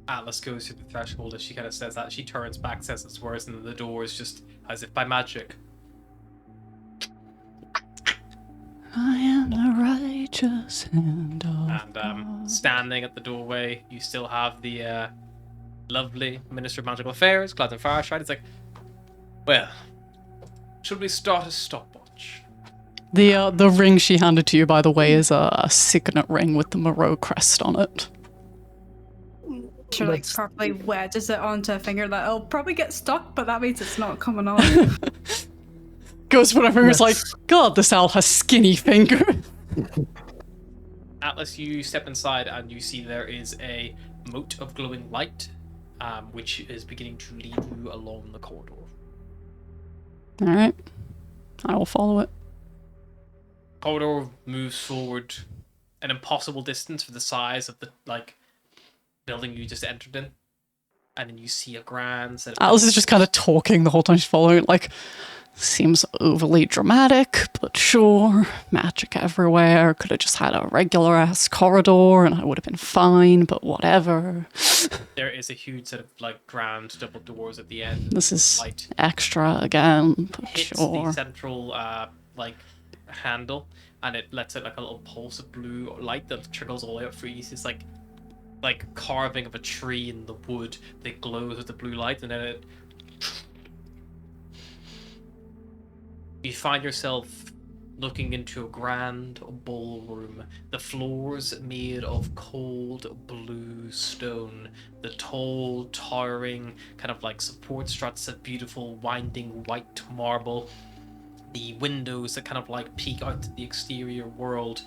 Atlas goes to the threshold as she kind of says that. She turns back, says its words, and the door is just as if by magic. I am the righteous hand of And God. standing at the doorway, you still have the lovely Minister of Magical Affairs, Gladden Farshide. It's like, well, should we start a stopwatch? The ring she handed to you, by the way, is a signet ring with the Moreau crest on it. She like That's- properly wedges it onto a finger that it'll probably get stuck, but that means it's not coming on. Goes for her fingers like, Let's- God, this owl has skinny fingers. Atlas, you step inside and you see there is a moat of glowing light, which is beginning to lead you along the corridor. Alright. I will follow it. Corridor moves forward an impossible distance for the size of the building you just entered in, and then you see a grand set of Alice is just kind of talking the whole time she's following it, like, seems overly dramatic, but sure, magic everywhere. Could have just had a regular ass corridor and I would have been fine, but whatever. There is a huge set of grand double doors at the end. This is Light extra again, but hits the sure. central handle, and it lets out a little pulse of blue light that trickles all the way up through you. It's like carving of a tree in the wood that glows with the blue light, and then you find yourself looking into a grand ballroom. The floors made of cold blue stone. The tall, towering kind of support struts of beautiful winding white marble. The windows that kind of peek out to the exterior world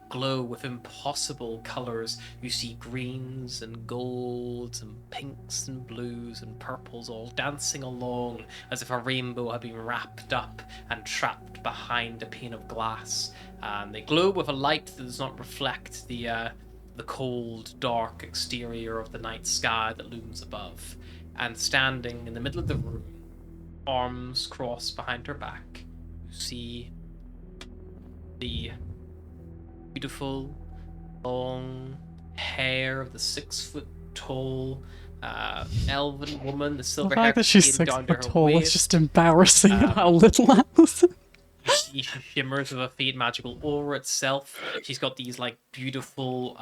glow with impossible colors. You see greens and golds and pinks and blues and purples all dancing along as if a rainbow had been wrapped up and trapped behind a pane of glass. And they glow with a light that does not reflect the the cold, dark exterior of the night sky that looms above. And standing in the middle of the room, arms crossed behind her back, you see the beautiful, long hair of the 6-foot-tall elven woman, the The silver hair fact that she's came 6 down to foot her tall is waist. just embarrassing at how little Atlas is. You see she shimmers with a faint magical aura itself. She's got these like beautiful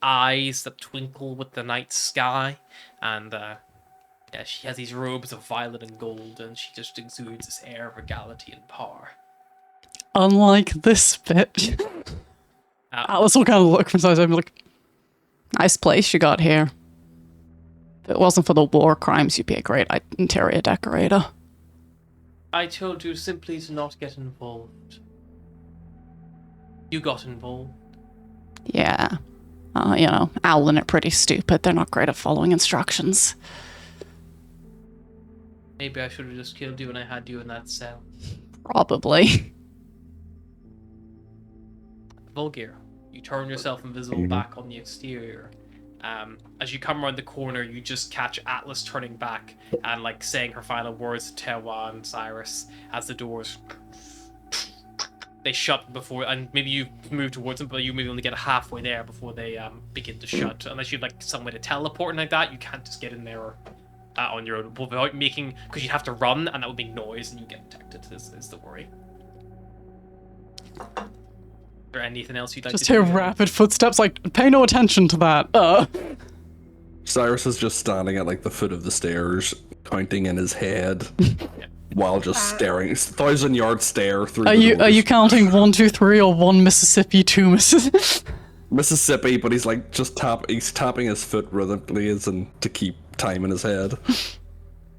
eyes that twinkle with the night sky, and yeah, she has these robes of violet and gold, and she just exudes this air of regality and power. Unlike this bitch. Atlas will kind of look from side to side and be like, nice place you got here. If it wasn't for the war crimes, you'd be a great interior decorator. I told you simply to not get involved. You got involved. Yeah. You know, Owlin are pretty stupid. They're not great at following instructions. Maybe I should have just killed you when I had you in that cell. Probably. Volgir, you turn yourself invisible back on the exterior. As you come around the corner, you just catch Atlas turning back and like saying her final words to Tewa and Cyrus as the doors they shut before, and maybe you move towards them, but you maybe only get halfway there before they begin to shut. Unless you'd like some way to teleport and like that, you can't just get in there on your own without making, because you have to run and that would make noise and you get detected. Is the worry. Is there anything else you'd like Just to hear do? rapid footsteps, like, pay no attention to that. Cyrus is just standing at like the foot of the stairs, counting in his head, while just staring. 1,000-yard stare through. Are you counting 1, 2, 3, or 1 Mississippi, 2 Mississippi? Mississippi? But he's like just he's tapping his foot rhythmically as in to keep time in his head.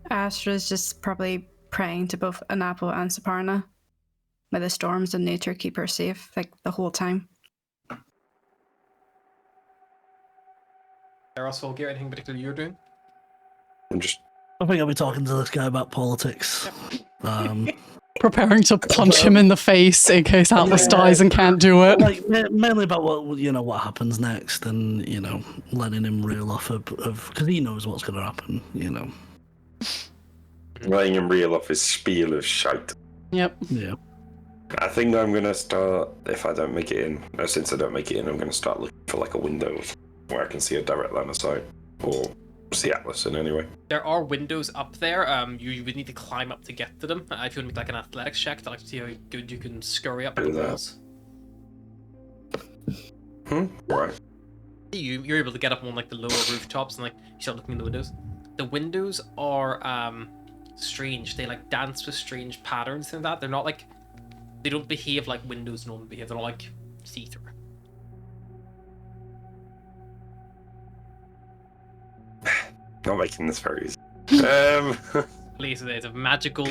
Astra's just probably praying to both Anapo and Saparna. May the storms and nature keep her safe, like, the whole time. Eros, Volgir, anything particular you're doing? I'm just I think I'll be talking to this guy about politics. Preparing to punch him in the face in case Atlas dies and can't do it. Like mainly about what happens next, and letting him reel off of because he knows what's going to happen. letting him reel off his spiel of shite. Yep. Yeah. I think I'm gonna start, if I don't make it in, since I don't make it in, I'm gonna start looking for like a window where I can see a direct line of sight, or see Atlas in anyway. There are windows up there. You would need to climb up to get to them. If you want to make like an athletics check to like see how good you can scurry up the Do that. walls. Right. You're able to get up on like the lower rooftops and like you start looking in the windows. The windows are strange. They like dance with strange patterns and that. They're not like, they don't behave like windows normally behave. They're not like see-through. Not making this very easy. Place it's a magical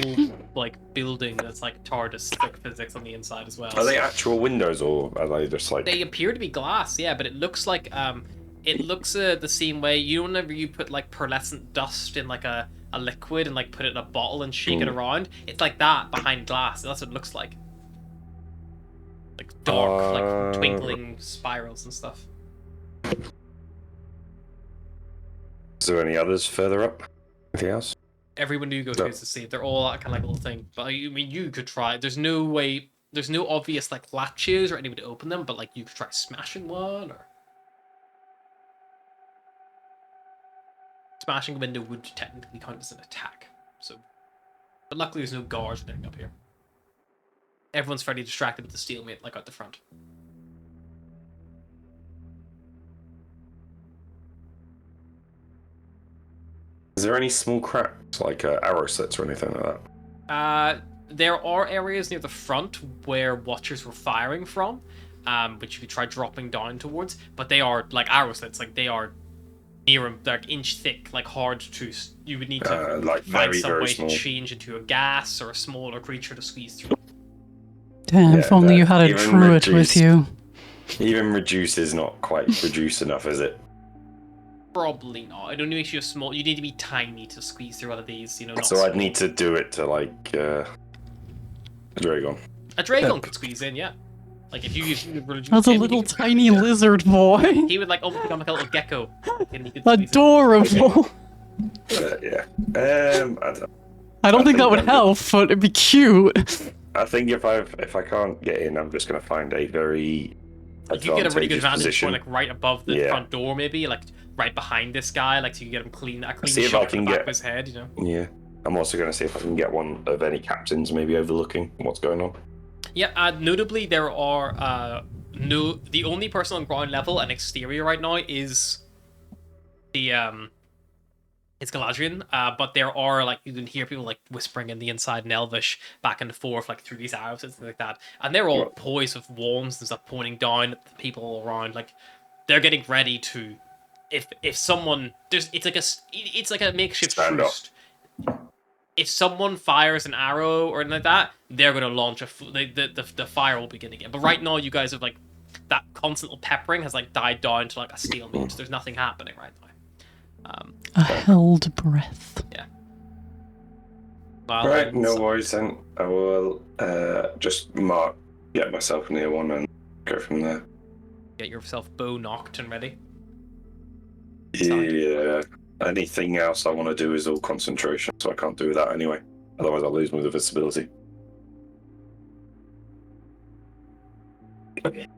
like building that's like TARDIS like physics on the inside as well. Are they actual windows or are they just like? They appear to be glass, yeah, but it looks like the same way. You know, whenever you put like pearlescent dust in like a liquid and like put it in a bottle and shake it around, it's like that behind glass. That's what it looks like. Like dark, like twinkling spirals and stuff. Is there any others further up? Anything else? Every window you go to is the same. They're all that kind of like little thing. But I mean, you could try. There's no way. There's no obvious like latches or any way to open them. But like you could try smashing one or smashing a window would technically count as an attack. So, but luckily there's no guards or anything up here. Everyone's fairly distracted with the stalemate like out the front. Is there any small cracks like arrow slits or anything like that? There are areas near the front where watchers were firing from, which you could try dropping down towards, but they are like arrow slits, like they are near like inch thick, like hard to. You would need to like find very, some very way small. to change into a gas or a smaller creature to squeeze through. Damn, if only you had a even druid with reduced. you. Even reduce is not quite reduced enough, is it? Probably not. It only makes you a small. You need to be tiny to squeeze through one of these. Not So I'd small. need to do it to like a Dragon. A Dragon could squeeze in, yeah. Like if you That's a little tiny lizard boy. he would like almost become like a little gecko. And he could Adorable. Yeah. I don't, I don't think that would I'm help, but it'd be cute. I think if I can't get in, I'm just gonna find a very You could get a really good advantageous vantage position. point, like right above the Yeah. front door, maybe like right behind this guy, like so you can get him a clean See if shot I of the can back get- of his head, you know. Yeah. I'm also gonna see if I can get one of any captains maybe overlooking what's going on. Yeah, notably there are the only person on ground level and exterior right now is the it's Galadriel, but there are like you can hear people like whispering in the inside in Elvish back and forth like through these arrows and stuff like that, and they're all poised with wands and stuff pointing down at the people all around. Like they're getting ready to, if someone it's like a makeshift Stand up. truce. If someone fires an arrow or anything like that, they're gonna launch the fire will begin again. But right now, you guys have like that constant little peppering has like died down to like a stalemate. There's nothing happening right now. A held breath. Yeah. Right, no worries then. I will just get myself near one and go from there. Get yourself bow knocked and ready. Yeah. Anything else I want to do is all concentration, so I can't do that anyway. Otherwise, I'll lose my visibility. It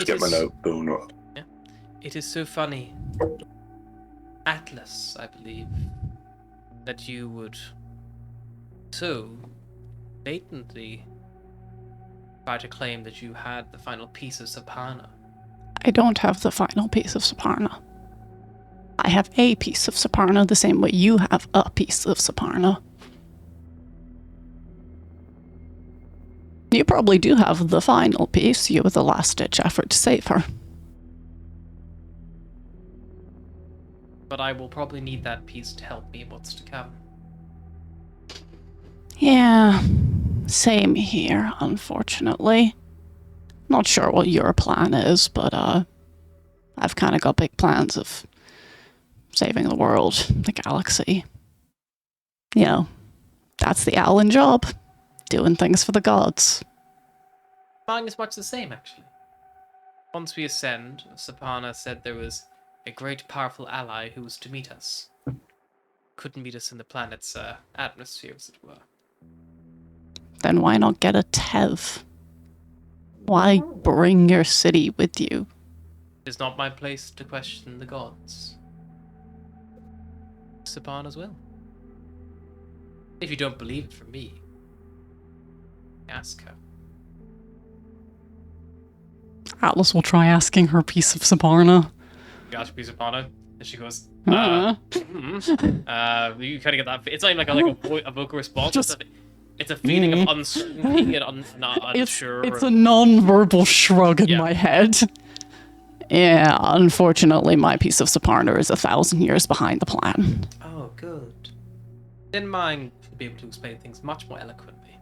Get my is- note. Boom. Not. It is so funny. Atlas, I believe, that you would so blatantly try to claim that you had the final piece of Sapana. I don't have the final piece of Saparna. I have a piece of Saparna the same way you have a piece of Saparna. You probably do have the final piece. You were the last-ditch effort to save her. But I will probably need that piece to help me in what's to come. Yeah, same here, unfortunately. Not sure what your plan is, but I've kind of got big plans of saving the world, the galaxy. You know, that's the Owlin job. Doing things for the gods. Mine is much the same, actually. Once we ascend, Sapana said there was a great powerful ally who was to meet us. Couldn't meet us in the planet's atmosphere, as it were. Then why not get a Tev? Why bring your city with you? It is not my place to question the gods. Sapana's will. If you don't believe it from me, ask her. Atlas will try asking her piece of Saparna. Got your piece of Sapana? And she goes, Uh, you kind of get that. It's not even like a vocal response. Just- It's a feeling of uncertainty and not unsure. It's a non-verbal shrug in Yeah. my head. Yeah, unfortunately, my piece of Saparna is 1,000 years behind the plan. Oh, good. Then mine should be able to explain things much more eloquently.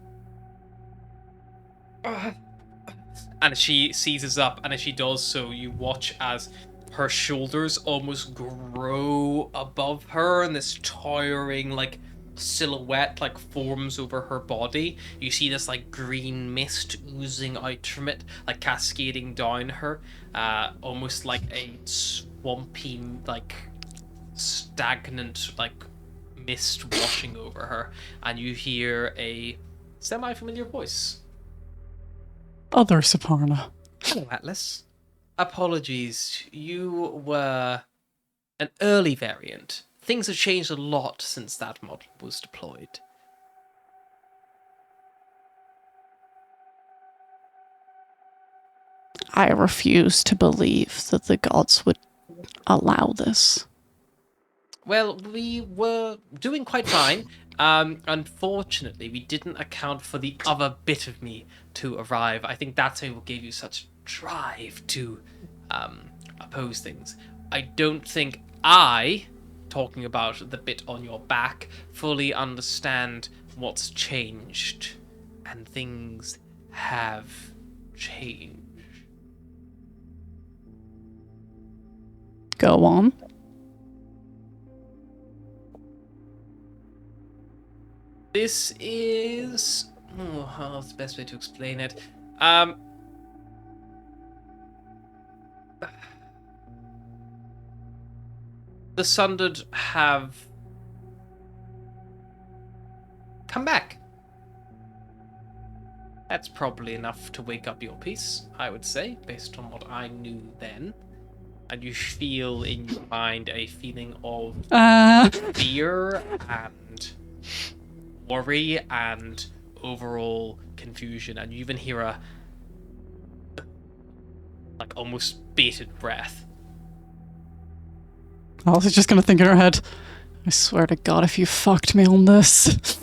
And she seizes up, and as she does so, you watch as her shoulders almost grow above her, and this towering, like, silhouette, like, forms over her body. You see this, like, green mist oozing out from it, like, cascading down her, almost like a swampy, like, stagnant, like, mist washing over her, and you hear a semi-familiar voice. Other Saparna. Hello, Atlas. Apologies, you were an early variant. Things have changed a lot since that mod was deployed. I refuse to believe that the gods would allow this. Well, we were doing quite fine. Unfortunately, we didn't account for the other bit of me to arrive. I think that's what gave you such drive to oppose things. I don't think talking about the bit on your back, fully understand what's changed. And things have changed. Go on. This is... how's the best way to explain it? the Sundered have come back. That's probably enough to wake up your peace, I would say, based on what I knew then. And you feel in your mind a feeling of fear and worry and overall confusion, and you even hear a like almost bated breath. Alice is just gonna think in her head, I swear to God, if you fucked me on this.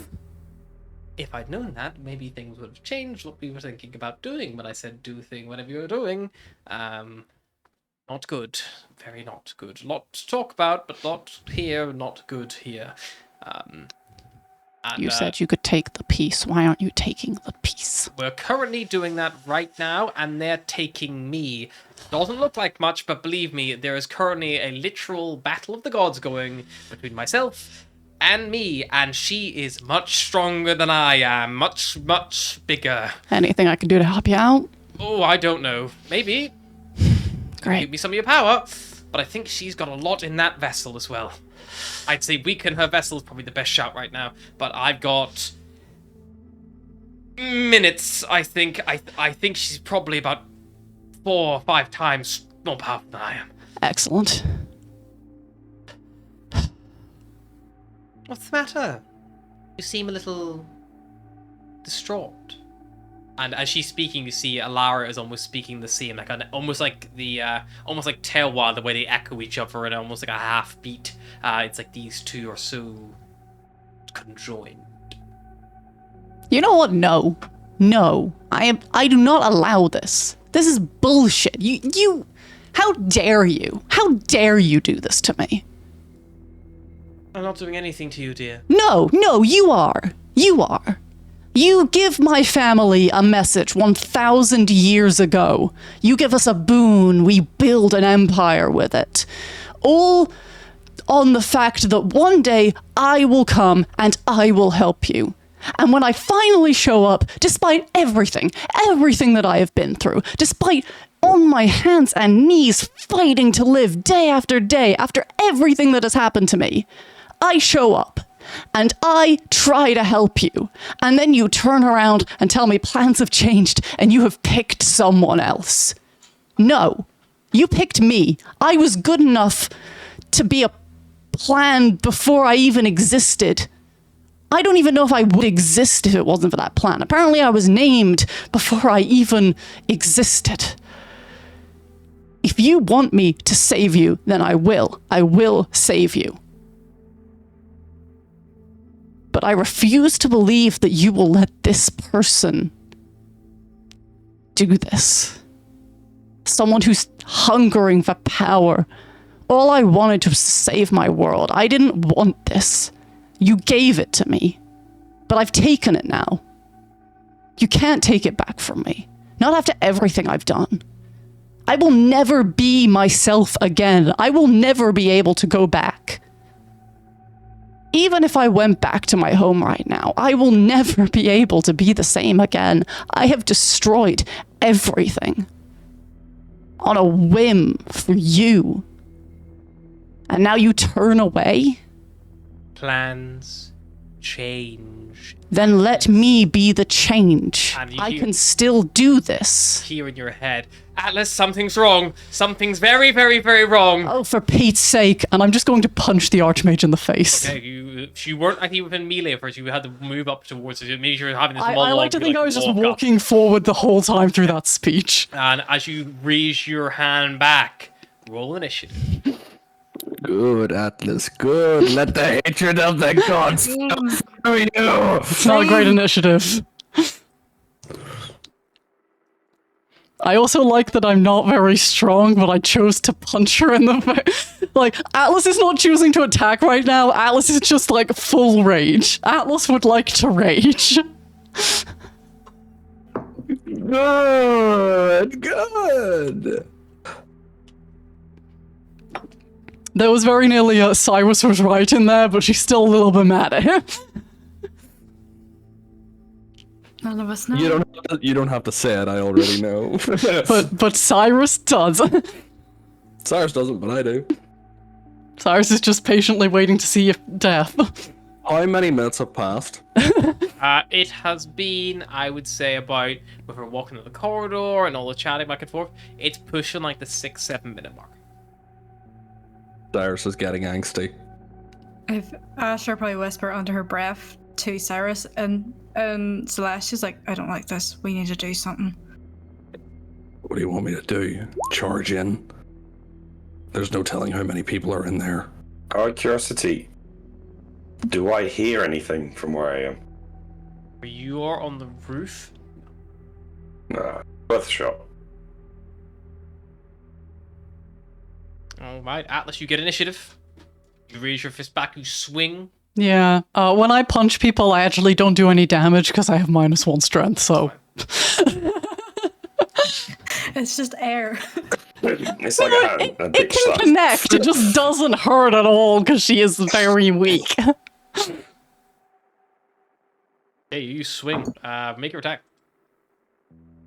If I'd known that, maybe things would have changed what we were thinking about doing when I said do thing whatever you were doing. Not good. Very not good. Lot to talk about, but not here, not good here. You said you could take the piece. Why aren't you taking the piece? We're currently doing that right now, and they're taking me. Doesn't look like much, but believe me, there is currently a literal battle of the gods going between myself and me, and she is much stronger than I am. Much, much bigger. Anything I can do to help you out? Oh, I don't know. Maybe. Great. Give me some of your power. But I think she's got a lot in that vessel as well. I'd say weaken her vessel is probably the best shout right now. But I've got minutes, I think. I think she's probably about 4 or 5 times more powerful than I am. Excellent. What's the matter? You seem a little distraught. And as she's speaking, you see Alara is almost speaking the same, like almost like Tailwild, the way they echo each other in almost like a half beat. It's like these two are so conjoined. You know what? No. I do not allow this. This is bullshit. You how dare you? How dare you do this to me? I'm not doing anything to you, dear. No, you are. You are. You give my family a message 1,000 years ago. You give us a boon, we build an empire with it. All on the fact that one day I will come and I will help you. And when I finally show up, despite everything that I have been through, despite on my hands and knees fighting to live day after everything that has happened to me, I show up. And I try to help you. And then you turn around and tell me plans have changed and you have picked someone else. No, you picked me. I was good enough to be a plan before I even existed. I don't even know if I would exist if it wasn't for that plan. Apparently I was named before I even existed. If you want me to save you, then I will. I will save you. But I refuse to believe that you will let this person do this. Someone who's hungering for power. All I wanted was to save my world. I didn't want this. You gave it to me. But I've taken it now. You can't take it back from me. Not after everything I've done. I will never be myself again. I will never be able to go back. Even if I went back to my home right now, I will never be able to be the same again. I have destroyed everything. On a whim for you. And now you turn away? Plans change. Then let me be the change. I can still do this. Here in your head. Atlas, something's wrong. Something's very, very, very wrong. Oh, for Pete's sake. And I'm just going to punch the Archmage in the face. Okay, you weren't actually within melee first. You had to move up towards it. Maybe you were having this I monologue. like to think I was just walking forward the whole time through that speech. And as you raise your hand back, roll initiative. Good, Atlas, good. Let the hatred of the gods come through you. It's not a great initiative. I also like that I'm not very strong, but I chose to punch her in the face. Like, Atlas is not choosing to attack right now. Atlas is just, like, full rage. Atlas would like to rage. Good. There was very nearly Cyrus was right in there, but she's still a little bit mad at him. None of us know. You don't have to say it. I already know. but Cyrus does. Cyrus doesn't, but I do. Cyrus is just patiently waiting to see if death. How many minutes have passed? It has been, I would say, about, with her walking in the corridor and all the chatting back and forth, it's pushing like the 6-7 minute mark. Cyrus is getting angsty. If Asher probably whisper under her breath to Cyrus and Celeste, she's like, I don't like this. We need to do something. What do you want me to do? Charge in? There's no telling how many people are in there. Out of curiosity, do I hear anything from where I am? You are on the roof. Nah, worth a shot. Alright, Atlas, you get initiative. You raise your fist back, you swing. Yeah. When I punch people, I actually don't do any damage because I have -1 strength, so... It's just air. It's like a It big can slap. connect, it just doesn't hurt at all because she is very weak. Okay, you swing. Make your attack.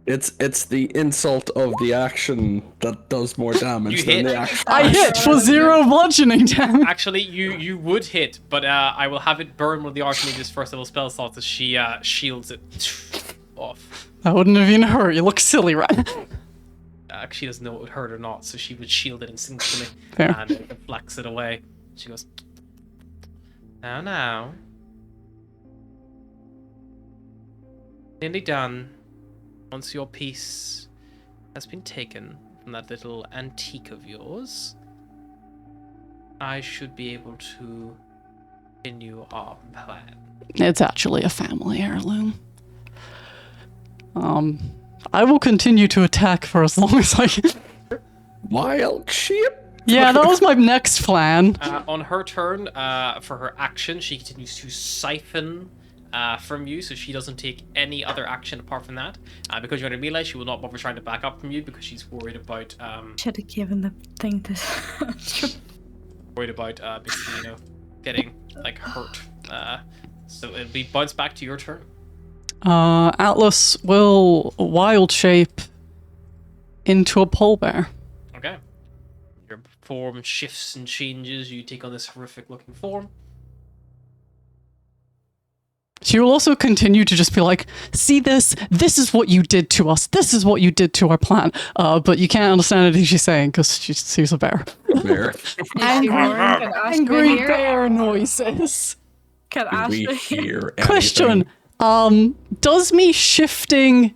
It's the insult of the action that does more damage You than hit. the action. I hit for 0 bludgeoning damage. Actually, you would hit, but I will have it burn one of the Archmage's first level spell slots as she shields it off. I wouldn't have even hurt. You look silly, right? She doesn't know it would hurt or not, so she would shield it instinctively Fair. and it deflects it away. She goes, now. Nearly done. Once your piece has been taken from that little antique of yours, I should be able to continue our plan. It's actually a family heirloom. I will continue to attack for as long as I can. Wild sheep. Yeah, that was my next plan. On her turn, for her action, she continues to siphon from you, so she doesn't take any other action apart from that. Because you're in a melee, she will not bother trying to back up from you because she's worried about Should have given the thing to. basically, getting like hurt. So it'll be bounced back to your turn. Atlas will wild shape into a pole bear. Okay. Your form shifts and changes. You take on this horrific looking form. She will also continue to just be like, see this? This is what you did to us. This is what you did to our plan. But you can't understand anything she's saying because she's a bear. Bear. Angry bear noises. Can Do we Ashley hear Question. anything? Does me shifting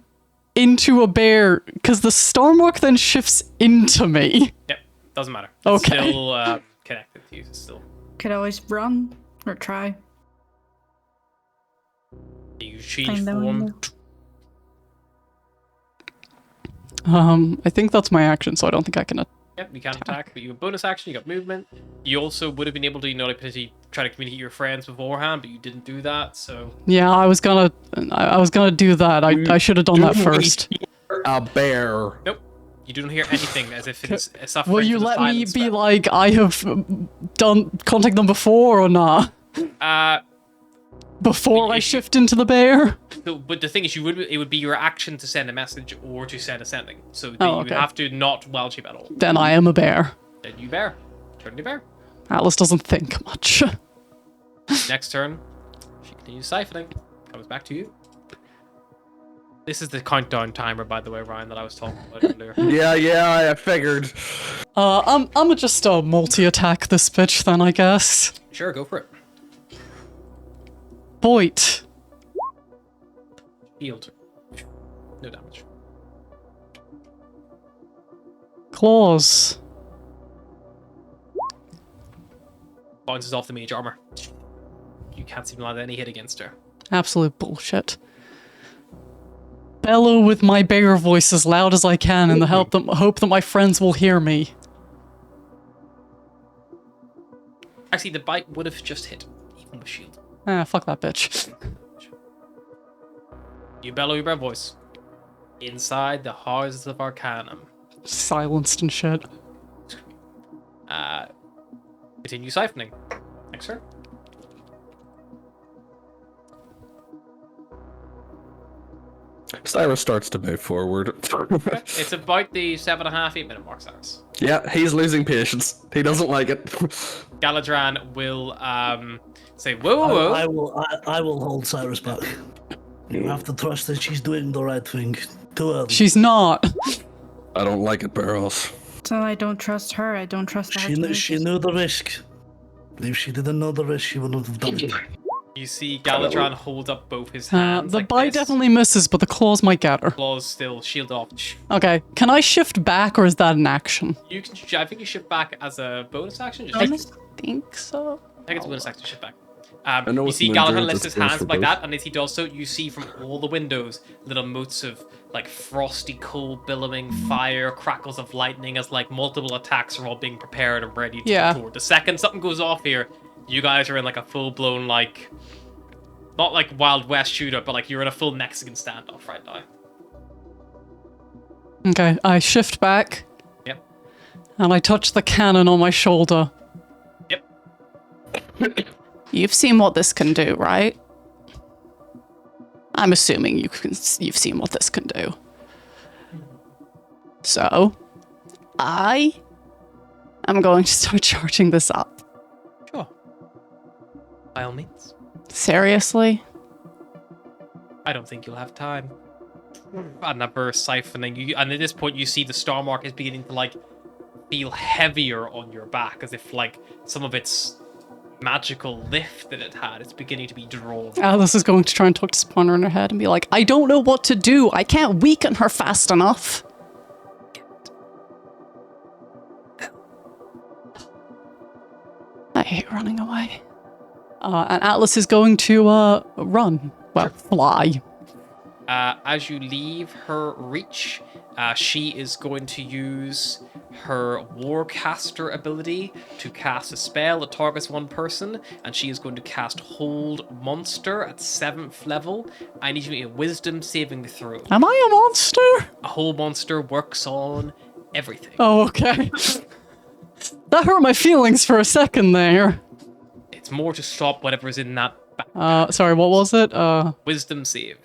into a bear, because the Stormwalk then shifts into me. Yep. Doesn't matter. It's Okay. still connected to you. It's still. could always run or try? You change Find the form. window. I think that's my action, so I don't think I can. Yep, you can attack, but you have bonus action, you got movement. You also would have been able to, like, potentially try to communicate your friends beforehand, but you didn't do that, so... Yeah, I was gonna do that. I should have done that first. A bear. Nope. You don't hear anything as if it's suffering Will you from the let me silence be spell. like I have contact them before or not? Before I shift into the bear? So, but the thing is, it would be your action to send a message or to send a sending. So you would okay. have to not wild shape at all. Then I am a bear. Then you bear. Turn to bear. Atlas doesn't think much. Next turn, she continues siphoning. Comes back to you. This is the countdown timer, by the way, Ryan, that I was talking about earlier. Yeah, I figured. I'm just multi-attack this bitch then, I guess. Sure, go for it. Boit. Healed. No damage. Claws. Bounces off the mage armor. You can't seem to land any hit against her. Absolute bullshit. Bellow with my bear voice as loud as I can in the hope that my friends will hear me. Actually, the bite would have just hit, even with shield. Ah, fuck that bitch. You bellow your bear voice. Inside the houses of Arcanum. Silenced and shit. Continue siphoning. Next turn. Cyrus starts to move forward. It's about the 7.5, 8 minute mark, Cyrus. Yeah, he's losing patience. He doesn't like it. Galadran will say, "Whoa, whoa, whoa!" I will hold Cyrus back. You have to trust that she's doing the right thing. Too early. She's not. I don't like it, Barros. So I don't trust her. I don't trust the She knew the risk. If she didn't know the risk, she wouldn't have done it. You see Galadran hold up both his hands. The like bite this. definitely misses, but the claws might get her. Claws still shield off. Okay, can I shift back or is that an action? You can. I think you shift back as a bonus action. Just Bonus? Think so. I think it's a bonus action to shift back. know You it's see an Galadran endurance, lifts it's his bonus hands for like both. that, and as he does so, you see from all the windows little motes of like frosty cold billowing fire, crackles of lightning as like multiple attacks are all being prepared and ready to Yeah. retort. The second something goes off here, you guys are in like a full blown like, not like Wild West shootout, but like you're in a full Mexican standoff right now. Okay, I shift back Yep. and I touch the cannon on my shoulder. Yep. You've seen what this can do, right? I'm assuming you've seen what this can do. So, I am going to start charging this up. Sure. By all means. Seriously? I don't think you'll have time. And that burst siphoning you, and at this point you see the star mark is beginning to like feel heavier on your back, as if like some of its magical lift that it had is beginning to be drawn. Alice is going to try and talk to Spawner in her head and be like, I don't know what to do. I can't weaken her fast enough. I hate running away. And Atlas is going to run. Well, fly. As you leave her reach, she is going to use her Warcaster ability to cast a spell that targets one person, and she is going to cast Hold Monster at 7th level. I need you to make a Wisdom saving throw. Am I a monster? A Hold Monster works on everything. Oh, okay. That hurt my feelings for a second there. It's more to stop whatever's in that back. Sorry, what was it? Wisdom save.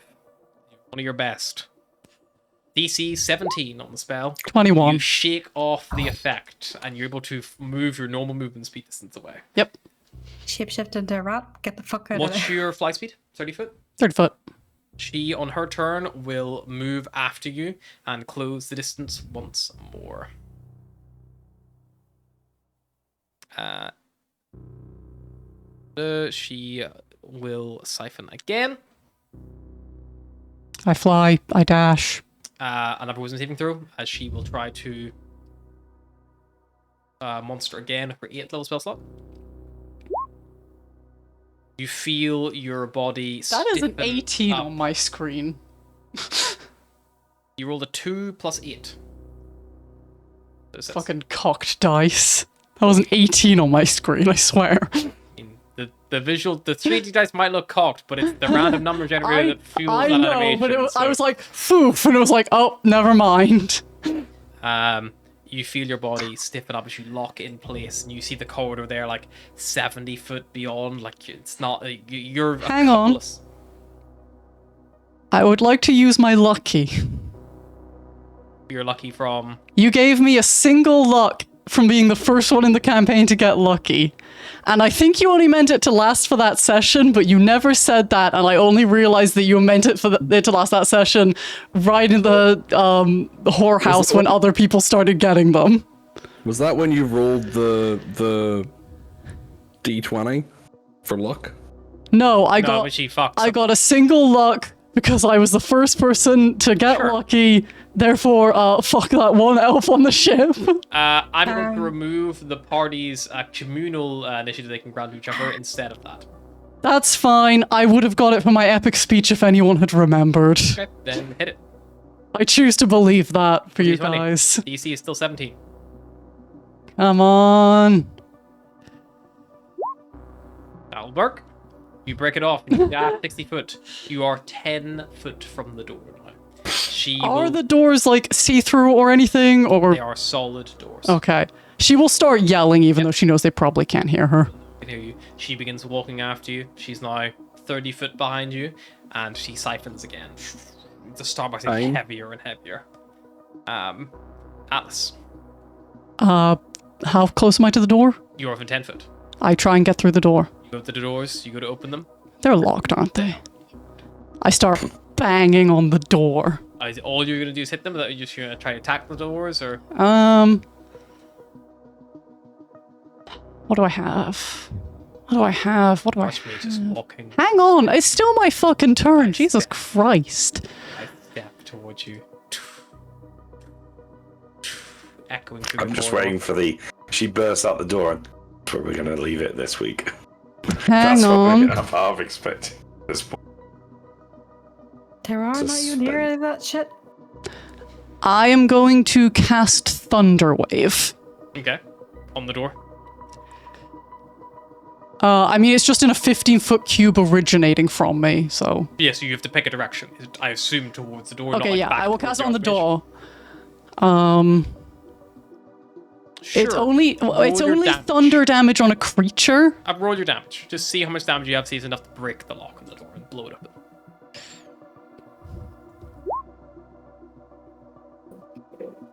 One of your best. DC 17 on the spell. 21. You shake off the effect, and you're able to move your normal movement speed distance away. Yep. Shapeshift into a rat. Get the fuck out of What's there. your fly speed? 30 foot? 30 foot. She, on her turn, will move after you and close the distance once more. She will siphon again. I fly. I dash. Another wisdom saving throw, as she will try to monster again for 8th level spell slot. You feel your body That is an stiffen 18 up. on my screen. You rolled a 2 plus 8. So it says. Fucking cocked dice. That was an 18 on my screen, I swear. The visual, the 3D dice might look cocked, but it's the random number generator that fuels that animation. but I so, was like, foof, and it was like, oh, never mind. you feel your body stiffen up as you lock in place, and you see the corridor there, like 70 foot beyond. Like it's not. You're a Hang on. couple of- I would like to use my lucky. You're lucky from. You gave me a single luck from being the first one in the campaign to get lucky. And I think you only meant it to last for that session, but you never said that, and I only realized that you meant it for it to last that session right in the whorehouse when other people started getting them. Was that when you rolled the D20 for luck? No, I No, but she fucks. I up. got a single luck because I was the first person to get Sure. lucky. Therefore, fuck that one elf on the ship. I'm going to remove the party's communal initiative they can grant each other instead of that. That's fine. I would have got it for my epic speech if anyone had remembered. Okay, then hit it. I choose to believe that for you D20. guys. DC is still 17. Come on. That'll work. You break it off. You got 60 foot. You are 10 foot from the door now. She Are will, the doors like see-through or anything? Or They are solid doors. okay. She will start yelling even though she knows they probably can't hear her. I can hear you. She begins walking after you. She's now 30 foot behind you, and she siphons again. The Starbucks is Fine. heavier and heavier. Atlas. How close am I to the door? You're within 10 foot. I try and get through the door. You go to the doors, you go to open them. They're locked, aren't they? I start banging on the door. Is all you're going to do is hit them? Or are you just going to try to attack the doors? Or What do I have? What do I Archmage just walking? Hang on, it's still my fucking turn. Jesus Christ. I step towards you. Echoing through I'm the just corridor. waiting for the. She bursts out the door, and that's where we're going to leave it this week. Hang That's on. what I'm half expecting at this point. There are not you near any of that shit. I am going to cast Thunderwave. Okay. On the door. I mean, it's just in a 15-foot cube originating from me, so... Yeah, so you have to pick a direction. I assume towards the door. not Okay, like yeah, back I will towards cast it on the Archmage. door. Sure. It's only Roll your damage. thunder damage on a creature. Roll your damage. Just see how much damage you have. See if it's enough to break the lock on the door and blow it up.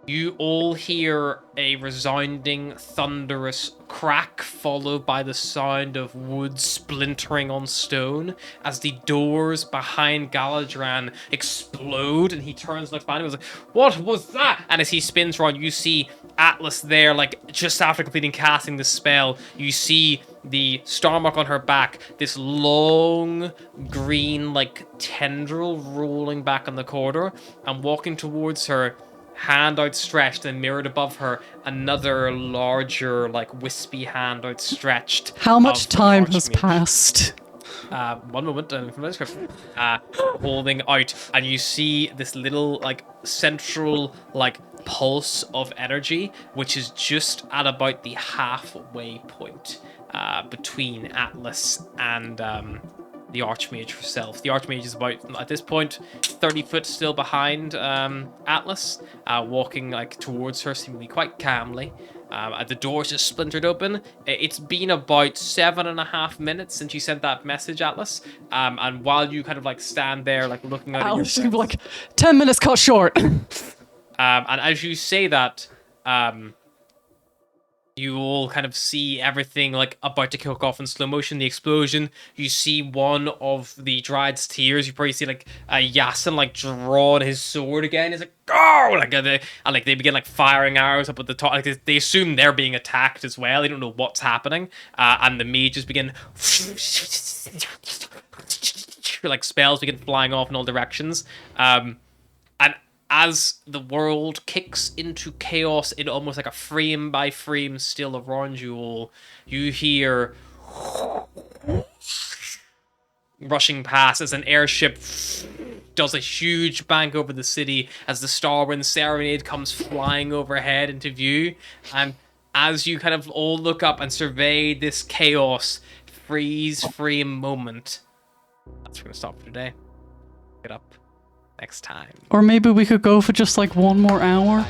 You all hear a resounding, thunderous crack, followed by the sound of wood splintering on stone as the doors behind Galadran explode, and he turns, looks behind him, and goes like, "What was that?" And as he spins around, you see Atlas there, like just after completing casting the spell. You see the star mark on her back, this long green like tendril rolling back on the corridor, and walking towards her, hand outstretched, and mirrored above her, another larger, like wispy hand outstretched. How much of the time has Archmage. passed? 1 moment, from the description, holding out, and you see this little, like, central, like, pulse of energy, which is just at about the halfway point between Atlas and the Archmage herself. The Archmage is about, at this point, 30 foot still behind Atlas, walking, like, towards her, seemingly quite calmly. The door's just splintered open. It's been about 7.5 minutes since you sent that message, Atlas. And while you kind of like stand there, like looking out at your Alice, friends, like, 10 minutes cut short. and as you say that, you all kind of see everything like about to kick off in slow motion. The explosion. You see one of the Dryad's tears. You probably see like Yasin like draw his sword again. He's like, "Go!" Like they begin like firing arrows up at the top. Like they assume they're being attacked as well. They don't know what's happening. And the mages begin like spells begin flying off in all directions. And as the world kicks into chaos in almost like a frame by frame still around you all, you hear rushing past as an airship does a huge bank over the city as the Starwind Serenade comes flying overhead into view. And as you kind of all look up and survey this chaos freeze frame moment, that's where we're going to stop for today. Get up next time. Or maybe we could go for just like 1 more hour.